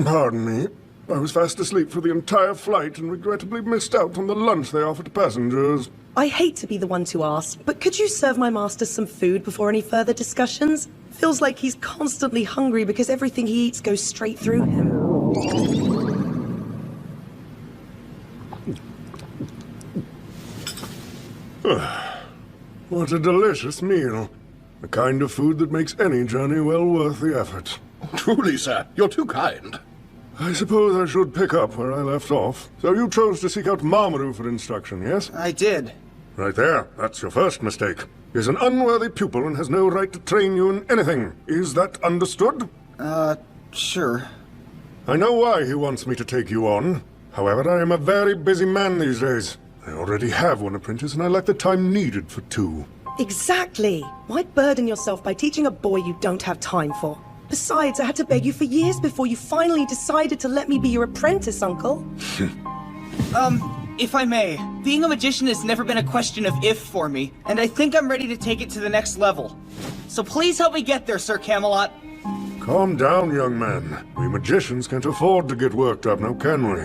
Pardon me. I was fast asleep for the entire flight and regrettably missed out on the lunch they offered passengers. I hate to be the one to ask, but could you serve my master some food before any further discussions? Feels like he's constantly hungry because everything he eats goes straight through him. What a delicious meal. The kind of food that makes any journey well worth the effort. Truly, sir, you're too kind. I suppose I should pick up where I left off. So you chose to seek out Mamoru for instruction, yes? I did. Right there. That's your first mistake. He's an unworthy pupil and has no right to train you in anything. Is that understood? Sure. I know why he wants me to take you on. However, I am a very busy man these days. I already have one apprentice and I lack the time needed for two. Exactly. Why burden yourself by teaching a boy you don't have time for? Besides, I had to beg you for years before you finally decided to let me be your apprentice, Uncle. If I may, being a magician has never been a question of if for me, and I think I'm ready to take it to the next level. So please help me get there, Sir Camelot. Calm down, young man. We magicians can't afford to get worked up, now can we?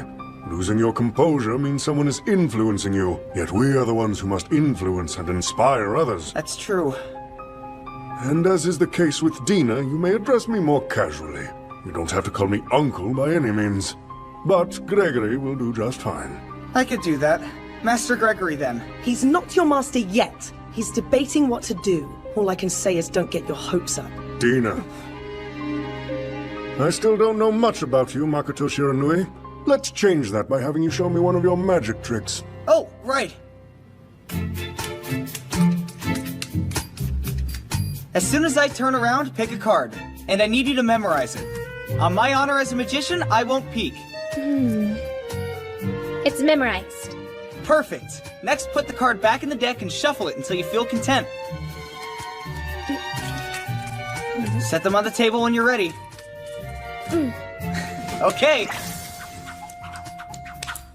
Losing your composure means someone is influencing you, yet we are the ones who must influence and inspire others. That's true. And as is the case with Dina, you may address me more casually. You don't have to call me Uncle by any means. But Gregory will do just fine. I could do that. Master Gregory, then. He's not your master yet. He's debating what to do. All I can say is don't get your hopes up. Dina. I still don't know much about you, Makoto Shiranui. Let's change that by having you show me one of your magic tricks. Oh, right. As soon as I turn around, pick a card. And I need you to memorize it. On my honor as a magician, I won't peek. It's memorized. Perfect. Next, put the card back in the deck and shuffle it until you feel content. Set them on the table when you're ready. Okay.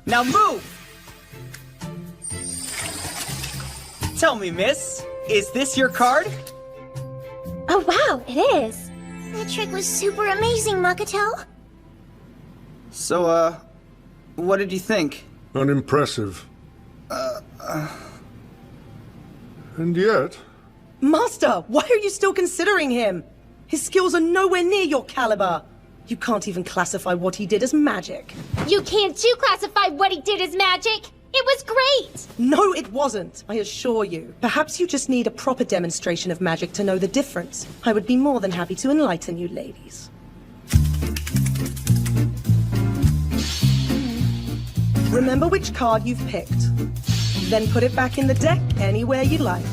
Now move! Tell me, miss, is this your card? Oh, wow, it is. That trick was super amazing, Makoto. So, what did you think? Unimpressive. And yet... Master, why are you still considering him? His skills are nowhere near your caliber. You can't even classify what he did as magic. You can't too classify what he did as magic. It was great. No, it wasn't, I assure you. Perhaps you just need a proper demonstration of magic to know the difference. I would be more than happy to enlighten you, ladies. Remember which card you've picked. Then put it back in the deck anywhere you like.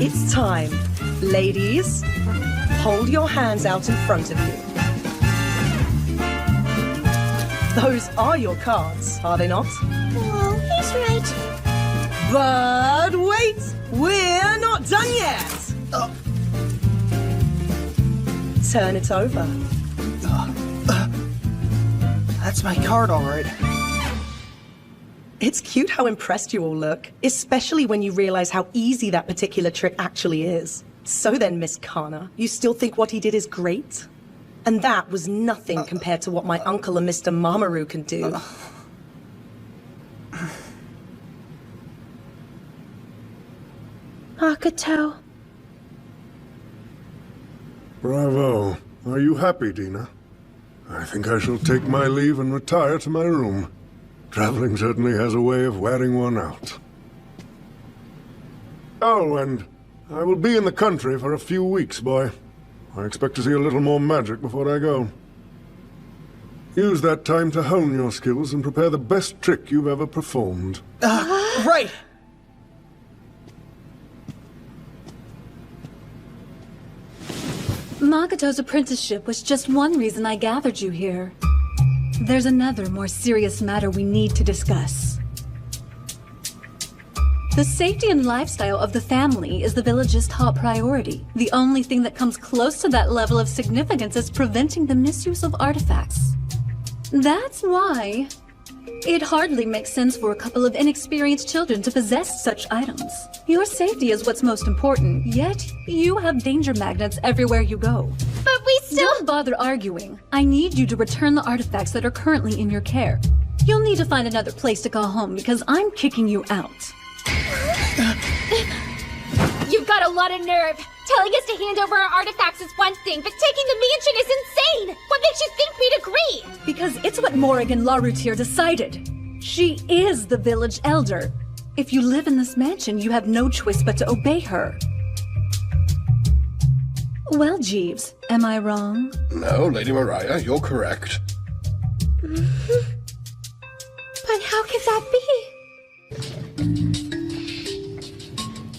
It's time. Ladies, hold your hands out in front of you. Those are your cards, are they not? Oh, he's right. But wait! We're not done yet! Turn it over. That's my card, all right. It's cute how impressed you all look, especially when you realize how easy that particular trick actually is. So then, Miss Kana, you still think what he did is great? And that was nothing compared to what my uncle and Mr. Mamoru can do. Makoto. Bravo. Are you happy, Dina? I think I shall take my leave and retire to my room. Traveling certainly has a way of wearing one out. Oh, and I will be in the country for a few weeks, boy. I expect to see a little more magic before I go. Use that time to hone your skills and prepare the best trick you've ever performed. Right! Makoto's apprenticeship was just one reason I gathered you here. There's another, more serious matter we need to discuss. The safety and lifestyle of the family is the village's top priority. The only thing that comes close to that level of significance is preventing the misuse of artifacts. That's why it hardly makes sense for a couple of inexperienced children to possess such items. Your safety is what's most important, yet you have danger magnets everywhere you go. But we still— Don't bother arguing. I need you to return the artifacts that are currently in your care. You'll need to find another place to call home because I'm kicking you out. You've got a lot of nerve. Telling us to hand over our artifacts is one thing, but taking the mansion is insane! What makes you think we'd agree? Because it's what Morrigan Laroutier decided. She is the village elder. If you live in this mansion, you have no choice but to obey her. Well, Jeeves, am I wrong? No, Lady Mariah, you're correct. But how could that be?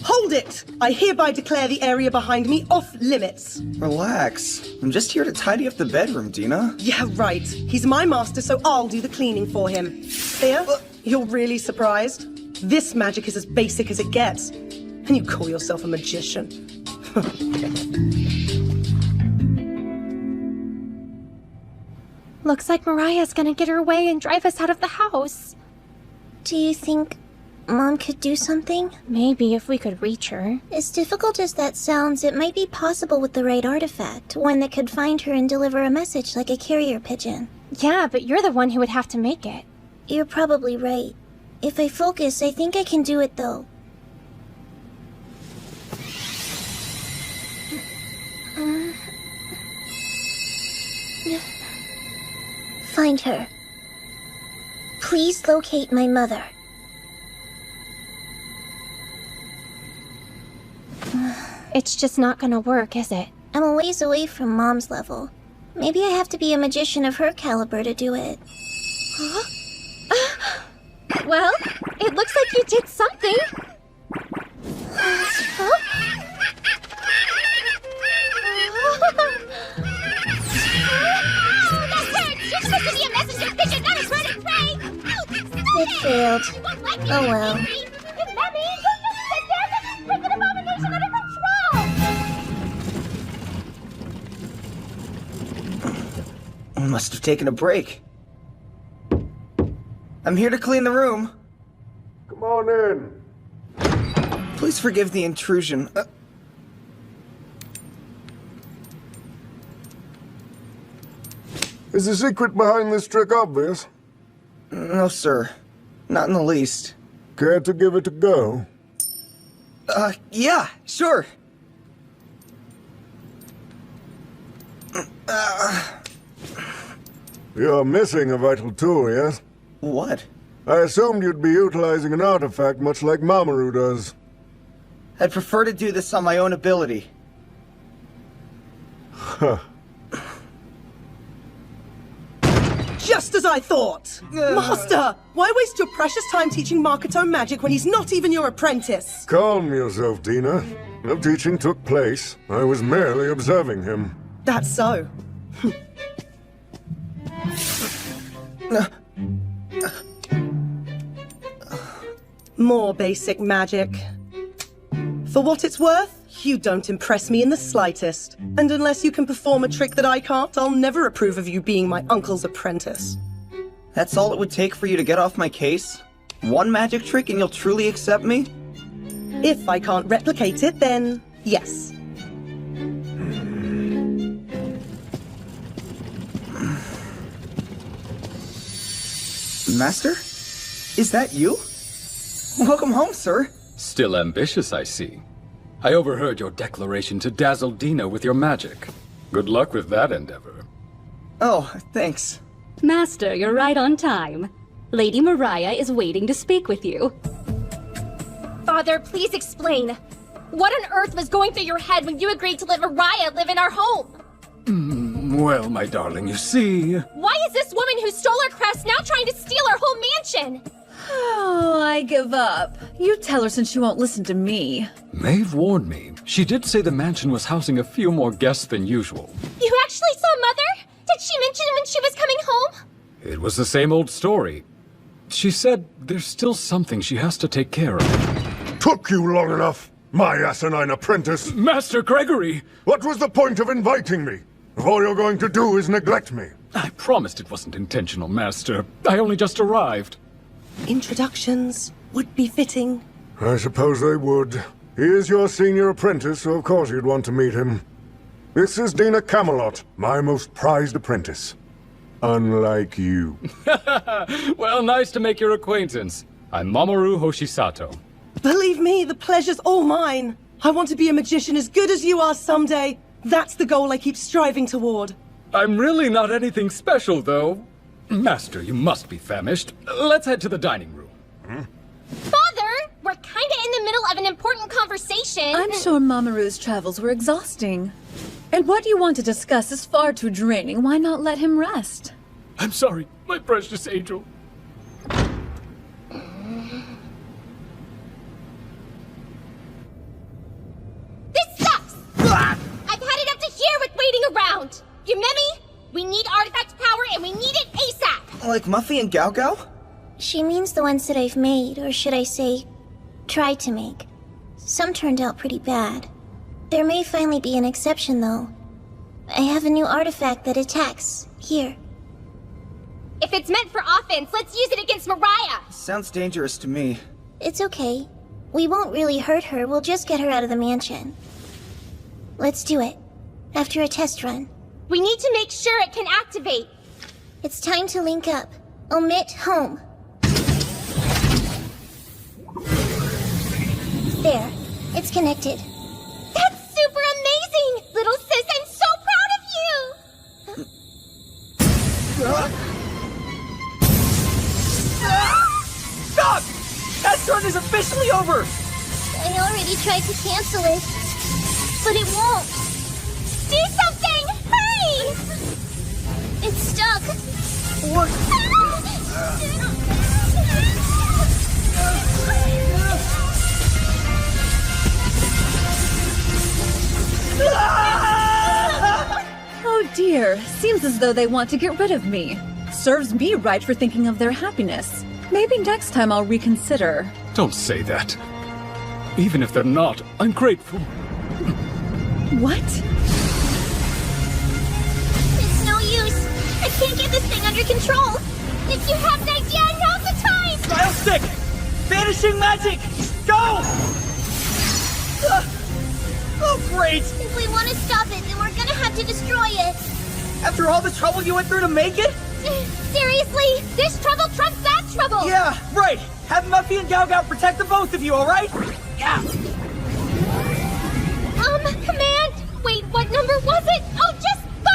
Hold it! I hereby declare the area behind me off limits. Relax. I'm just here to tidy up the bedroom, Dina. Yeah, right. He's my master, so I'll do the cleaning for him. Thea, you're really surprised? This magic is as basic as it gets. And you call yourself a magician. Looks like Mariah's gonna get her way and drive us out of the house. Do you think Mom could do something? Maybe if we could reach her. As difficult as that sounds, it might be possible with the right artifact. One that could find her and deliver a message like a carrier pigeon. Yeah, but you're the one who would have to make it. You're probably right. If I focus, I think I can do it though. Find her. Please locate my mother. It's just not gonna work, is it? I'm a ways away from Mom's level. Maybe I have to be a magician of her caliber to do it. Huh? Well, it looks like you did something. Huh? You're supposed to be a messenger pigeon, not a bird of prey! It failed. Oh well. Bring an abomination under control! Must have taken a break. I'm here to clean the room. Come on in. Please forgive the intrusion. Is the secret behind this trick obvious? No, sir. Not in the least. Care to give it a go? Yeah, sure. You're missing a vital tool, yes? What? I assumed you'd be utilizing an artifact much like Mamoru does. I'd prefer to do this on my own ability. Huh. Just as I thought! Master! Why waste your precious time teaching Makoto magic when he's not even your apprentice? Calm yourself, Dina. No teaching took place. I was merely observing him. That's so. More basic magic. For what it's worth, you don't impress me in the slightest. And unless you can perform a trick that I can't, I'll never approve of you being my uncle's apprentice. That's all it would take for you to get off my case? One magic trick and you'll truly accept me? If I can't replicate it, then yes. Master? Is that you? Welcome home, sir. Still ambitious, I see. I overheard your declaration to dazzle Dina with your magic. Good luck with that endeavor. Oh, thanks. Master, you're right on time. Lady Mariah is waiting to speak with you. Father, please explain. What on earth was going through your head when you agreed to let Mariah live in our home? Well, my darling, you see... Why is this woman who stole our crest now trying to steal our whole mansion? Oh, I give up. You tell her since she won't listen to me. Maeve warned me. She did say the mansion was housing a few more guests than usual. You actually saw Mother? Did she mention when she was coming home? It was the same old story. She said there's still something she has to take care of. Took you long enough, my asinine apprentice. Master Gregory! What was the point of inviting me? If all you're going to do is neglect me. I promised it wasn't intentional, Master. I only just arrived. Introductions would be fitting. I suppose they would. He is your senior apprentice, so of course you'd want to meet him. This is Dina Camelot, my most prized apprentice. Unlike you. Well, nice to make your acquaintance. I'm Mamoru Hoshisato. Believe me, the pleasure's all mine. I want to be a magician as good as you are someday. That's the goal I keep striving toward. I'm really not anything special, though. Master, you must be famished. Let's head to the dining room. Father, we're kinda in the middle of an important conversation. I'm sure Mamoru's travels were exhausting. And what you want to discuss is far too draining. Why not let him rest? I'm sorry, my precious angel. This sucks! I've had it up to here with waiting around. You met me? We need artifact power and we need it ASAP! Like Muffy and Gao Gao? She means the ones that I've made, or should I say, tried to make. Some turned out pretty bad. There may finally be an exception, though. I have a new artifact that attacks. Here. If it's meant for offense, let's use it against Mariah! Sounds dangerous to me. It's okay. We won't really hurt her, we'll just get her out of the mansion. Let's do it. After a test run. We need to make sure it can activate. It's time to link up. Omit home. There. It's connected. That's super amazing! Little sis, I'm so proud of you! Stop! Test run is officially over! I already tried to cancel it, but it won't. Do something! Hurry! It's stuck. Oh dear, seems as though they want to get rid of me. Serves me right for thinking of their happiness. Maybe next time I'll reconsider. Don't say that. Even if they're not, I'm grateful. What? It's no use. I can't get this thing under control. If you have an idea, now's the time! Style stick! Vanishing magic! Go! Oh, great! If we want to stop it, then we're gonna have to destroy it. After all the trouble you went through to make it? Seriously? This trouble trumps that trouble! Yeah, right! Have Muffy and Gao Gao protect the both of you, alright? Yeah! Command! Wait, what number was it? Oh, just go!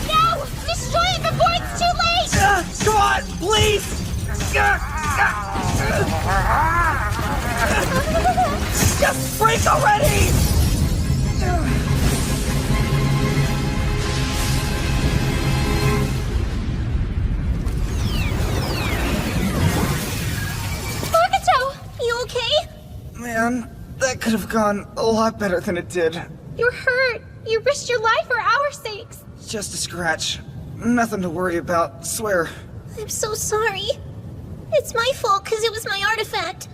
No! Destroy it before it's too late! Come on, please! Just break already! You okay? Man, that could have gone a lot better than it did. You're hurt. You risked your life for our sakes. Just a scratch. Nothing to worry about, swear. I'm so sorry. It's my fault because it was my artifact.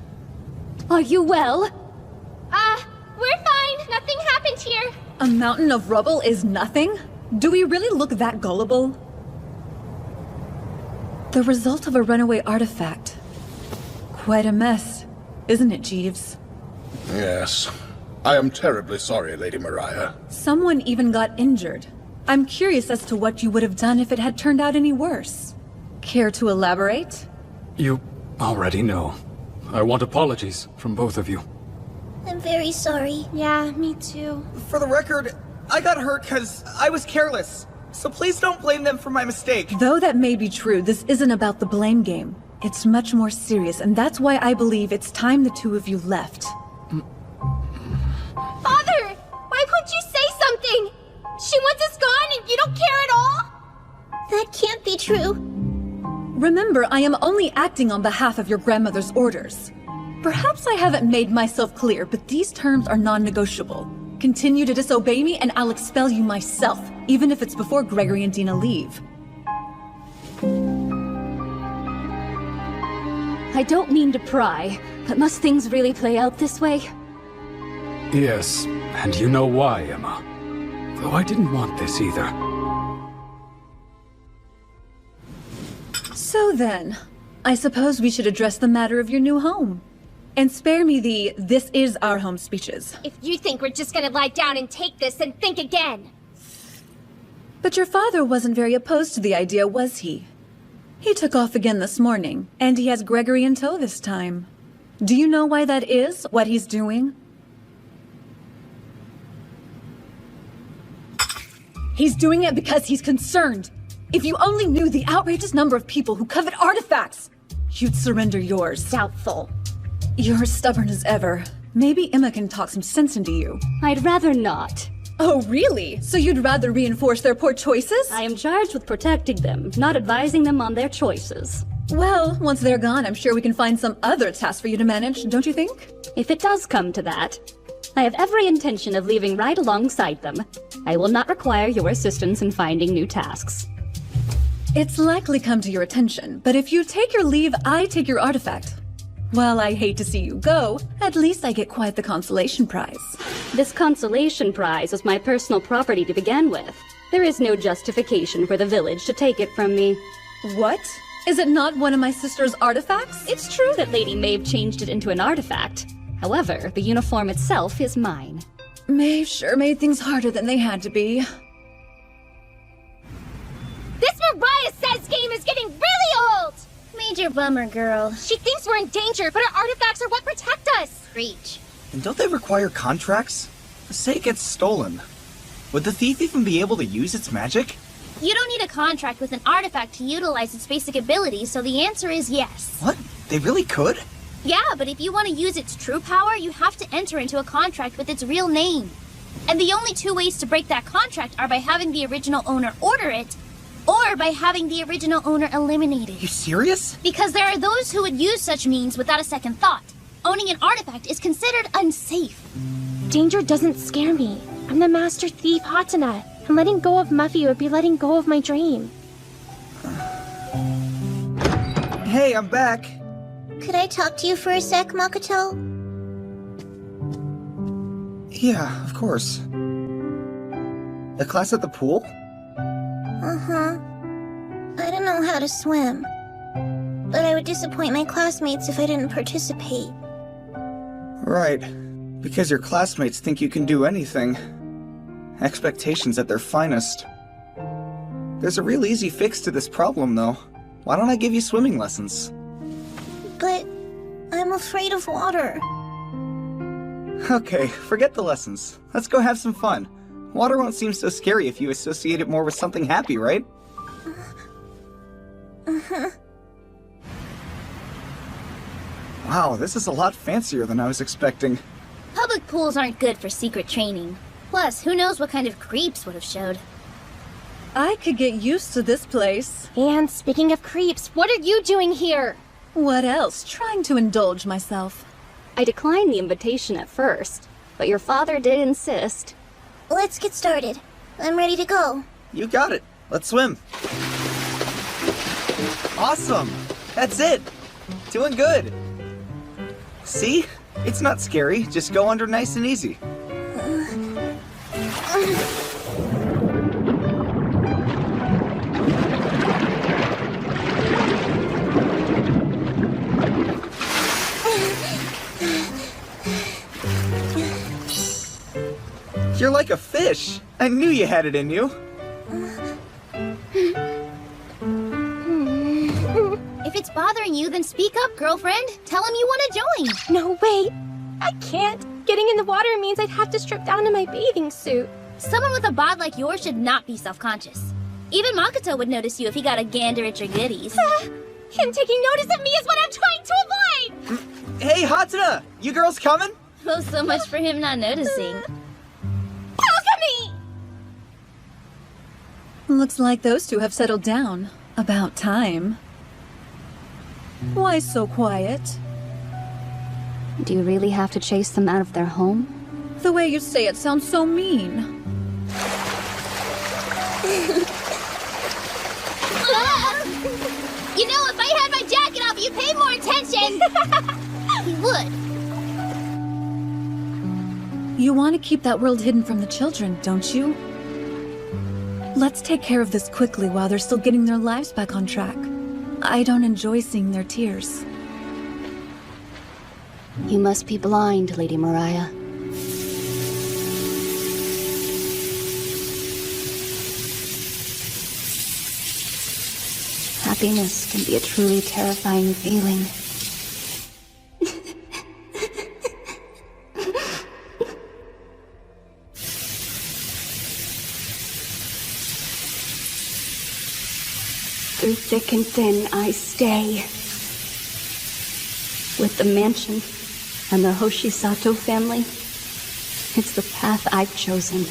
Are you well? We're fine. Nothing happened here. A mountain of rubble is nothing? Do we really look that gullible? The result of a runaway artifact. Quite a mess, isn't it, Jeeves? Yes. I am terribly sorry, Lady Mariah. Someone even got injured. I'm curious as to what you would have done if it had turned out any worse. Care to elaborate? You already know. I want apologies from both of you. I'm very sorry. Yeah, me too. For the record, I got hurt because I was careless. So please don't blame them for my mistake. Though that may be true, this isn't about the blame game. It's much more serious, and that's why I believe it's time the two of you left. Father! Why won't you say something? She wants us gone and you don't care at all? That can't be true. Remember, I am only acting on behalf of your grandmother's orders. Perhaps I haven't made myself clear, but these terms are non-negotiable. Continue to disobey me and I'll expel you myself, even if it's before Gregory and Dina leave. I don't mean to pry, but must things really play out this way? Yes, and you know why, Emma. Though I didn't want this either. So then, I suppose we should address the matter of your new home. And spare me the "this is our home" speeches. If you think we're just gonna lie down and take this, then think again. But your father wasn't very opposed to the idea, was he? He took off again this morning, and he has Gregory in tow this time. Do you know why that is, what he's doing? He's doing it because he's concerned. If you only knew the outrageous number of people who covet artifacts, you'd surrender yours. Doubtful. You're as stubborn as ever. Maybe Emma can talk some sense into you. I'd rather not. Oh, really? So you'd rather reinforce their poor choices? I am charged with protecting them, not advising them on their choices. Well, once they're gone, I'm sure we can find some other task for you to manage, don't you think? If it does come to that, I have every intention of leaving right alongside them. I will not require your assistance in finding new tasks. It's likely come to your attention, but if you take your leave, I take your artifact. While I hate to see you go, at least I get quite the consolation prize. This consolation prize was my personal property to begin with. There is no justification for the village to take it from me. What? Is it not one of my sister's artifacts? It's true that Lady Maeve changed it into an artifact. However, the uniform itself is mine. Maeve sure made things harder than they had to be. This Mariah Says game is getting really old! Major bummer, girl. She thinks we're in danger, but our artifacts are what protect us! Preach. And don't they require contracts? Say it gets stolen. Would the thief even be able to use its magic? You don't need a contract with an artifact to utilize its basic abilities, so the answer is yes. What? They really could? Yeah, but if you want to use its true power, you have to enter into a contract with its real name. And the only two ways to break that contract are by having the original owner order it, or by having the original owner eliminated. You serious? Because there are those who would use such means without a second thought. Owning an artifact is considered unsafe. Danger doesn't scare me. I'm the master thief, Hatsuna, and letting go of Muffy would be letting go of my dream. Hey, I'm back. Could I talk to you for a sec, Makoto? Yeah, of course. The class at the pool? Uh-huh. I don't know how to swim, but I would disappoint my classmates if I didn't participate. Right. Because your classmates think you can do anything. Expectations at their finest. There's a real easy fix to this problem, though. Why don't I give you swimming lessons? But I'm afraid of water. Okay, forget the lessons. Let's go have some fun. Water won't seem so scary if you associate it more with something happy, right? Uh-huh. Wow, this is a lot fancier than I was expecting. Public pools aren't good for secret training. Plus, who knows what kind of creeps would have showed. I could get used to this place. And speaking of creeps, what are you doing here? What else? Trying to indulge myself. I declined the invitation at first, but your father did insist. Let's get started. I'm ready to go. You got it. Let's swim. Awesome! That's it! Doing good! See? It's not scary. Just go under nice and easy. You're like a fish. I knew you had it in you. If it's bothering you, then speak up, girlfriend. Tell him you want to join. No, wait. I can't. Getting in the water means I'd have to strip down to my bathing suit. Someone with a bod like yours should not be self-conscious. Even Makoto would notice you if he got a gander at your goodies. Him taking notice of me is what I'm trying to avoid! Hey, Hatsuna! You girls coming? Well, so much for him not noticing. Alchemy! Looks like those two have settled down. About time. Why so quiet? Do you really have to chase them out of their home? The way you say it sounds so mean. You know, if I had my jacket off, you'd pay more attention. He would. You want to keep that world hidden from the children, don't you? Let's take care of this quickly while they're still getting their lives back on track. I don't enjoy seeing their tears. You must be blind, Lady Mariah. happiness can be a truly terrifying feeling. Through thick and thin, I stay. With the mansion and the Hoshisato family, it's the path I've chosen.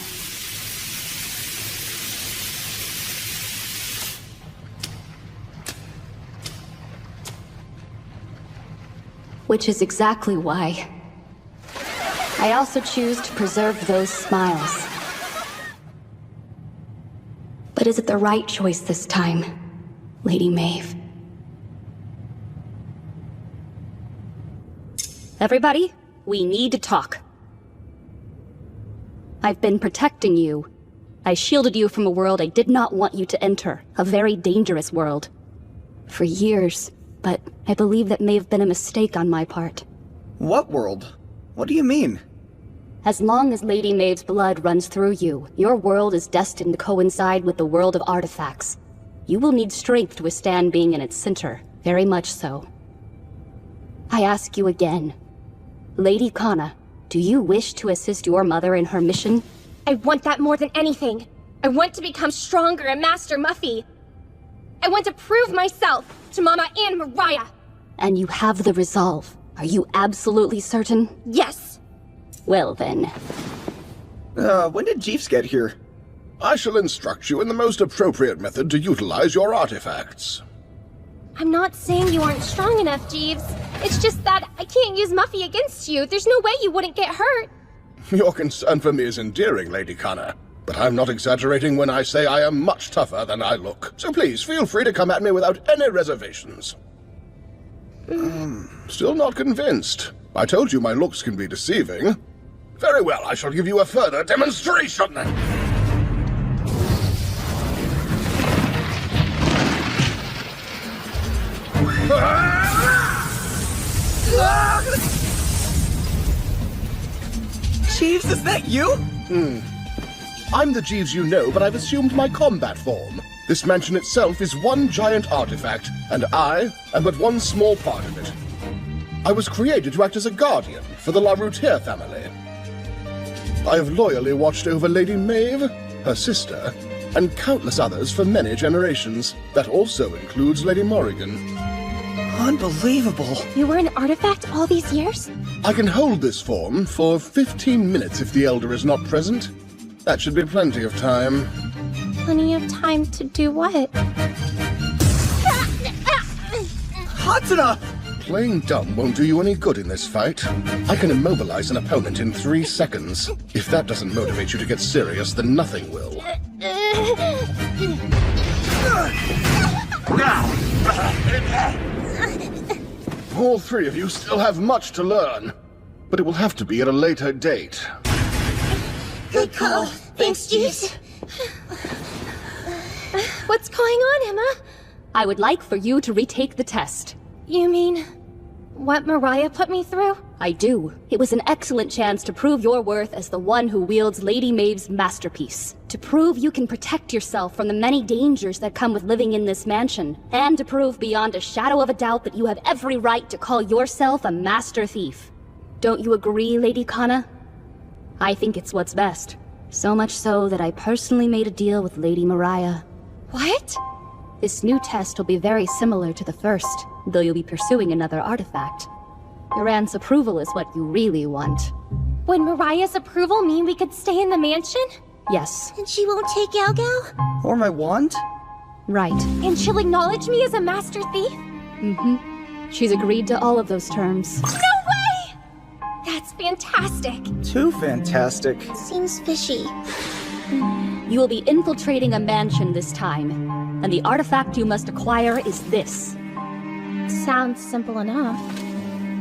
Which is exactly why I also choose to preserve those smiles. But is it the right choice this time, Lady Maeve? Everybody, we need to talk. I've been protecting you. I shielded you from a world I did not want you to enter, a very dangerous world. For years, but I believe that may have been a mistake on my part. What world? What do you mean? As long as Lady Maeve's blood runs through you, your world is destined to coincide with the world of artifacts. You will need strength to withstand being in its center, very much so. I ask you again, Lady Kana, do you wish to assist your mother in her mission? I want that more than anything. I want to become stronger and Master Muffy. I want to prove myself to Mama and Mariah. And you have the resolve. Are you absolutely certain? Yes. Well then. When did Jeeves get here? I shall instruct you in the most appropriate method to utilize your artifacts. I'm not saying you aren't strong enough, Jeeves. It's just that I can't use Muffy against you. There's no way you wouldn't get hurt. Your concern for me is endearing, Lady Kana. But I'm not exaggerating when I say I am much tougher than I look. So please, feel free to come at me without any reservations. Still not convinced? I told you my looks can be deceiving. Very well, I shall give you a further demonstration. Jeeves, is that you? I'm the Jeeves you know, but I've assumed my combat form. This mansion itself is one giant artifact, and I am but one small part of it. I was created to act as a guardian for the La Routière family. I have loyally watched over Lady Maeve, her sister, and countless others for many generations. That also includes Lady Morrigan. Unbelievable. You were an artifact all these years? I can hold this form for 15 minutes if the Elder is not present. That should be plenty of time. Plenty of time to do what? Hatsuna! Playing dumb won't do you any good in this fight. I can immobilize an opponent in 3 seconds. If that doesn't motivate you to get serious, then nothing will. All 3 of you still have much to learn, but it will have to be at a later date. Good call. Thanks, Jeeves. What's going on, Emma? I would like for you to retake the test. You mean what Mariah put me through? I do. It was an excellent chance to prove your worth as the one who wields Lady Maeve's masterpiece. To prove you can protect yourself from the many dangers that come with living in this mansion. And to prove beyond a shadow of a doubt that you have every right to call yourself a master thief. Don't you agree, Lady Kana? I think it's what's best. So much so that I personally made a deal with Lady Mariah. What? This new test will be very similar to the first, though you'll be pursuing another artifact. Your aunt's approval is what you really want. Would Mariah's approval mean we could stay in the mansion? Yes. And she won't take Yao Gao? Or my wand? Right. And she'll acknowledge me as a master thief? Mm-hmm. She's agreed to all of those terms. No way! That's fantastic. Too fantastic. Seems fishy. You will be infiltrating a mansion this time, and the artifact you must acquire is this. Sounds simple enough.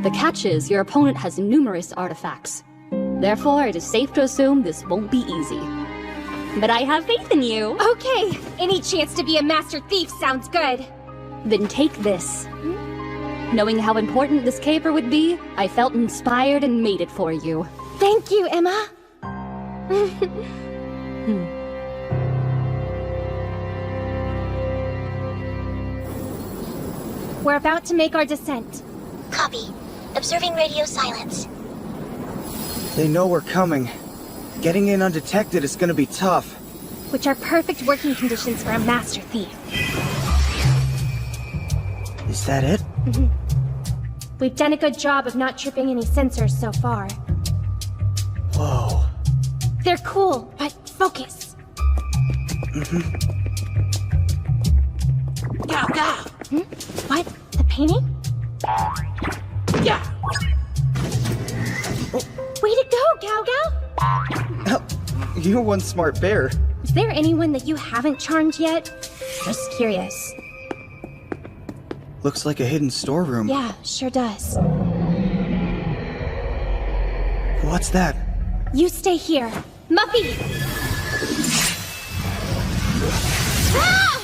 The catch is your opponent has numerous artifacts. Therefore, it is safe to assume this won't be easy. But I have faith in you. Okay, any chance to be a master thief sounds good. Then take this. Knowing how important this caper would be, I felt inspired and made it for you. Thank you, Emma. We're about to make our descent. Copy. Observing radio silence. They know we're coming. Getting in undetected is gonna be tough. Which are perfect working conditions for a master thief. Is that it? We've done a good job of not tripping any sensors so far. Whoa. They're cool, but focus. Go, go! What? The painting? Yeah! Way to go, Gao Gao! You're one smart bear. Is there anyone that you haven't charmed yet? Just curious. Looks like a hidden storeroom. Yeah, sure does. What's that? You stay here. Muffy! Ah!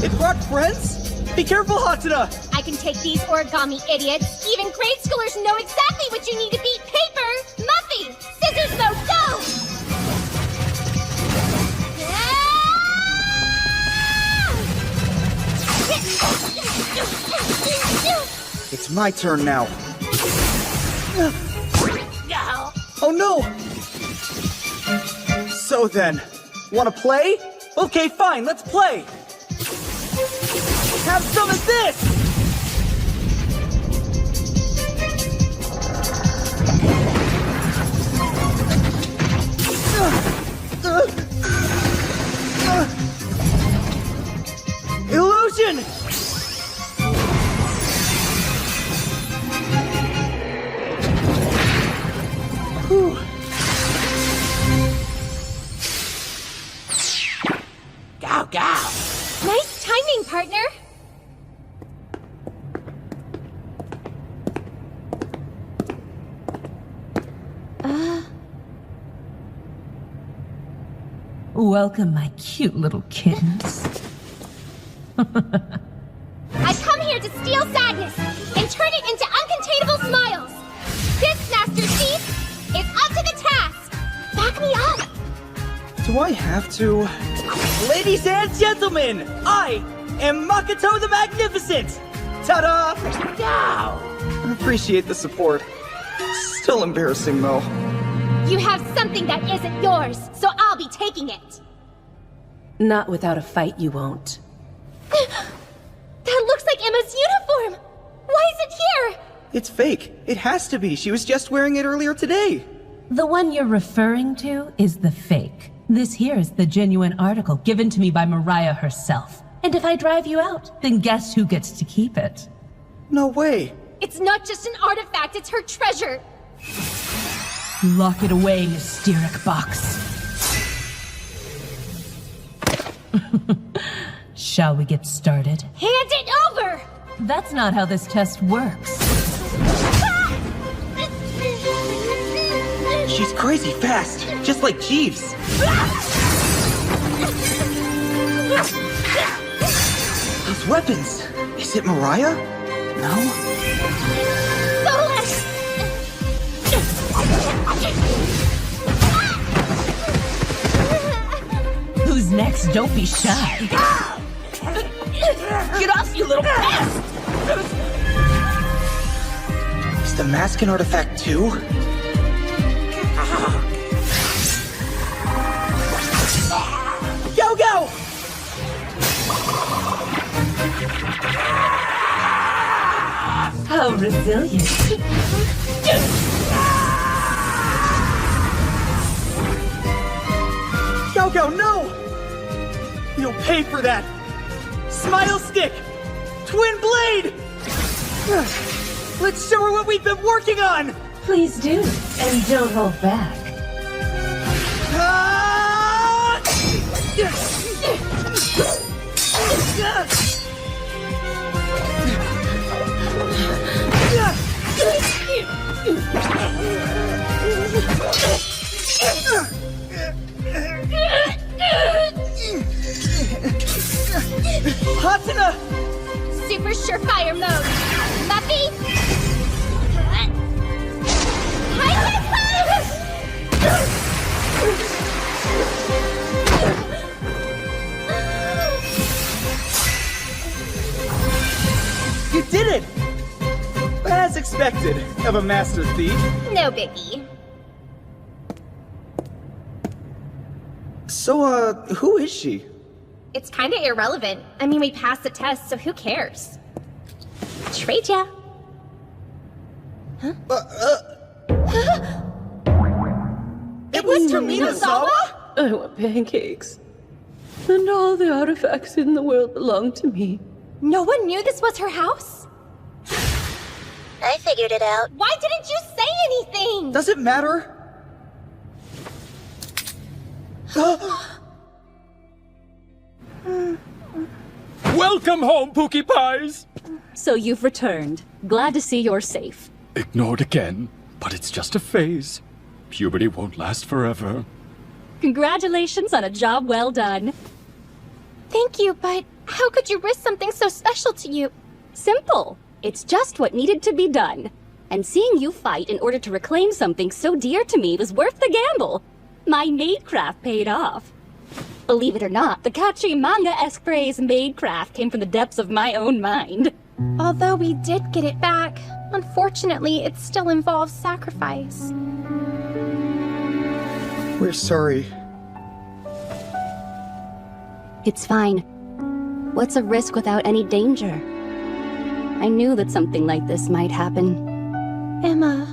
It brought friends? Be careful, Hatsuna! I can take these origami idiots. Even grade schoolers know exactly what you need to beat paper! Muffy! Scissors mode, go! It's my turn now. Go! Oh no! So then, wanna play? Okay, fine, let's play! Have some of this! Illusion! Whew. Go, go! Nice timing, partner! Welcome, my cute little kittens. I come here to steal sadness and turn it into uncontainable smiles. This Master Thief is up to the task. Back me up. Do I have to? Ladies and gentlemen, I am Makoto the Magnificent! Ta-da! Go! Appreciate the support. Still embarrassing, though. You have something that isn't yours, so I'll be taking it. Not without a fight, you won't. That looks like Emma's uniform! Why is it here? It's fake. It has to be. She was just wearing it earlier today. The one you're referring to is the fake. This here is the genuine article given to me by Mariah herself. And if I drive you out, then guess who gets to keep it? No way. It's not just an artifact, it's her treasure. Lock it away, Mysteric Box. Shall we get started? Hand it over! That's not how this test works. She's crazy fast, just like Jeeves. Those weapons. Is it Mariah? No? Who's next? Don't be shy. Get off, you little pest! Is the mask an artifact too? Go, go! How resilient. Go, no! You'll pay for that! Smile Stick! Twin Blade! Let's show her what we've been working on! Please do, and don't hold back. Hatsuna! Super surefire mode. Muffy! High five! expected of a master thief. No biggie. So, who is she? It's kinda irrelevant. I mean, we passed the test, so who cares? Trade ya. Huh? It was Tominazawa? I want pancakes. And all the artifacts in the world belong to me. No one knew this was her house? I figured it out. Why didn't you say anything? Does it matter? Welcome home, Pookie Pies! So you've returned. Glad to see you're safe. Ignored again, but it's just a phase. Puberty won't last forever. Congratulations on a job well done. Thank you, but how could you risk something so special to you? Simple. It's just what needed to be done. And seeing you fight in order to reclaim something so dear to me was worth the gamble. My maidcraft paid off. Believe it or not, the catchy manga-esque phrase maidcraft came from the depths of my own mind. Although we did get it back, unfortunately, it still involves sacrifice. We're sorry. It's fine. What's a risk without any danger? I knew that something like this might happen. Emma.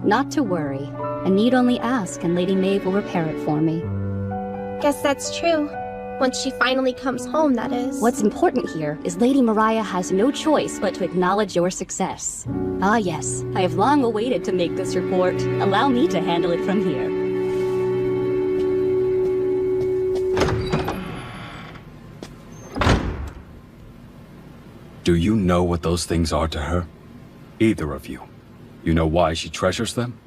Not to worry. I need only ask and Lady Maeve will repair it for me. Guess that's true. Once she finally comes home, that is. What's important here is Lady Mariah has no choice but to acknowledge your success. Ah yes, I have long awaited to make this report. Allow me to handle it from here. Do you know what those things are to her? Either of you. You know why she treasures them?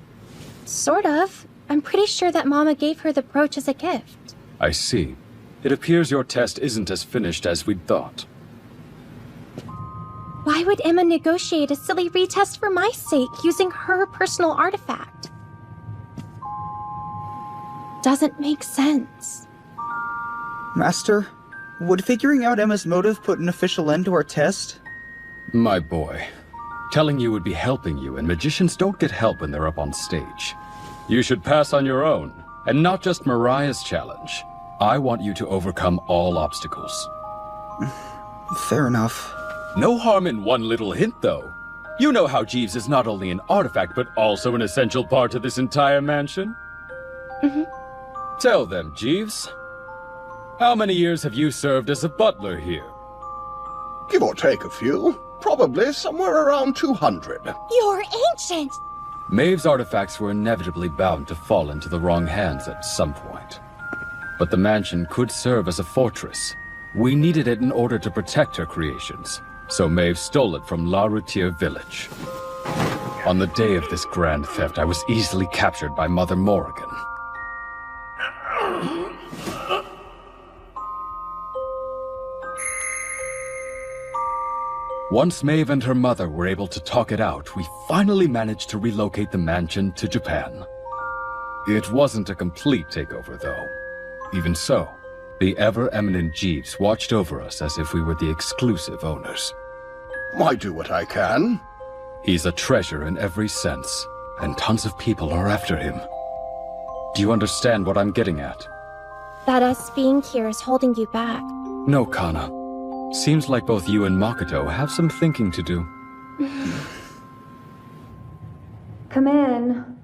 Sort of. I'm pretty sure that Mama gave her the brooch as a gift. I see. It appears your test isn't as finished as we'd thought. Why would Emma negotiate a silly retest for my sake using her personal artifact? Doesn't make sense. Master, would figuring out Emma's motive put an official end to our test? My boy, telling you would be helping you, and magicians don't get help when they're up on stage. You should pass on your own, and not just Mariah's challenge. I want you to overcome all obstacles. Fair enough. No harm in one little hint, though. You know how Jeeves is not only an artifact, but also an essential part of this entire mansion? Tell them, Jeeves. How many years have you served as a butler here? Give or take a few. Probably somewhere around 200. You're ancient! Maeve's artifacts were inevitably bound to fall into the wrong hands at some point. But the mansion could serve as a fortress. We needed it in order to protect her creations, so Maeve stole it from La Routière village. On the day of this grand theft, I was easily captured by Mother Morrigan. Once Maeve and her mother were able to talk it out, we finally managed to relocate the mansion to Japan. It wasn't a complete takeover, though. Even so, the ever-eminent Jeeves watched over us as if we were the exclusive owners. I do what I can. He's a treasure in every sense, and tons of people are after him. Do you understand what I'm getting at? That us being here is holding you back. No, Kana. Seems like both you and Makoto have some thinking to do. Come in.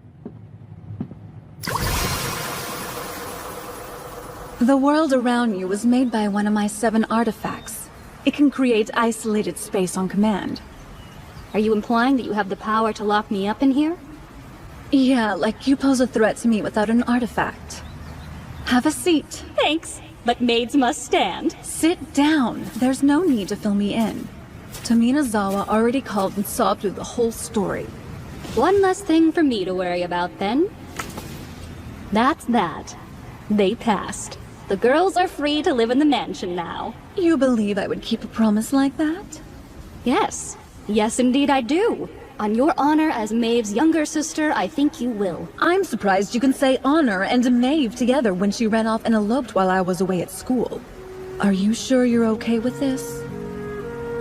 The world around you was made by one of my 7 artifacts. It can create isolated space on command. Are you implying that you have the power to lock me up in here? Yeah, like you pose a threat to me without an artifact. Have a seat. Thanks, but maids must stand. Sit down. There's no need to fill me in. Tominazawa already called and saw through the whole story. One less thing for me to worry about, then. That's that. They passed. The girls are free to live in the mansion now. You believe I would keep a promise like that? Yes. Yes, indeed I do. On your honor as Maeve's younger sister, I think you will. I'm surprised you can say honor and Maeve together when she ran off and eloped while I was away at school. Are you sure you're okay with this?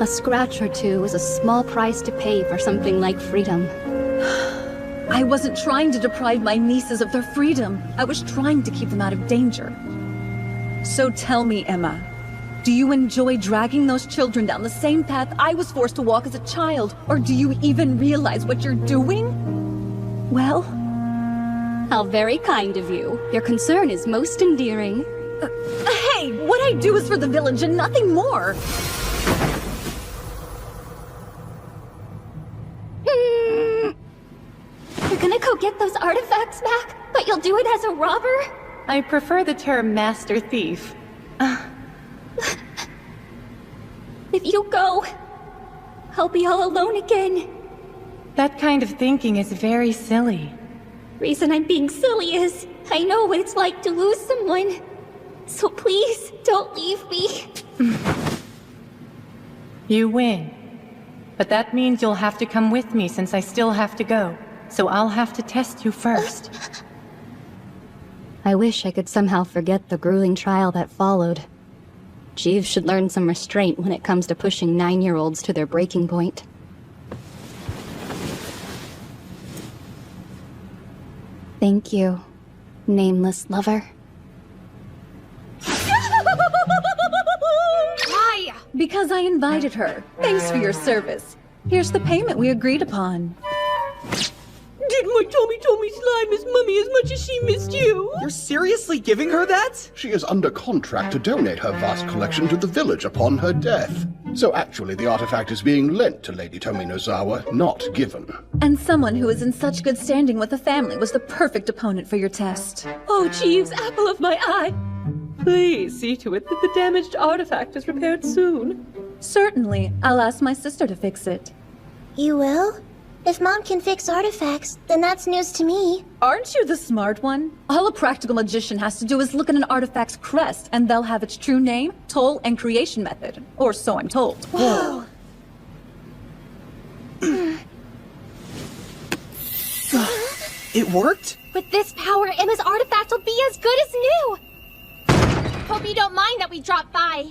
A scratch or two is a small price to pay for something like freedom. I wasn't trying to deprive my nieces of their freedom. I was trying to keep them out of danger. So tell me, Emma, do you enjoy dragging those children down the same path I was forced to walk as a child? Or do you even realize what you're doing? Well? How very kind of you. Your concern is most endearing. Hey, what I do is for the village and nothing more. You're gonna go get those artifacts back, but you'll do it as a robber? I prefer the term master thief. If you go, I'll be all alone again. That kind of thinking is very silly. Reason I'm being silly is I know what it's like to lose someone. So please, don't leave me. You win. But that means you'll have to come with me since I still have to go. So I'll have to test you first. I wish I could somehow forget the grueling trial that followed. Jeeves should learn some restraint when it comes to pushing 9-year-olds to their breaking point. Thank you, nameless lover. Why? Because I invited her. Thanks for your service. Here's the payment we agreed upon. Did my Tommy slime miss Mummy as much as she missed you? You're seriously giving her that? She is under contract to donate her vast collection to the village upon her death. So actually the artifact is being lent to Lady Tominozawa, not given. And someone who is in such good standing with the family was the perfect opponent for your test. Oh, Jeeves, apple of my eye! Please see to it that the damaged artifact is repaired soon. Certainly. I'll ask my sister to fix it. You will? If Mom can fix artifacts, then that's news to me. Aren't you the smart one? All a practical magician has to do is look at an artifact's crest, and they'll have its true name, toll, and creation method. Or so I'm told. Whoa. It worked? With this power, Emma's artifact will be as good as new. Hope you don't mind that we dropped by.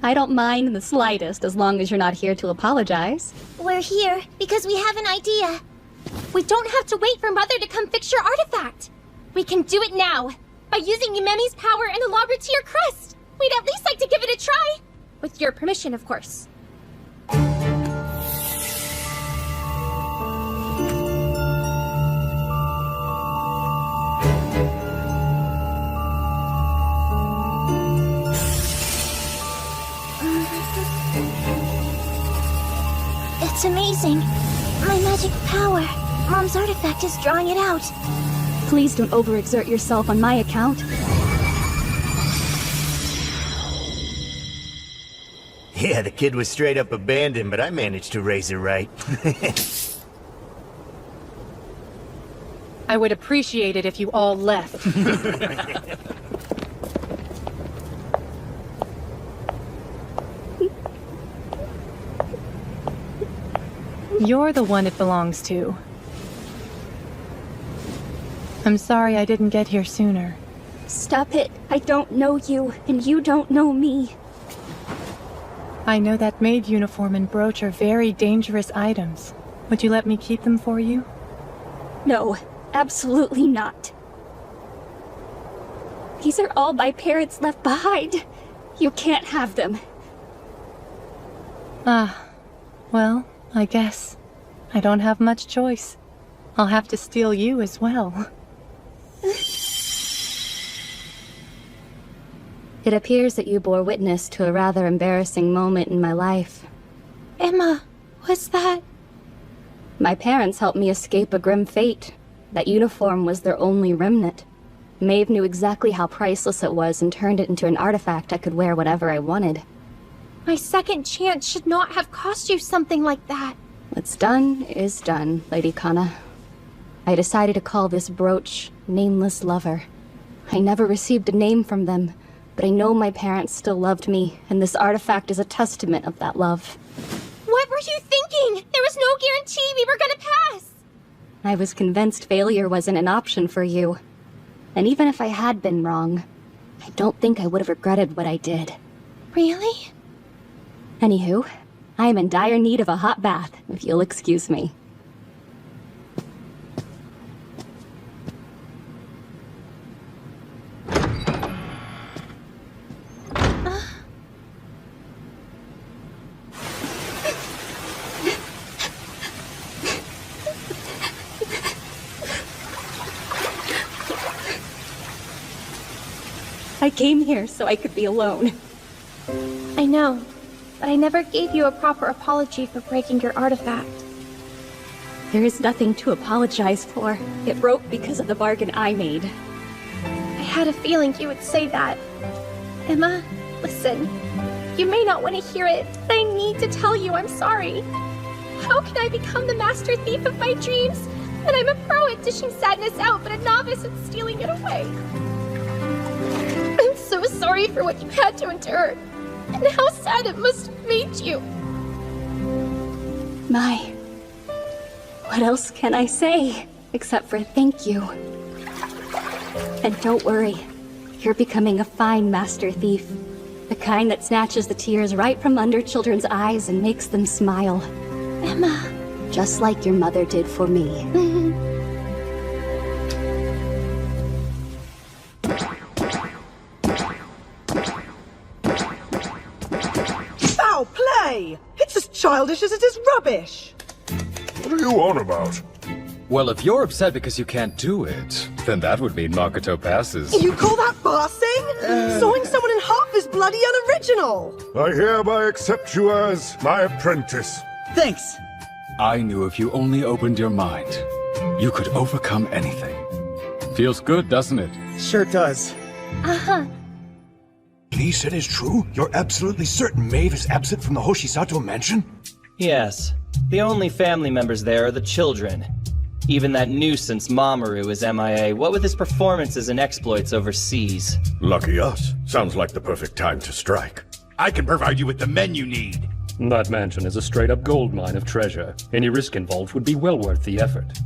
I don't mind in the slightest, as long as you're not here to apologize. We're here because we have an idea. We don't have to wait for Mother to come fix your artifact. We can do it now, by using Yumemi's power and the logger to your crest. We'd at least like to give it a try. With your permission, of course. It's amazing. My magic power. Mom's artifact is drawing it out. Please don't overexert yourself on my account. Yeah, the kid was straight up abandoned, but I managed to raise her right. I would appreciate it if you all left. You're the one it belongs to. I'm sorry I didn't get here sooner. Stop it. I don't know you, and you don't know me. I know that maid uniform and brooch are very dangerous items. Would you let me keep them for you? No, absolutely not. These are all my parents left behind. You can't have them. Ah, well, I guess. I don't have much choice. I'll have to steal you as well. It appears that you bore witness to a rather embarrassing moment in my life. Emma, what's that? My parents helped me escape a grim fate. That uniform was their only remnant. Maeve knew exactly how priceless it was and turned it into an artifact I could wear whatever I wanted. My second chance should not have cost you something like that. What's done is done, Lady Kana. I decided to call this brooch Nameless Lover. I never received a name from them, but I know my parents still loved me, and this artifact is a testament of that love. What were you thinking? There was no guarantee we were gonna pass. I was convinced failure wasn't an option for you. And even if I had been wrong, I don't think I would have regretted what I did. Really? Anywho, I am in dire need of a hot bath, if you'll excuse me. I came here so I could be alone. I know, but I never gave you a proper apology for breaking your artifact. There is nothing to apologize for. It broke because of the bargain I made. I had a feeling you would say that. Emma, listen. You may not want to hear it, but I need to tell you I'm sorry. How can I become the master thief of my dreams when I'm a pro at dishing sadness out, but a novice at stealing it away? I'm so sorry for what you had to endure, and how sad it must have made you. My... what else can I say, except for thank you? And don't worry, you're becoming a fine master thief. The kind that snatches the tears right from under children's eyes and makes them smile. Emma. Just like your mother did for me. Foul play! It's as childish as it is rubbish! What are you on about? Well, if you're upset because you can't do it, then that would mean Makoto passes. You call that bossing? Sawing someone in half is bloody unoriginal! I hereby accept you as my apprentice. Thanks. I knew if you only opened your mind, you could overcome anything. Feels good, doesn't it? Sure does. Uh-huh. He said is true? You're absolutely certain Maeve is absent from the Hoshisato mansion? Yes. The only family members there are the children. Even that nuisance Mamoru is MIA, what with his performances and exploits overseas. Lucky us. Sounds like the perfect time to strike. I can provide you with the men you need. That mansion is a straight-up gold mine of treasure. Any risk involved would be well worth the effort.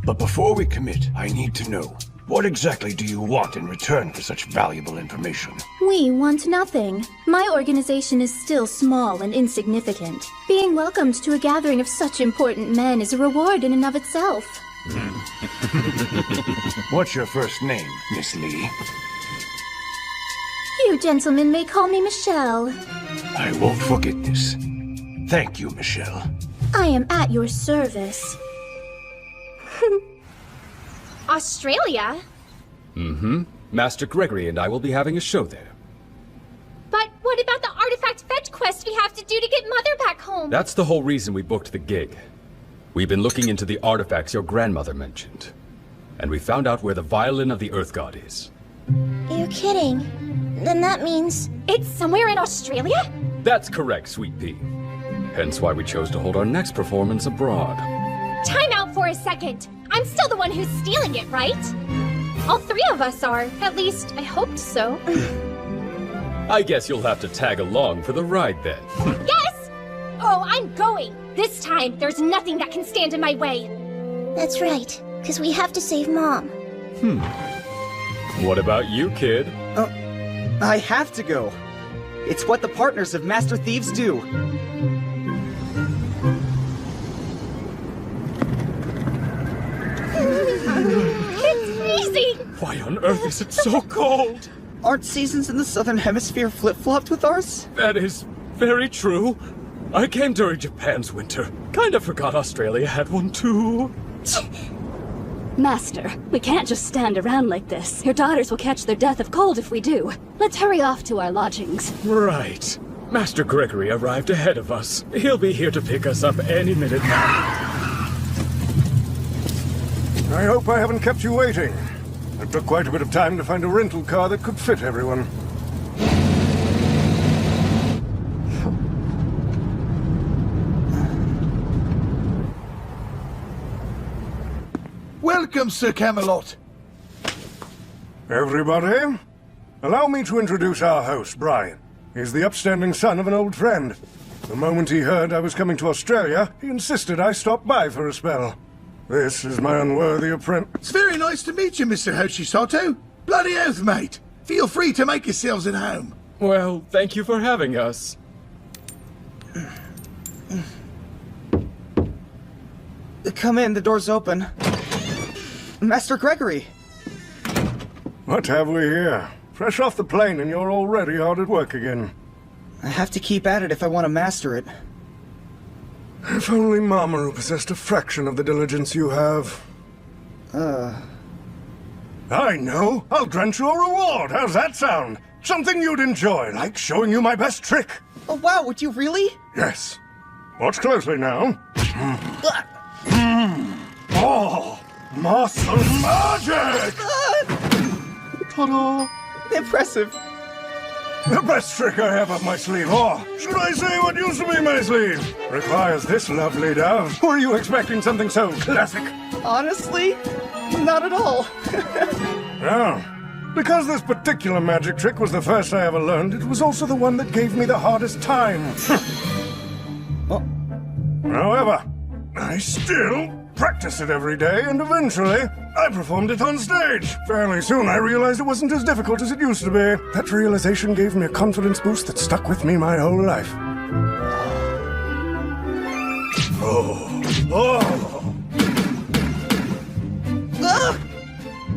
But before we commit, I need to know, what exactly do you want in return for such valuable information? We want nothing. My organization is still small and insignificant. Being welcomed to a gathering of such important men is a reward in and of itself. What's your first name, Miss Lee? You gentlemen may call me Michelle. I won't forget this. Thank you, Michelle. I am at your service. Australia? Mm-hmm. Master Gregory and I will be having a show there. But what about the artifact fetch quest we have to do to get Mother back home? That's the whole reason we booked the gig. We've been looking into the artifacts your grandmother mentioned. And we found out where the violin of the Earth God is. You're kidding. Then that means... It's somewhere in Australia? That's correct, Sweet Pea. Hence why we chose to hold our next performance abroad. Time out for a second. I'm still the one who's stealing it, right? All three of us are. At least, I hoped so. I guess you'll have to tag along for the ride then. Yes! Oh, I'm going. This time, there's nothing that can stand in my way. That's right, because we have to save Mom. What about you, kid? I have to go. It's what the partners of Master Thieves do. It's freezing! Why on earth is it so cold? Aren't seasons in the Southern Hemisphere flip-flopped with ours? That is very true. I came during Japan's winter. Kinda forgot Australia had one too. Master, we can't just stand around like this. Your daughters will catch their death of cold if we do. Let's hurry off to our lodgings. Right. Master Gregory arrived ahead of us. He'll be here to pick us up any minute now. I hope I haven't kept you waiting. It took quite a bit of time to find a rental car that could fit everyone. Welcome, Sir Camelot. Everybody, allow me to introduce our host, Brian. He's the upstanding son of an old friend. The moment he heard I was coming to Australia, he insisted I stop by for a spell. This is my unworthy apprentice. It's very nice to meet you, Mr. Hoshisato. Bloody oath, mate. Feel free to make yourselves at home. Well, thank you for having us. Come in, the door's open. Master Gregory! What have we here? Fresh off the plane and you're already hard at work again. I have to keep at it if I want to master it. If only Mamoru possessed a fraction of the diligence you have. I know! I'll grant you a reward! How's that sound? Something you'd enjoy, like showing you my best trick! Oh wow, would you really? Yes. Watch closely now. Oh! Muscle magic! Ta-da! Impressive. The best trick I have up my sleeve, or should I say what used to be my sleeve, requires this lovely dove. Were you expecting something so classic? Honestly, not at all. Oh. Because this particular magic trick was the first I ever learned, it was also the one that gave me the hardest time. However, I still practice it every day, and eventually, I performed it on stage. Fairly soon, I realized it wasn't as difficult as it used to be. That realization gave me a confidence boost that stuck with me my whole life.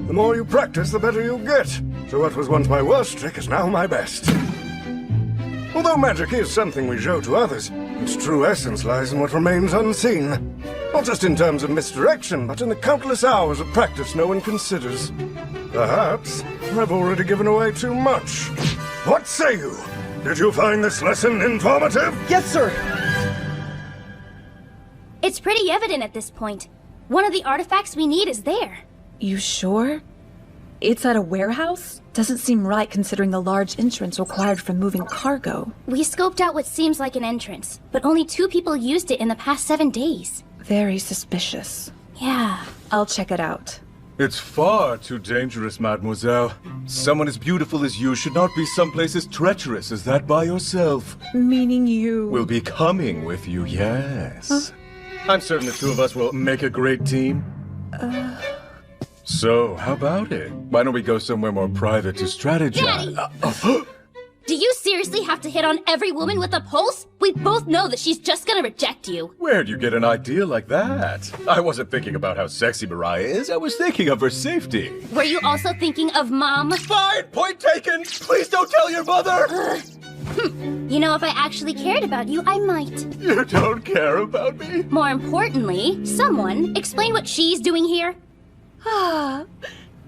The more you practice, the better you get. So what was once my worst trick is now my best. Although magic is something we show to others, its true essence lies in what remains unseen. Not just in terms of misdirection, but in the countless hours of practice no one considers. Perhaps I've already given away too much. What say you? Did you find this lesson informative? Yes, sir! It's pretty evident at this point. One of the artifacts we need is there. You sure? It's at a warehouse? Doesn't seem right considering the large entrance required for moving cargo. We scoped out what seems like an entrance, but only 2 people used it in the past 7 days. Very suspicious. Yeah. I'll check it out. It's far too dangerous, mademoiselle. Someone as beautiful as you should not be someplace as treacherous as that by yourself. Meaning you... We'll be coming with you, yes. I'm certain the 2 of us will make a great team. So, how about it? Why don't we go somewhere more private to strategize? Daddy! Do you seriously have to hit on every woman with a pulse? We both know that she's just gonna reject you. Where'd you get an idea like that? I wasn't thinking about how sexy Mariah is, I was thinking of her safety. Were you also thinking of Mom? Fine, point taken! Please don't tell your mother! You know, if I actually cared about you, I might. You don't care about me? More importantly, someone explain what she's doing here. Ah,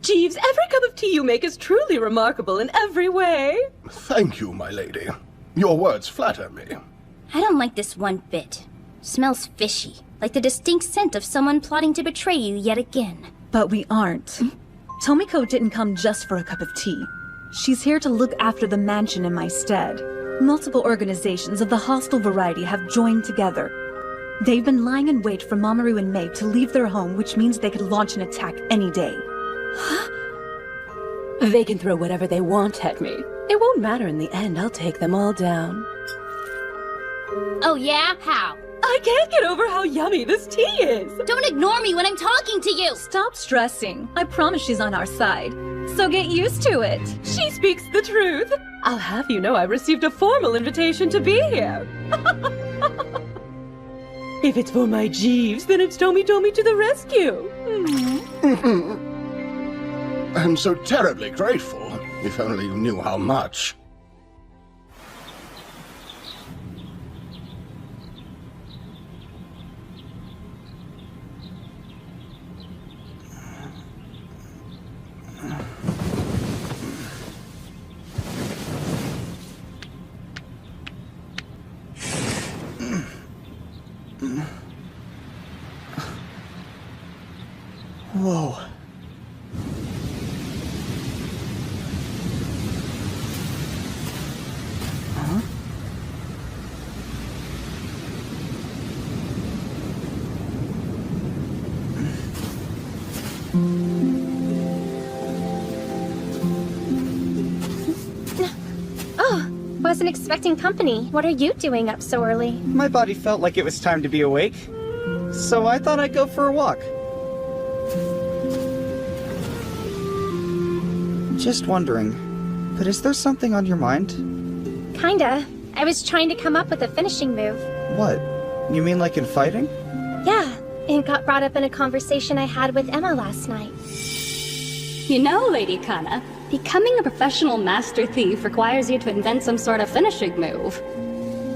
Jeeves, every cup of tea you make is truly remarkable in every way. Thank you, my lady. Your words flatter me. I don't like this one bit. Smells fishy, like the distinct scent of someone plotting to betray you yet again. But we aren't. Tomiko didn't come just for a cup of tea. She's here to look after the mansion in my stead. Multiple organizations of the hostile variety have joined together. They've been lying in wait for Mamoru and May to leave their home, which means they could launch an attack any day. They can throw whatever they want at me. It won't matter in the end. I'll take them all down. Oh yeah? How? I can't get over how yummy this tea is. Don't ignore me when I'm talking to you. Stop stressing. I promise she's on our side. So get used to it. She speaks the truth. I'll have you know I received a formal invitation to be here. If it's for my Jeeves, then it's Tomi to the rescue. I'm so terribly grateful. If only you knew how much. Whoa. Huh? Oh, wasn't expecting company. What are you doing up so early? My body felt like it was time to be awake, so I thought I'd go for a walk. Just wondering, but is there something on your mind? Kinda. I was trying to come up with a finishing move. What? You mean like in fighting? Yeah, it got brought up in a conversation I had with Emma last night. You know, Lady Kana, becoming a professional master thief requires you to invent some sort of finishing move.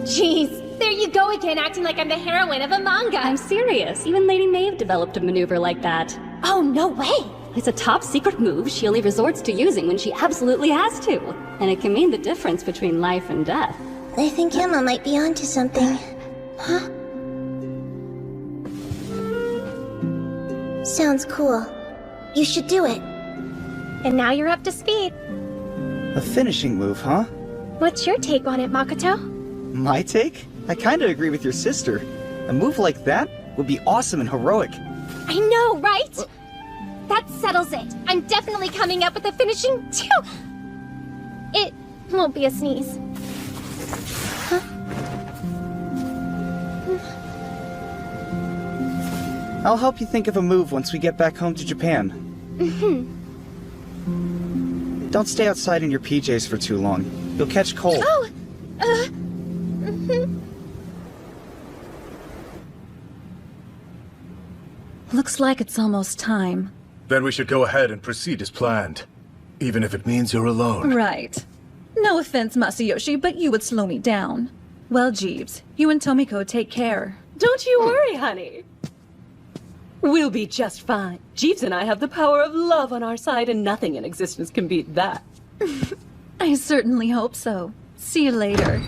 Jeez, there you go again, acting like I'm the heroine of a manga. I'm serious. Even Lady Maeve developed a maneuver like that. Oh, no way! It's a top secret move she only resorts to using when she absolutely has to. And it can mean the difference between life and death. I think Emma might be onto something. Huh? Sounds cool. You should do it. And now you're up to speed. A finishing move, huh? What's your take on it, Makoto? My take? I kinda agree with your sister. A move like that would be awesome and heroic. I know, right? That settles it. I'm definitely coming up with a finishing too. It won't be a sneeze. Huh? I'll help you think of a move once we get back home to Japan. Don't stay outside in your PJs for too long. You'll catch cold. Oh! Looks like it's almost time. Then we should go ahead and proceed as planned. Even if it means you're alone. Right. No offense, Masayoshi, but you would slow me down. Well, Jeeves, you and Tomiko take care. Don't you worry, honey. We'll be just fine. Jeeves and I have the power of love on our side, and nothing in existence can beat that. I certainly hope so. See you later.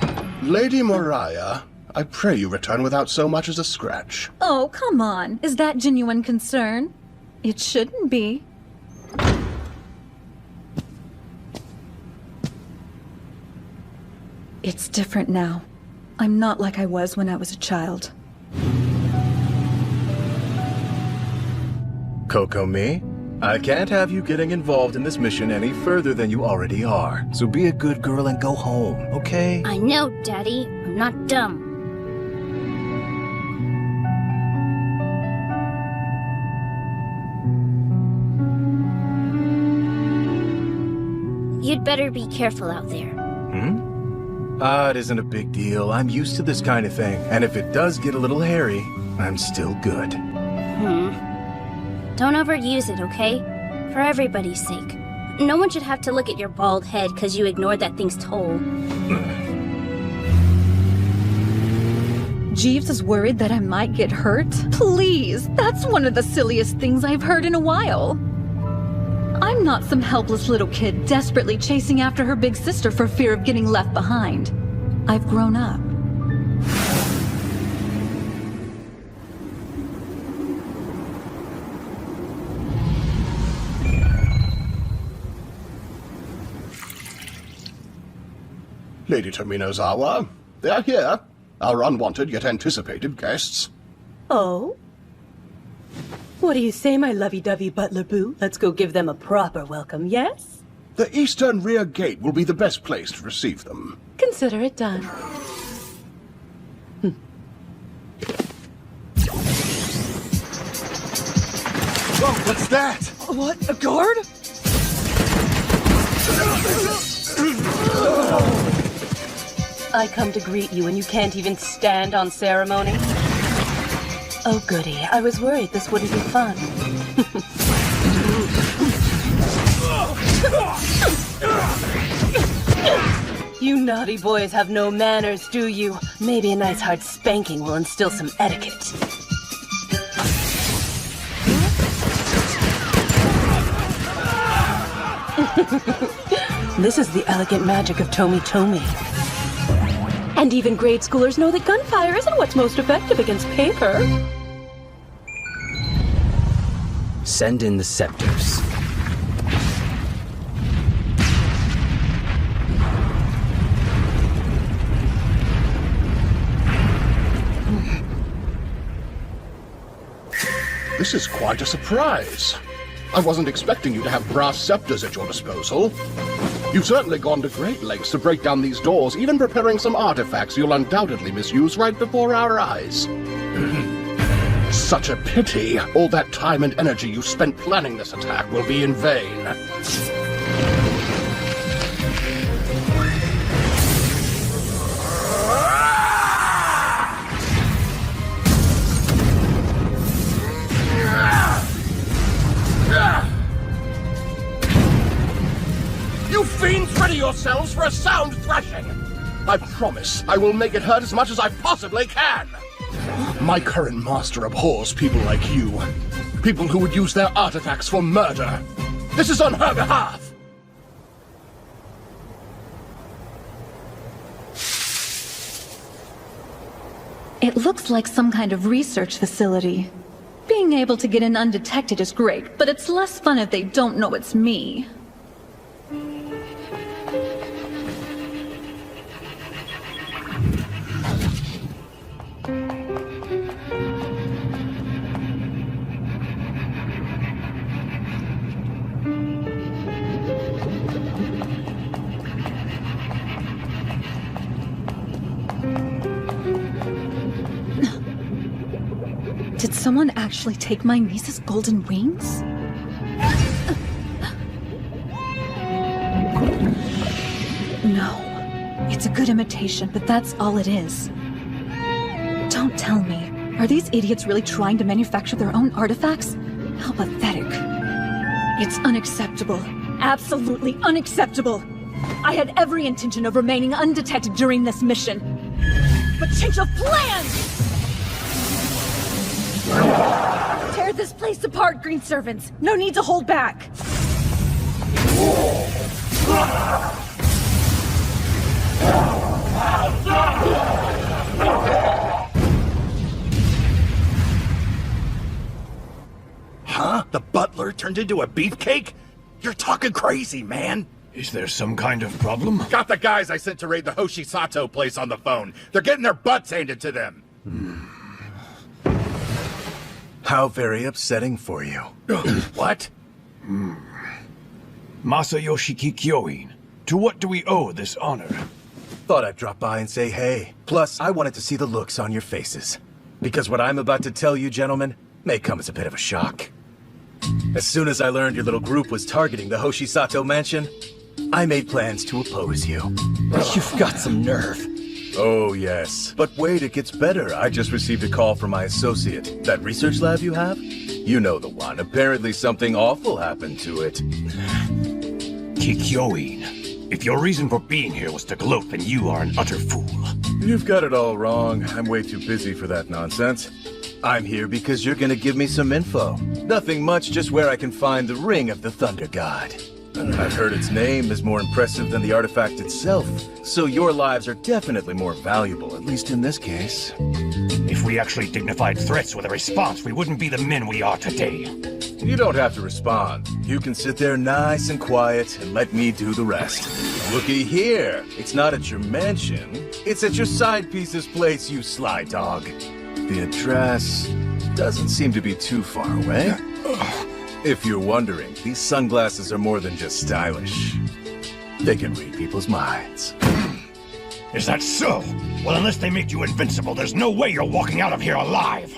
Lady Mariah, I pray you return without so much as a scratch. Oh, come on. Is that genuine concern? It shouldn't be. It's different now. I'm not like I was when I was a child. Kokomi, I can't have you getting involved in this mission any further than you already are. So be a good girl and go home, okay? I know, Daddy. I'm not dumb. You'd better be careful out there. It isn't a big deal. I'm used to this kind of thing. And if it does get a little hairy, I'm still good. Don't overuse it, okay? For everybody's sake. No one should have to look at your bald head because you ignored that thing's toll. Jeeves is worried that I might get hurt? Please, that's one of the silliest things I've heard in a while. I'm not some helpless little kid desperately chasing after her big sister for fear of getting left behind. I've grown up. Lady Tominozawa, they are here. Our unwanted yet anticipated guests. Oh? What do you say, my lovey-dovey butler boo? Let's go give them a proper welcome, yes? The eastern rear gate will be the best place to receive them. Consider it done. Oh, what's that? What? A guard? I come to greet you and you can't even stand on ceremony? Oh goody, I was worried this wouldn't be fun. You naughty boys have no manners, do you? Maybe a nice hard spanking will instill some etiquette. This is the elegant magic of Tomi. And even grade schoolers know that gunfire isn't what's most effective against paper. Send in the scepters. This is quite a surprise. I wasn't expecting you to have brass scepters at your disposal. You've certainly gone to great lengths to break down these doors, even preparing some artifacts you'll undoubtedly misuse right before our eyes. Such a pity. All that time and energy you spent planning this attack will be in vain. You fiends, ready yourselves for a sound thrashing! I promise I will make it hurt as much as I possibly can! My current master abhors people like you. People who would use their artifacts for murder. This is on her behalf! It looks like some kind of research facility. Being able to get in undetected is great, but it's less fun if they don't know it's me. Did someone actually take my niece's golden wings? No. It's a good imitation, but that's all it is. Don't tell me. Are these idiots really trying to manufacture their own artifacts? How pathetic. It's unacceptable. Absolutely unacceptable. I had every intention of remaining undetected during this mission. But change of plans! Tear this place apart, Green Servants! No need to hold back! Huh? The butler turned into a beefcake? You're talking crazy, man. Is there some kind of problem? Got the guys I sent to raid the Hoshisato place on the phone. They're getting their butts handed to them. How very upsetting for you. What? Masayoshi Kikyoin, to what do we owe this honor? Thought I'd drop by and say hey. Plus, I wanted to see the looks on your faces. Because what I'm about to tell you, gentlemen, may come as a bit of a shock. As soon as I learned your little group was targeting the Hoshisato mansion, I made plans to oppose you. You've got some nerve. Oh, yes. But wait, it gets better. I just received a call from my associate. That research lab you have? You know the one. Apparently something awful happened to it. Kikyoin, if your reason for being here was to gloat, then you are an utter fool. You've got it all wrong. I'm way too busy for that nonsense. I'm here because you're gonna give me some info. Nothing much, just where I can find the Ring of the Thunder God. I've heard its name is more impressive than the artifact itself, so your lives are definitely more valuable, at least in this case. If we actually dignified threats with a response, we wouldn't be the men we are today. You don't have to respond. You can sit there nice and quiet and let me do the rest. Looky here. It's not at your mansion. It's at your side piece's place, you sly dog. The address doesn't seem to be too far away. If you're wondering, these sunglasses are more than just stylish. They can read people's minds. Is that so? Well, unless they make you invincible, there's no way you're walking out of here alive.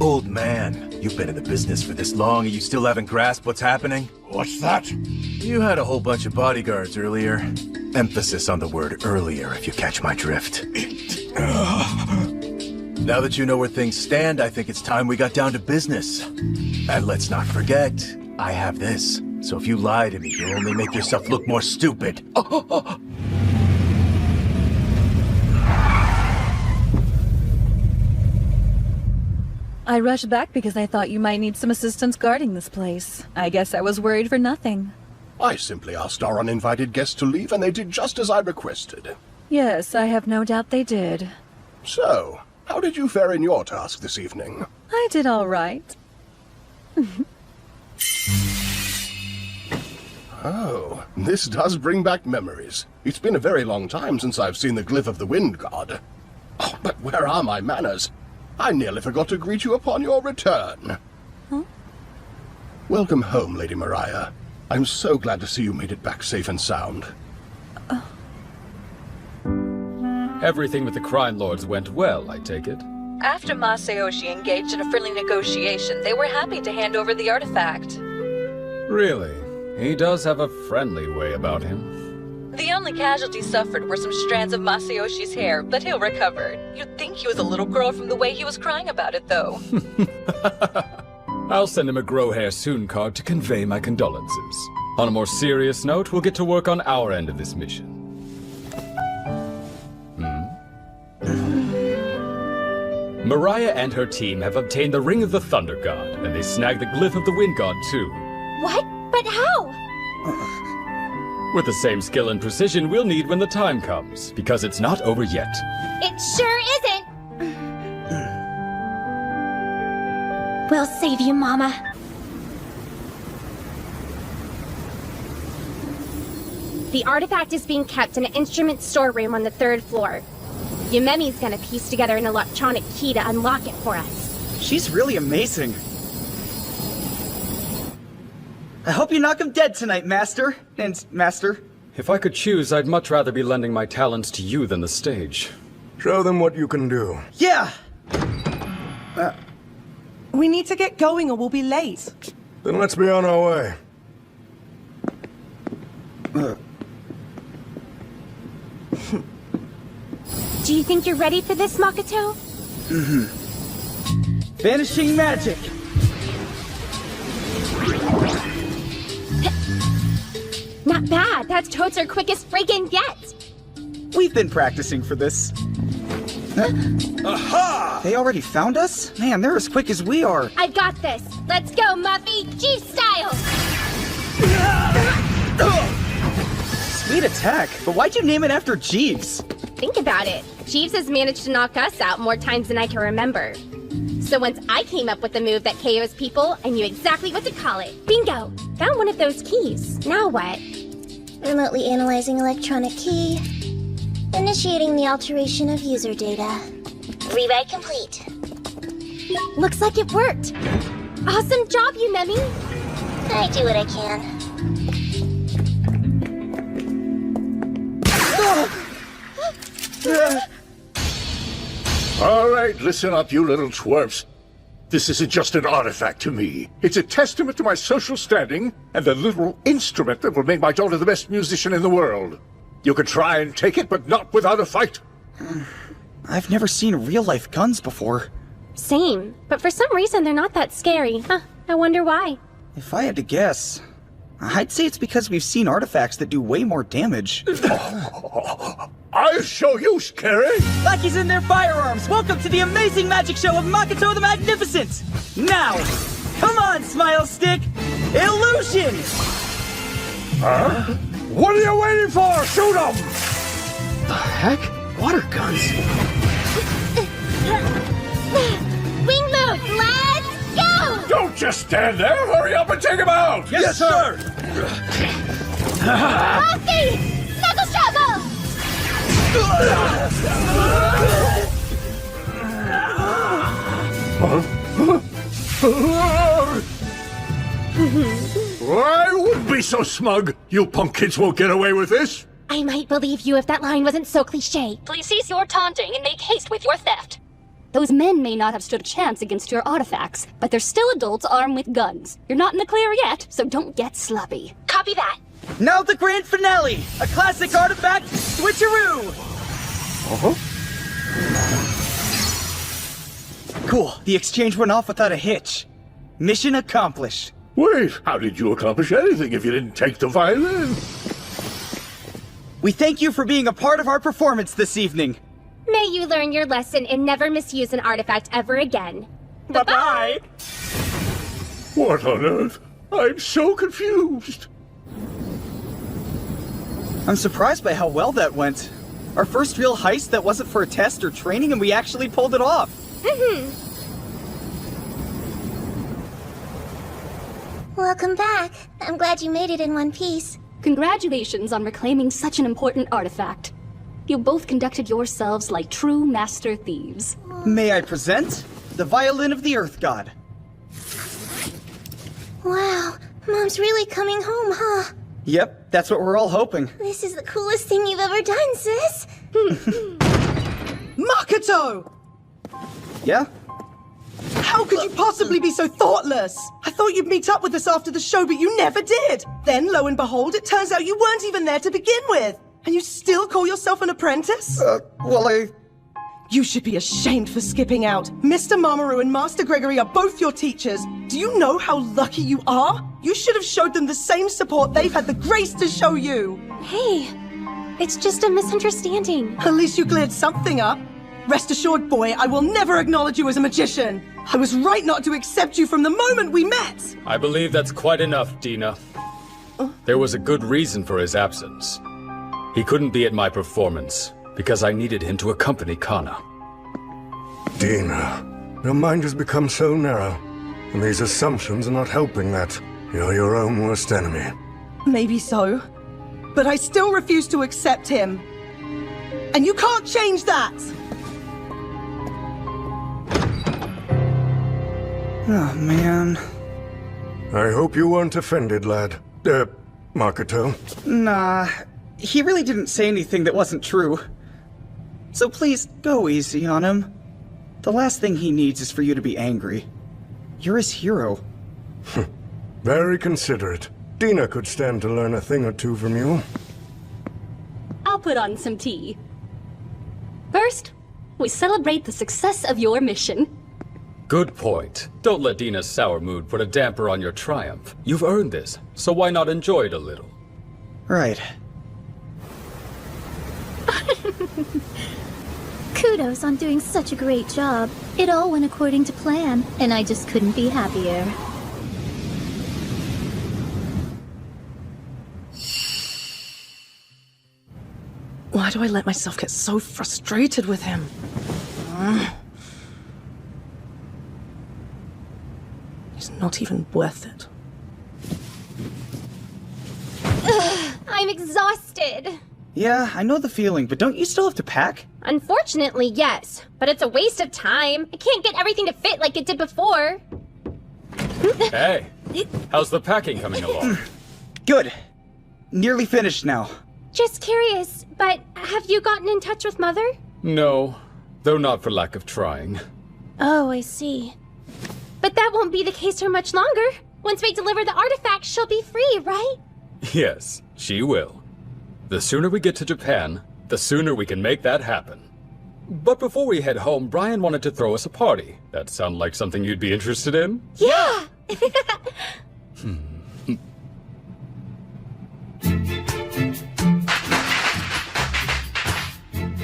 Old man, you've been in the business for this long and you still haven't grasped what's happening? What's that? You had a whole bunch of bodyguards earlier. Emphasis on the word earlier, if you catch my drift. Now that you know where things stand, I think it's time we got down to business. And let's not forget, I have this. So if you lie to me, you'll only make yourself look more stupid. I rushed back because I thought you might need some assistance guarding this place. I guess I was worried for nothing. I simply asked our uninvited guests to leave, and they did just as I requested. Yes, I have no doubt they did. So, how did you fare in your task this evening? I did all right. Oh, this does bring back memories. It's been a very long time since I've seen the glyph of the Wind God. Oh, but where are my manners? I nearly forgot to greet you upon your return. Huh? Welcome home, Lady Mariah. I'm so glad to see you made it back safe and sound. Everything with the Crime Lords went well, I take it? After Masayoshi engaged in a friendly negotiation, they were happy to hand over the artifact. Really? He does have a friendly way about him. The only casualties suffered were some strands of Masayoshi's hair, but he'll recover. You'd think he was a little girl from the way he was crying about it, though. I'll send him a grow hair soon card to convey my condolences. On a more serious note, we'll get to work on our end of this mission. Mariah and her team have obtained the Ring of the Thunder God, and they snagged the Glyph of the Wind God too. What? But how? With the same skill and precision we'll need when the time comes, because it's not over yet. It sure isn't! We'll save you, Mama. The artifact is being kept in an instrument storeroom on the 3rd floor. Yumemi's gonna piece together an electronic key to unlock it for us. She's really amazing. I hope you knock him dead tonight, Master. And Master. If I could choose, I'd much rather be lending my talents to you than the stage. Show them what you can do. Yeah! We need to get going or we'll be late. Then let's be on our way. Do you think you're ready for this, Makoto? Vanishing magic! Not bad. That's Totsu's quickest break-in yet. We've been practicing for this. Aha! They already found us? Man, they're as quick as we are. I've got this. Let's go, Muffy. G-style! Sweet attack, but why'd you name it after Jeeves? Think about it. Jeeves has managed to knock us out more times than I can remember. So once I came up with the move that KOs people, I knew exactly what to call it. Bingo! Found one of those keys. Now what? Remotely analyzing electronic key. Initiating the alteration of user data. Rewrite complete. Looks like it worked. Awesome job, Yumemi. I do what I can. All right, listen up, you little twerps. This isn't just an artifact to me. It's a testament to my social standing and the literal instrument that will make my daughter the best musician in the world. You can try and take it, but not without a fight. I've never seen real-life guns before. Same, but for some reason they're not that scary. Huh, I wonder why. If I had to guess, I'd say it's because we've seen artifacts that do way more damage. I'll show you, Scary! Lackeys in their firearms, welcome to the amazing magic show of Makoto the Magnificent! Now, come on, Smile Stick! Illusion! Huh? What are you waiting for? Shoot 'em! The heck? Water guns? Wing mode, let's go! Don't just stand there! Hurry up and take him out! Yes, sir! Muffy! Knuckle Trouble! I wouldn't be so smug! You punk kids won't get away with this! I might believe you if that line wasn't so cliché. Please cease your taunting and make haste with your theft. Those men may not have stood a chance against your artifacts, but they're still adults armed with guns. You're not in the clear yet, so don't get sloppy. Copy that. Now the grand finale! A classic artifact switcheroo! Cool, the exchange went off without a hitch. Mission accomplished. Wait, how did you accomplish anything if you didn't take the violin? We thank you for being a part of our performance this evening. May you learn your lesson and never misuse an artifact ever again. Bye-bye! What on earth? I'm so confused. I'm surprised by how well that went. Our first real heist that wasn't for a test or training, and we actually pulled it off. Welcome back. I'm glad you made it in one piece. Congratulations on reclaiming such an important artifact. You both conducted yourselves like true master thieves. May I present the Violin of the Earth God? Wow, Mom's really coming home, huh? Yep, that's what we're all hoping. This is the coolest thing you've ever done, sis. Makoto! Yeah? How could you possibly be so thoughtless? I thought you'd meet up with us after the show, but you never did. Then, lo and behold, it turns out you weren't even there to begin with. And you still call yourself an apprentice? Well, You should be ashamed for skipping out. Mr. Mamoru and Master Gregory are both your teachers. Do you know how lucky you are? You should have showed them the same support they've had the grace to show you. Hey, it's just a misunderstanding. At least you cleared something up. Rest assured, boy, I will never acknowledge you as a magician. I was right not to accept you from the moment we met. I believe that's quite enough, Dina. There was a good reason for his absence. He couldn't be at my performance, because I needed him to accompany Kana. Dina, your mind has become so narrow, and these assumptions are not helping that. You're your own worst enemy. Maybe so, but I still refuse to accept him. And you can't change that! Oh, man. I hope you weren't offended, lad. Makoto. Nah, he really didn't say anything that wasn't true. So please, go easy on him. The last thing he needs is for you to be angry. You're his hero. Very considerate. Dina could stand to learn a thing or two from you. I'll put on some tea. First, we celebrate the success of your mission. Good point. Don't let Dina's sour mood put a damper on your triumph. You've earned this, so why not enjoy it a little? Right. Kudos on doing such a great job. It all went according to plan, and I just couldn't be happier. Why do I let myself get so frustrated with him? He's not even worth it. I'm exhausted. Yeah, I know the feeling, but don't you still have to pack? Unfortunately, yes. But it's a waste of time. I can't get everything to fit like it did before. Hey, how's the packing coming along? Good. Nearly finished now. Just curious, but have you gotten in touch with Mother? No, though not for lack of trying. Oh, I see. But that won't be the case for much longer. Once we deliver the artifact, she'll be free, right? Yes, she will. The sooner we get to Japan, the sooner we can make that happen. But before we head home, Brian wanted to throw us a party. That sound like something you'd be interested in? Yeah!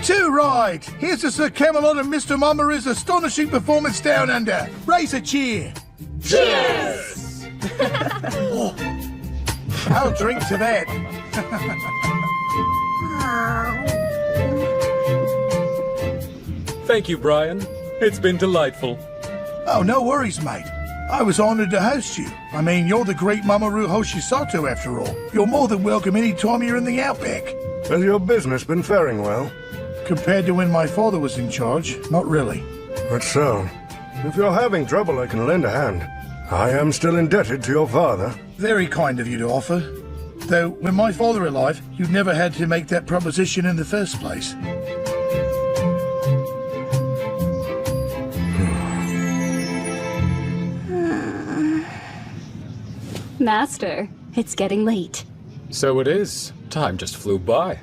Too right! Here's to Sir Camelot and Mr. Mamoru's astonishing performance down under. Raise a cheer! Cheers! Oh, I'll drink to that. Thank you, Brian. It's been delightful. Oh, no worries, mate. I was honored to host you. I mean, you're the great Mamoru Hoshisato, after all. You're more than welcome any time you're in the Outback. Has your business been faring well? Compared to when my father was in charge, not really. That's so. If you're having trouble, I can lend a hand. I am still indebted to your father. Very kind of you to offer. Though, when my father alive, you never had to make that proposition in the first place. Master, it's getting late. So it is. Time just flew by.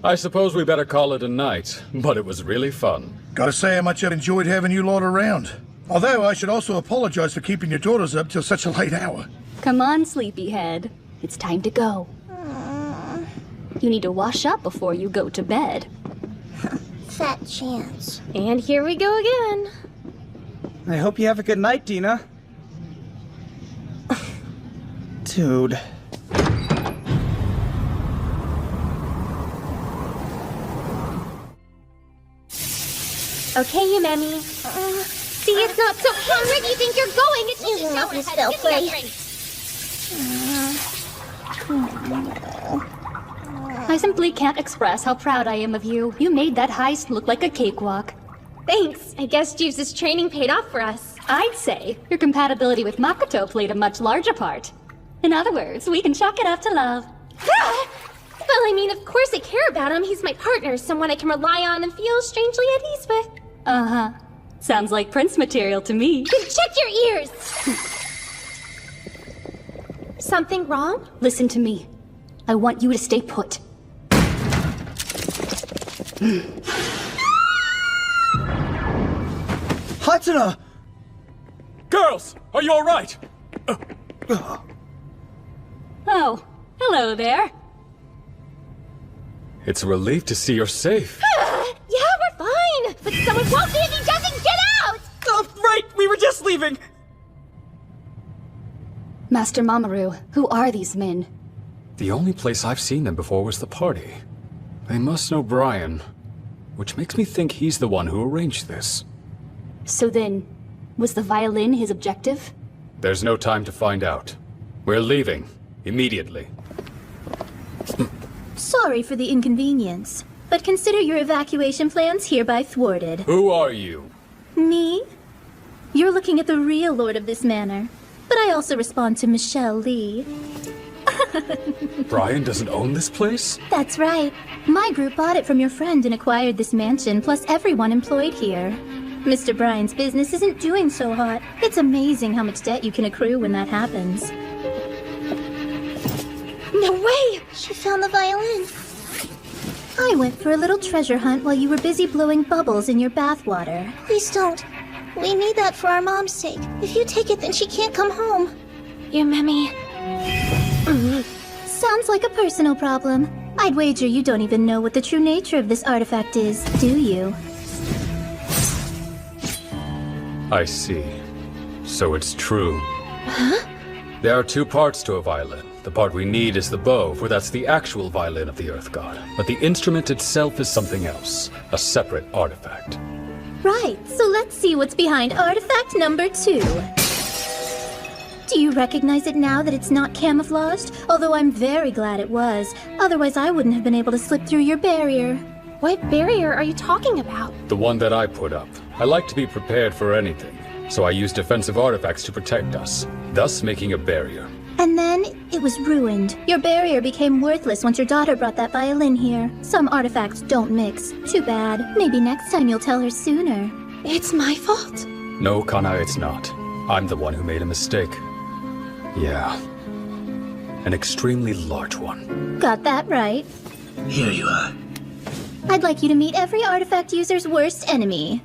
I suppose we better call it a night, but it was really fun. Gotta say how much I've enjoyed having you lot around. Although I should also apologize for keeping your daughters up till such a late hour. Come on, sleepyhead. It's time to go. You need to wash up before you go to bed. Fat chance. And here we go again. I hope you have a good night, Dina. Dude. Okay, you mammy. See, it's not so... Where do you think you're going? It's just a shower head. spell play. I simply can't express how proud I am of you. You made that heist look like a cakewalk. Thanks. I guess Jeeves' training paid off for us. I'd say your compatibility with Makoto played a much larger part. In other words, we can chalk it up to love. Well, I mean, of course I care about him. He's my partner, someone I can rely on and feel strangely at ease with. Uh-huh. Sounds like Prince material to me. Check your ears! Something wrong? Listen to me. I want you to stay put. Hatsuna! Girls, are you alright? Oh, hello there. It's a relief to see you're safe. Yeah, we're fine! But someone won't be if he doesn't get out! Oh, right! We were just leaving! Master Mamoru, who are these men? The only place I've seen them before was the party. They must know Brian, which makes me think he's the one who arranged this. So then, was the violin his objective? There's no time to find out. We're leaving, immediately. Sorry for the inconvenience, but consider your evacuation plans hereby thwarted. Who are you? Me? You're looking at the real lord of this manor, but I also respond to Michelle Lee. Brian doesn't own this place? That's right. My group bought it from your friend and acquired this mansion, plus everyone employed here. Mr. Brian's business isn't doing so hot. It's amazing how much debt you can accrue when that happens. No way! She found the violin. I went for a little treasure hunt while you were busy blowing bubbles in your bathwater. Please don't. We need that for our mom's sake. If you take it, then she can't come home. Your Memmy. Sounds like a personal problem. I'd wager you don't even know what the true nature of this artifact is, do you? I see. So it's true. Huh? There are two parts to a violin. The part we need is the bow, for that's the actual violin of the Earth God. But the instrument itself is something else, a separate artifact. Right, so let's see what's behind artifact number 2. Do you recognize it now that it's not camouflaged? Although I'm very glad it was. Otherwise I wouldn't have been able to slip through your barrier. What barrier are you talking about? The one that I put up. I like to be prepared for anything, so I use defensive artifacts to protect us, thus making a barrier. And then it was ruined. Your barrier became worthless once your daughter brought that violin here. Some artifacts don't mix. Too bad. Maybe next time you'll tell her sooner. It's my fault. No, Kana, it's not. I'm the one who made a mistake. Yeah. An extremely large one. Got that right. Here you are. I'd like you to meet every artifact user's worst enemy.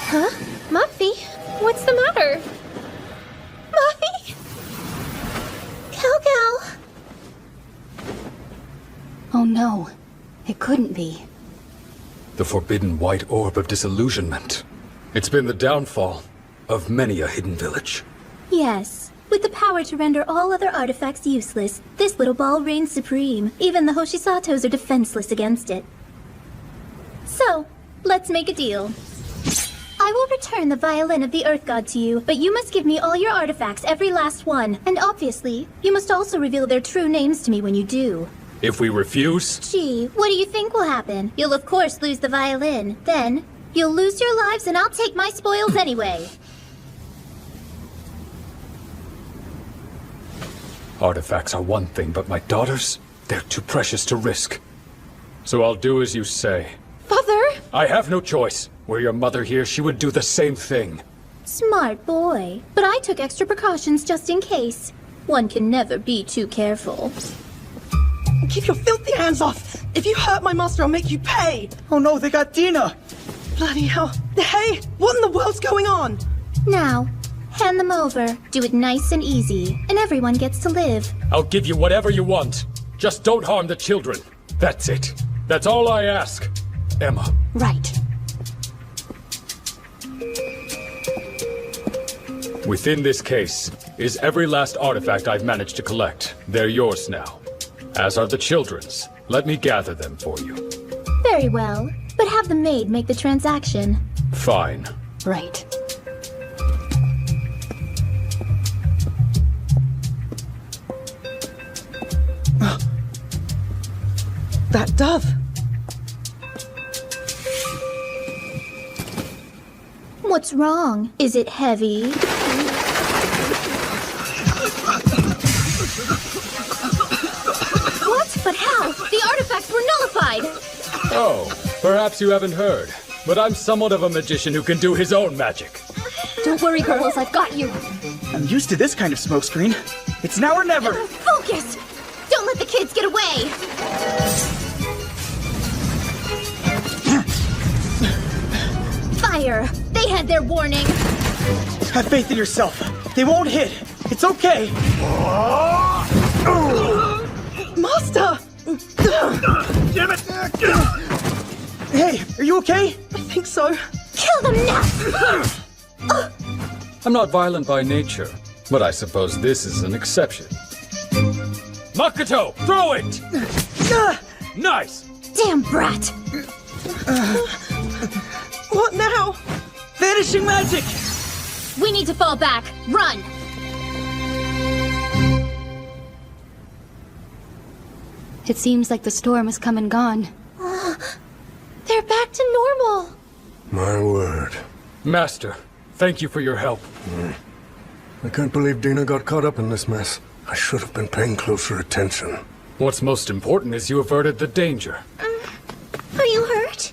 Huh? Muffy? What's the matter? Muffy? Cow. Oh no, it couldn't be. The forbidden white orb of disillusionment. It's been the downfall of many a hidden village. Yes. With the power to render all other artifacts useless, this little ball reigns supreme. Even the Hoshisatos are defenseless against it. So, let's make a deal. I will return the violin of the Earth God to you, but you must give me all your artifacts, every last one. And obviously, you must also reveal their true names to me when you do. If we refuse... Gee, what do you think will happen? You'll of course lose the violin. Then, you'll lose your lives and I'll take my spoils anyway. Artifacts are one thing, but my daughters, they're too precious to risk. So I'll do as you say. Father? I have no choice. Were your mother here, she would do the same thing. Smart boy. But I took extra precautions just in case. One can never be too careful. Keep your filthy hands off! If you hurt my master, I'll make you pay! Oh no, they got Dina! Bloody hell. Hey, what in the world's going on? Now, hand them over. Do it nice and easy, and everyone gets to live. I'll give you whatever you want. Just don't harm the children. That's it. That's all I ask. Emma. Right. Within this case is every last artifact I've managed to collect. They're yours now. As are the children's. Let me gather them for you. Very well, but have the maid make the transaction. Fine. Right. That dove. What's wrong? Is it heavy? What? But how? The artifacts were nullified! Oh, perhaps you haven't heard, but I'm somewhat of a magician who can do his own magic. Don't worry, girls, I've got you. I'm used to this kind of smokescreen. It's now or never. Focus! Don't let the kids get away! fire! They had their warning! Have faith in yourself. They won't hit. It's okay. Master! Damn it! Hey, are you okay? I think so. Kill them now! I'm not violent by nature, but I suppose this is an exception. Makoto, throw it! Nice! Damn brat! What now? Vanishing magic! We need to fall back. Run! It seems like the storm has come and gone. They're back to normal. My word. Master, thank you for your help. I can't believe Dina got caught up in this mess. I should have been paying closer attention. What's most important is you averted the danger. Are you hurt?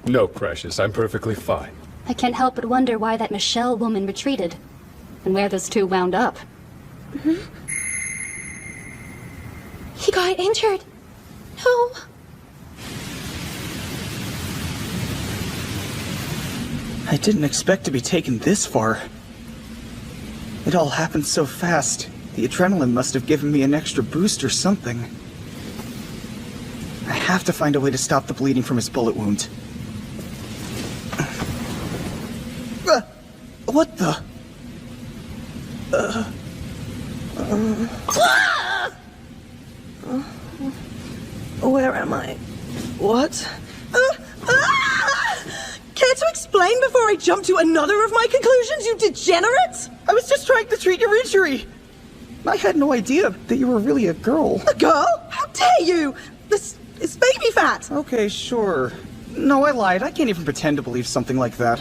No, precious, I'm perfectly fine. I can't help but wonder why that Michelle woman retreated, and where those two wound up. He got injured. No. I didn't expect to be taken this far. It all happened so fast. The adrenaline must have given me an extra boost or something. I have to find a way to stop the bleeding from his bullet wound. What the? Where am I? What? Care to explain before I jump to another of my conclusions, you degenerate? I was just trying to treat your injury. I had no idea that you were really a girl. A girl? How dare you? This is baby fat. Okay, sure. No, I lied. I can't even pretend to believe something like that.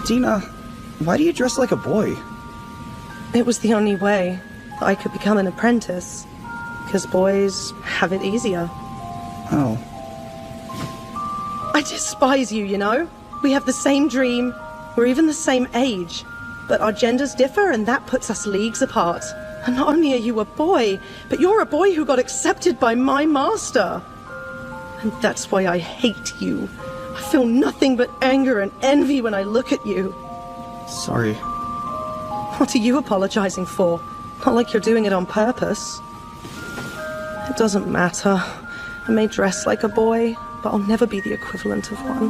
Dina, why do you dress like a boy? It was the only way I could become an apprentice. Because boys have it easier. Oh. I despise you, you know? We have the same dream. We're even the same age. But our genders differ, and that puts us leagues apart. And not only are you a boy, but you're a boy who got accepted by my master. And that's why I hate you. I feel nothing but anger and envy when I look at you. Sorry. What are you apologizing for? Not like you're doing it on purpose. It doesn't matter. I may dress like a boy, but I'll never be the equivalent of one.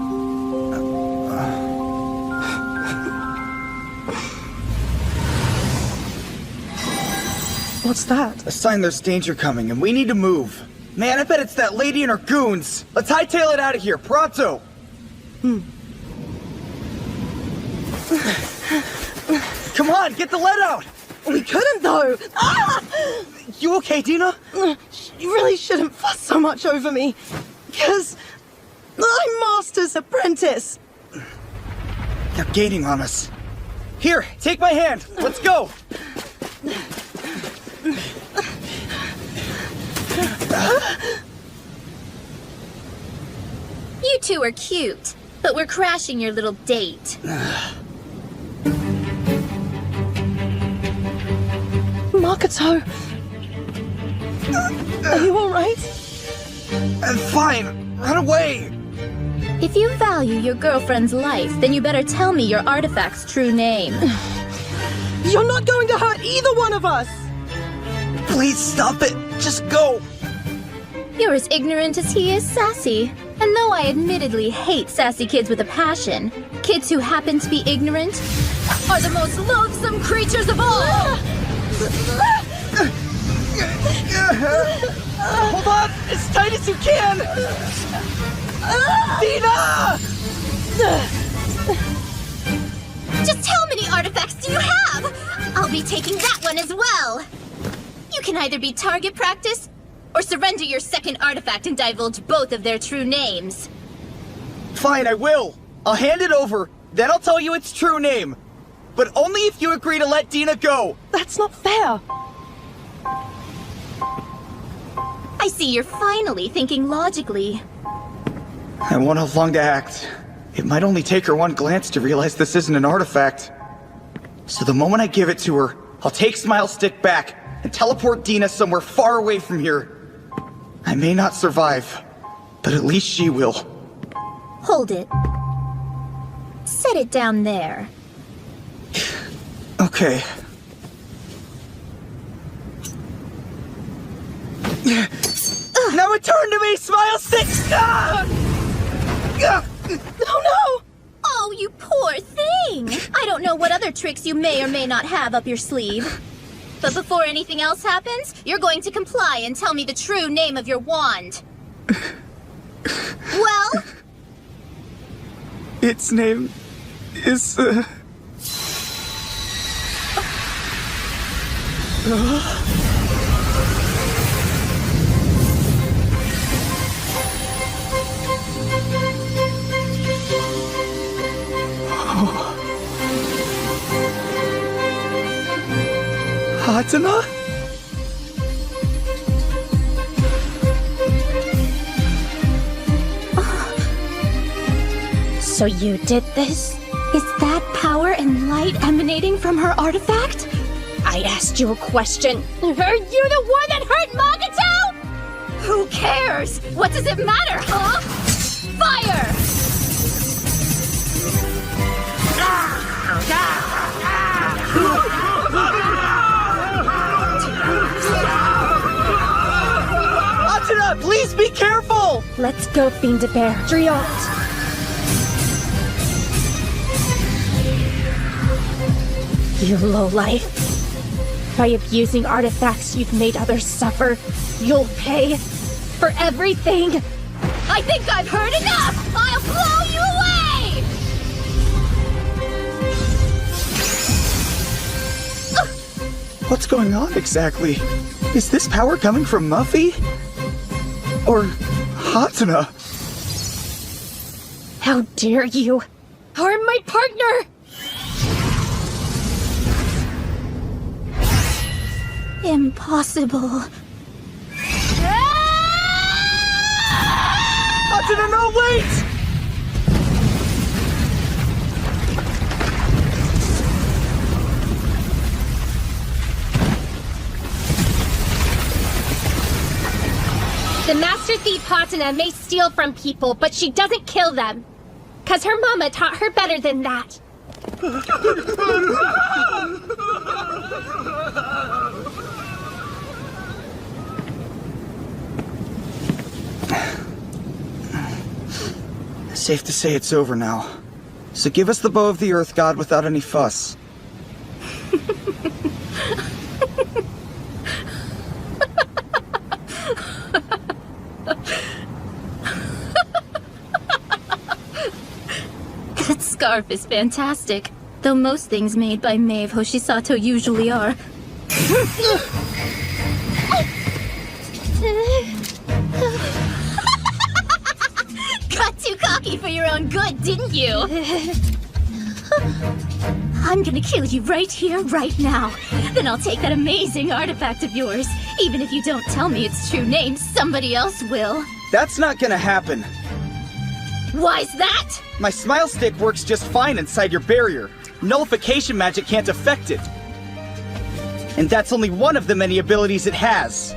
What's that? A sign there's danger coming, and we need to move. Man, I bet it's that lady and her goons. Let's hightail it out of here, pronto! Come on, get the lead out! We couldn't, though! Ah! You okay, Dina? You really shouldn't fuss so much over me. Because I'm Master's apprentice. They're gaining on us. Here, take my hand. Let's go. You two are cute, but we're crashing your little date. Makoto. Are you alright? I'm fine. Run away. If you value your girlfriend's life, then you better tell me your artifact's true name. You're not going to hurt either one of us! Please stop it. Just go. You're as ignorant as he is sassy. And though I admittedly hate sassy kids with a passion, kids who happen to be ignorant are the most loathsome creatures of all! Hold on, as tight as you can! Dina! Just how many artifacts do you have? I'll be taking that one as well. You can either be target practice, or surrender your second artifact and divulge both of their true names. Fine, I will. I'll hand it over, then I'll tell you its true name. But only if you agree to let Dina go. That's not fair. I see you're finally thinking logically. I won't have long to act. It might only take her one glance to realize this isn't an artifact. So the moment I give it to her, I'll take Smile's stick back and teleport Dina somewhere far away from here. I may not survive, but at least she will. Hold it. Set it down there. Okay. Now return to me, Smile Stick! Oh no! Oh, you poor thing! I don't know what other tricks you may or may not have up your sleeve. But before anything else happens, you're going to comply and tell me the true name of your wand. Well? Its name is, Hatsuna? So you did this? Is that power and light emanating from her artifact? I asked you a question. Are you the one that hurt Magato? Who cares? What does it matter, huh? Fire! Hatsuna, please be careful! Let's go, Fiend-a-Bear. Driot. You lowlife. By abusing artifacts you've made others suffer, you'll pay for everything. I think I've heard enough! I'll blow you away! What's going on exactly? Is this power coming from Muffy? Or Hatsuna? How dare you harm my partner! Impossible. Hatsuna, no, wait! The Master Thief Hatsuna may steal from people, but she doesn't kill them. 'Cause her mama taught her better than that. Safe to say it's over now. So give us the bow of the Earth God without any fuss. That scarf is fantastic. Though most things made by Maeve Hoshisato usually are. Got too cocky for your own good, didn't you? I'm gonna kill you right here, right now. Then I'll take that amazing artifact of yours. Even if you don't tell me its true name, somebody else will. That's not gonna happen. Why's that? My smile stick works just fine inside your barrier. Nullification magic can't affect it. And that's only one of the many abilities it has.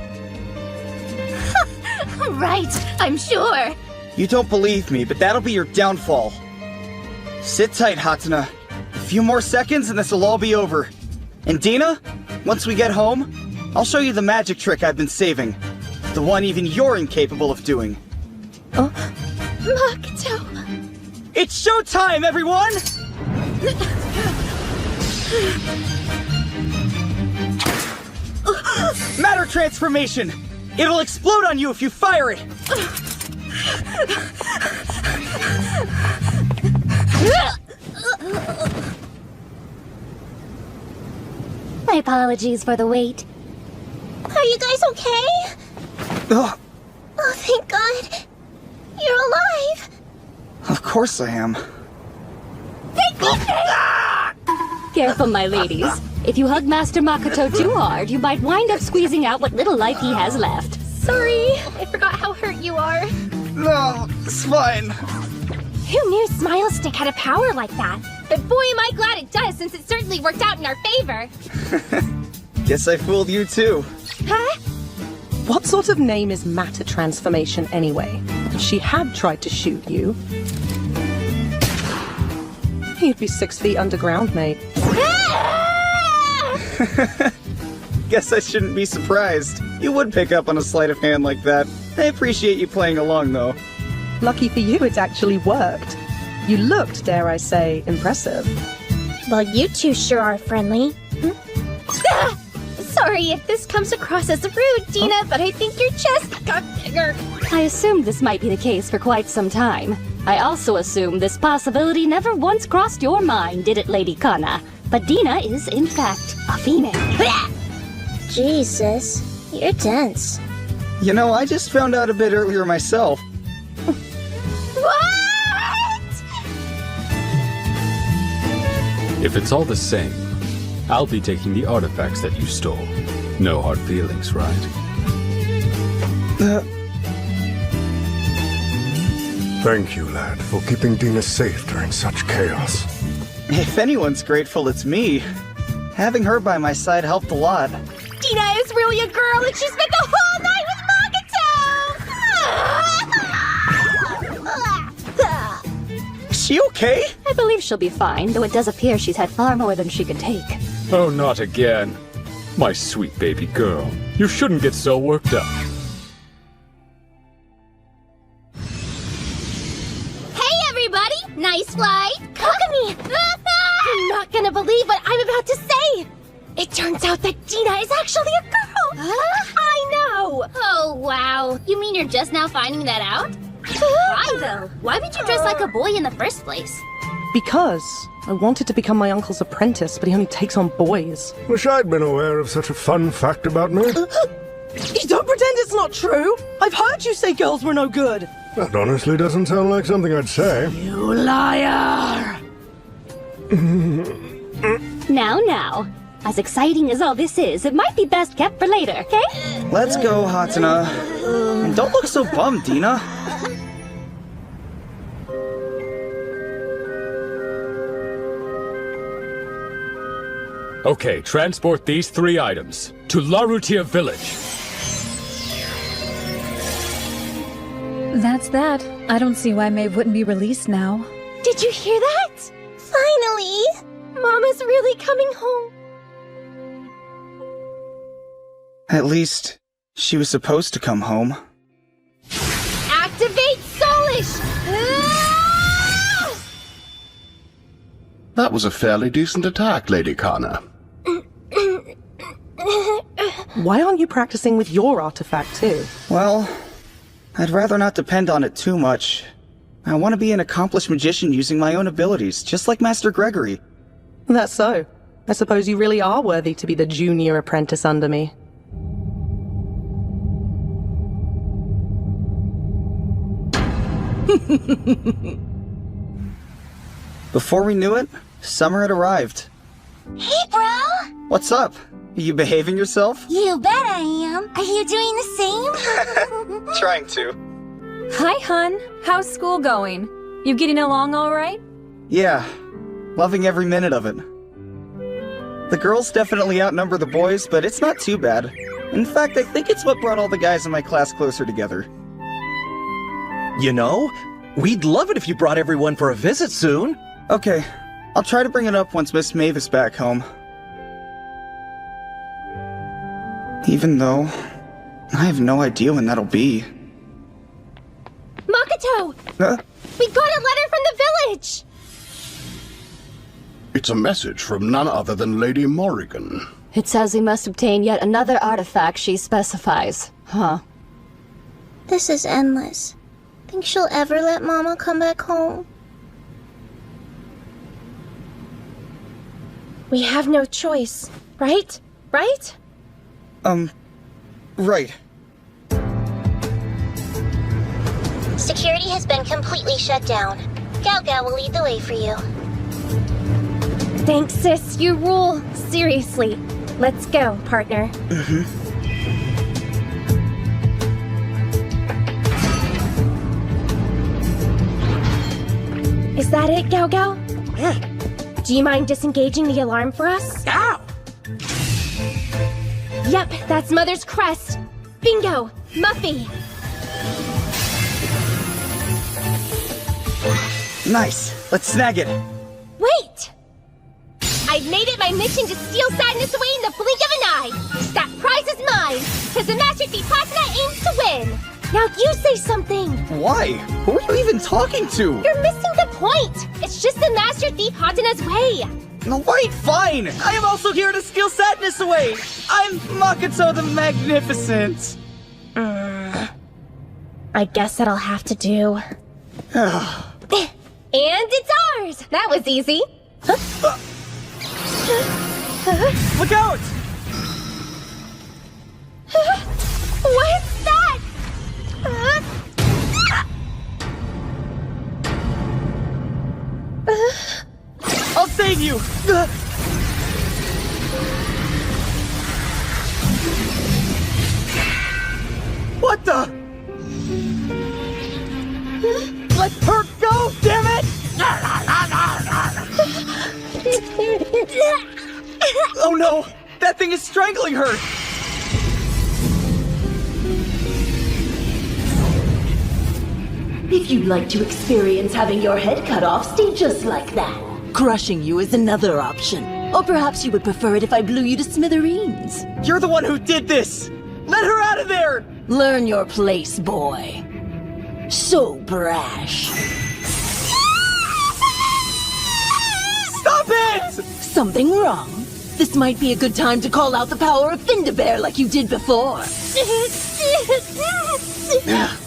Right, I'm sure. You don't believe me, but that'll be your downfall. Sit tight, Hatsuna. A few more seconds and this'll all be over. And Dina, once we get home, I'll show you the magic trick I've been saving. The one even you're incapable of doing. Oh, Makoto. It's showtime, everyone! Matter transformation! It'll explode on you if you fire it! My apologies for the wait. Are you guys okay? Ugh, Oh, thank God. You're alive. of course I am. Thank goodness! Careful, my ladies. If you hug Master Makoto too hard, you might wind up squeezing out what little life he has left. Sorry, I forgot how hurt you are. No, it's fine. Who knew Smile Stick had a power like that? But boy am I glad it does, since it certainly worked out in our favor. Guess I fooled you too. Huh? What sort of name is matter transformation anyway? She had tried to shoot you. You'd be 6 feet underground, mate. Guess I shouldn't be surprised. You would pick up on a sleight of hand like that. I appreciate you playing along, though. Lucky for you, it actually worked. You looked, dare I say, impressive. Well, you two sure are friendly. Ah! Sorry if this comes across as rude, Dina, but I think your chest got bigger. I assumed this might be the case for quite some time. I also assumed this possibility never once crossed your mind, did it, Lady Kana? But Dina is, in fact, a female. Jesus, you're tense. You know, I just found out a bit earlier myself. What? If it's all the same, I'll be taking the artifacts that you stole. No hard feelings, right? Thank you, lad, for keeping Dina safe during such chaos. If anyone's grateful, it's me. Having her by my side helped a lot. Dina is really a girl and she spent the whole night with Is she okay? I believe she'll be fine, though it does appear she's had far more than she could take. Oh, not again. My sweet baby girl. You shouldn't get so worked up. Hey, everybody! Nice flight! Kakami! You're not gonna believe what I'm about to say! It turns out that Dina is actually a girl! I know! Oh, wow. You mean you're just now finding that out? Why, though? Why would you dress like a boy in the first place? Because I wanted to become my uncle's apprentice, but he only takes on boys. Wish I'd been aware of such a fun fact about me. You don't pretend it's not true! I've heard you say girls were no good! That honestly doesn't sound like something I'd say. You liar! Now. As exciting as all this is, it might be best kept for later, okay? Let's go, Hatsuna. And don't look so bummed, Dina. Okay, transport these 3 items to Larutia Village. That's that. I don't see why Maeve wouldn't be released now. Did you hear that? Finally! Mama's really coming home. At least, she was supposed to come home. Activate Soulish! That was a fairly decent attack, Lady Kana. Why aren't you practicing with your artifact, too? Well, I'd rather not depend on it too much. I want to be an accomplished magician using my own abilities, just like Master Gregory. That's so. I suppose you really are worthy to be the junior apprentice under me. Before we knew it, summer had arrived. Hey, bro! What's up? Are you behaving yourself? You bet I am. Are you doing the same? Trying to. Hi, hun. How's school going? You getting along all right? Yeah, loving every minute of it. The girls definitely outnumber the boys, but it's not too bad. In fact, I think it's what brought all the guys in my class closer together. You know, we'd love it if you brought everyone for a visit soon. Okay, I'll try to bring it up once Miss Maeve is back home. Even though, I have no idea when that'll be. Makoto! Huh? We got a letter from the village! It's a message from none other than Lady Morrigan. It says we must obtain yet another artifact she specifies. Huh. This is endless. Think she'll ever let Mama come back home? We have no choice, right? Right? Right. Security has been completely shut down. Gao Gao will lead the way for you. Thanks, sis. You rule. Seriously. Let's go, partner. Is that it, Gao Gao? Do you mind disengaging the alarm for us? Ow! Yep, that's Mother's crest. Bingo! Muffy! Nice. Let's snag it. Wait! my mission to steal sadness away in the blink of an eye. That prize is mine, because the Master Thief Hatsuna aims to win. Now you say something. Why? Who are you even talking to? You're missing the point. It's just the Master Thief Hatsuna's way. No, wait, fine! I am also here to steal sadness away! I'm Makoto the Magnificent! I guess that'll have to do. And it's ours! That was easy. Look out! What's that? I'll save you! What the? Let her go, damn it! Oh no! That thing is strangling her! If you'd like to experience having your head cut off, stay just like that. Crushing you is another option. Or perhaps you would prefer it if I blew you to smithereens. You're the one who did this! Let her out of there! Learn your place, boy. So brash. Stop it! Something wrong? This might be a good time to call out the power of Findabear like you did before.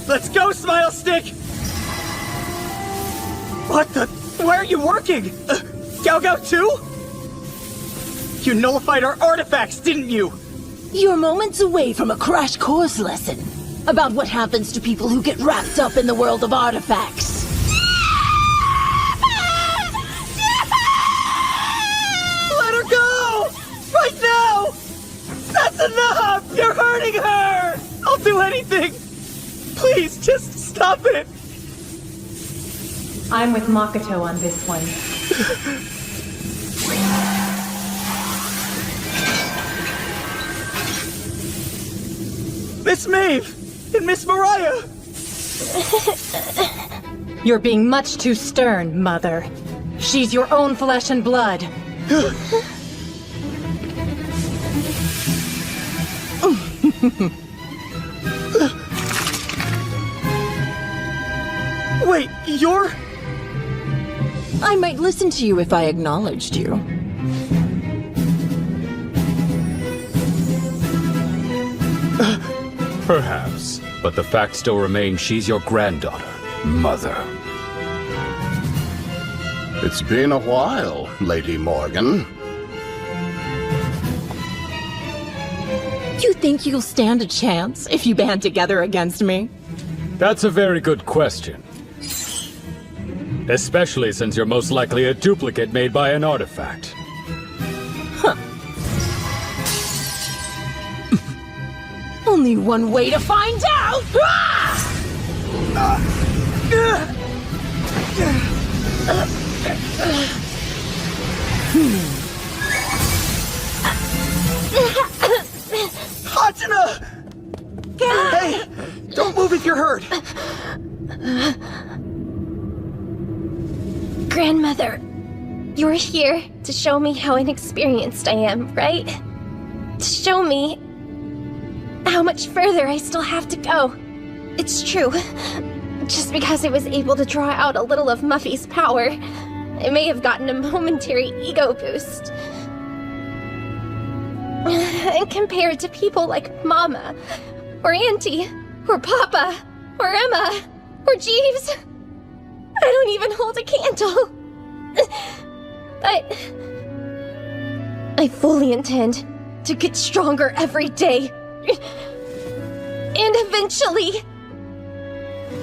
Let's go, Smile Stick! What the? Why are you working? Gao Gao too? You nullified our artifacts, didn't you? You're moments away from a crash course lesson about what happens to people who get wrapped up in the world of artifacts. Let her go! Right now! That's enough! You're hurting her! I'll do anything! Please, just stop it! I'm with Makoto on this one. Miss Maeve! And Miss Mariah! You're being much too stern, Mother. She's your own flesh and blood. Wait, you're... I might listen to you if I acknowledged you. Perhaps, but the fact still remains she's your granddaughter. Mother. It's been a while, Lady Morgan. You think you'll stand a chance if you band together against me? That's a very good question. Especially since you're most likely a duplicate made by an artifact. Only one way to find out! Hatsuna! Hey! Don't move if you're hurt! Grandmother, you're here to show me how inexperienced I am, right? To show me how much further I still have to go. It's true. Just because I was able to draw out a little of Muffy's power, I may have gotten a momentary ego boost. And compared to people like Mama, or Auntie, or Papa, or Emma, or Jeeves, I don't even hold a candle. But I fully intend to get stronger every day. And eventually,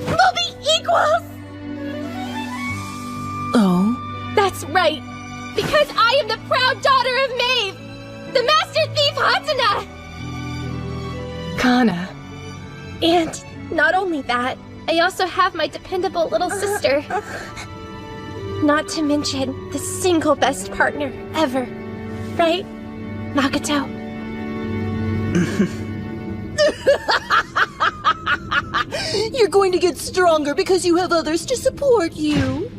we'll be equals! Oh? That's right, because I am the proud daughter of Maeve, the Master Thief Hatsuna! Kana. And not only that, I also have my dependable little sister. Not to mention the single best partner ever. Right, Makoto? You're going to get stronger because you have others to support you.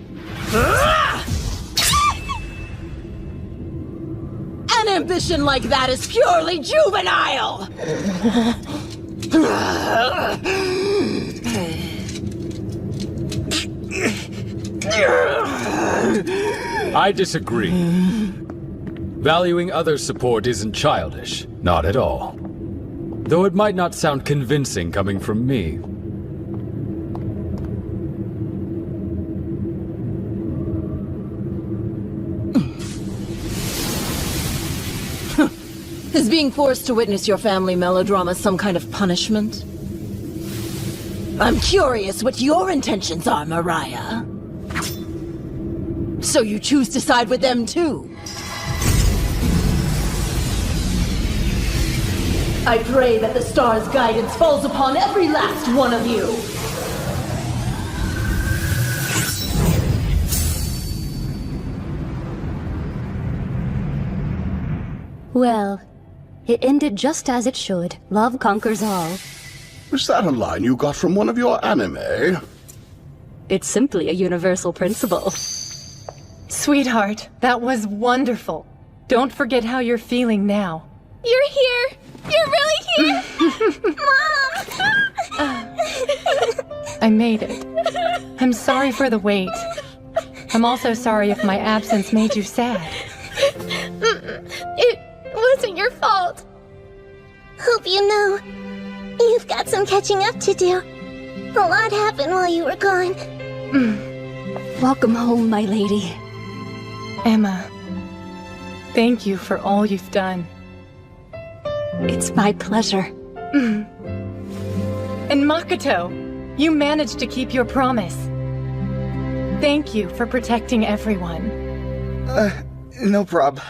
An ambition like that is purely juvenile! I disagree. Valuing others' support isn't childish. Not at all. Though it might not sound convincing coming from me. Is being forced to witness your family melodrama some kind of punishment? I'm curious what your intentions are, Mariah. So you choose to side with them too? I pray that the star's guidance falls upon every last one of you. Well, it ended just as it should. Love conquers all. Was that a line you got from one of your anime? It's simply a universal principle. Sweetheart, that was wonderful. Don't forget how you're feeling now. You're here! You're really here! Mom! I made it. I'm sorry for the wait. I'm also sorry if my absence made you sad. It wasn't your fault. Hope you know, you've got some catching up to do. A lot happened while you were gone. Welcome home, my lady. Emma, thank you for all you've done. It's my pleasure. And Makoto, you managed to keep your promise. Thank you for protecting everyone. No prob.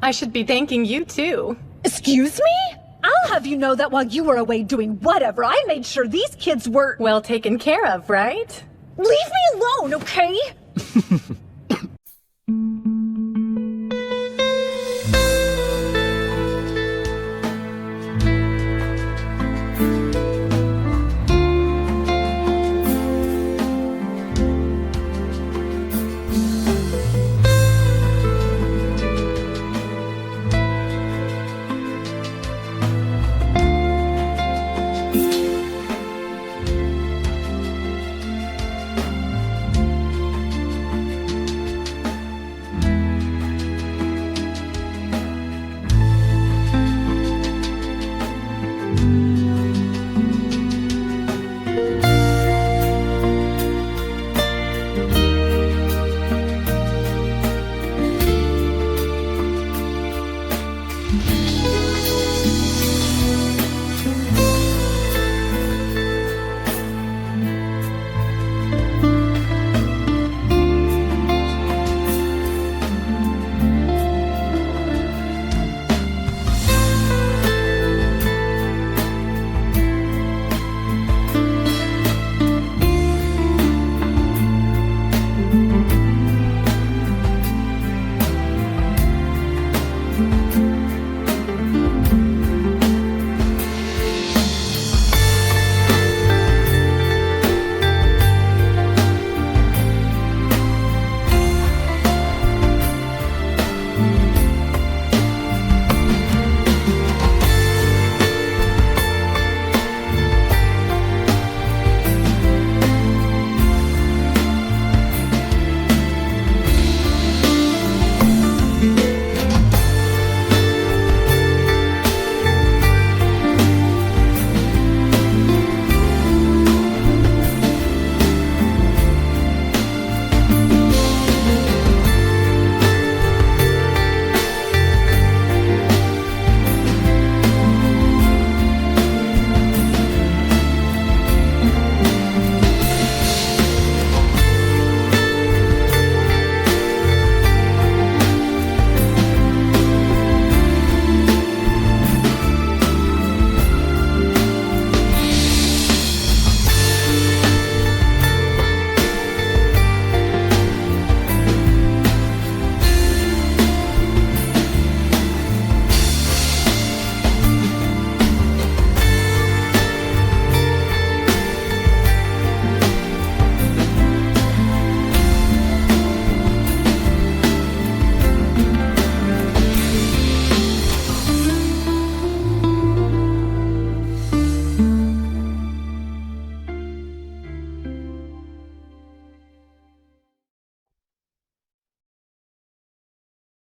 I should be thanking you too. Excuse me? I'll have you know that while you were away doing whatever, I made sure these kids were... well taken care of, right? Leave me alone, okay?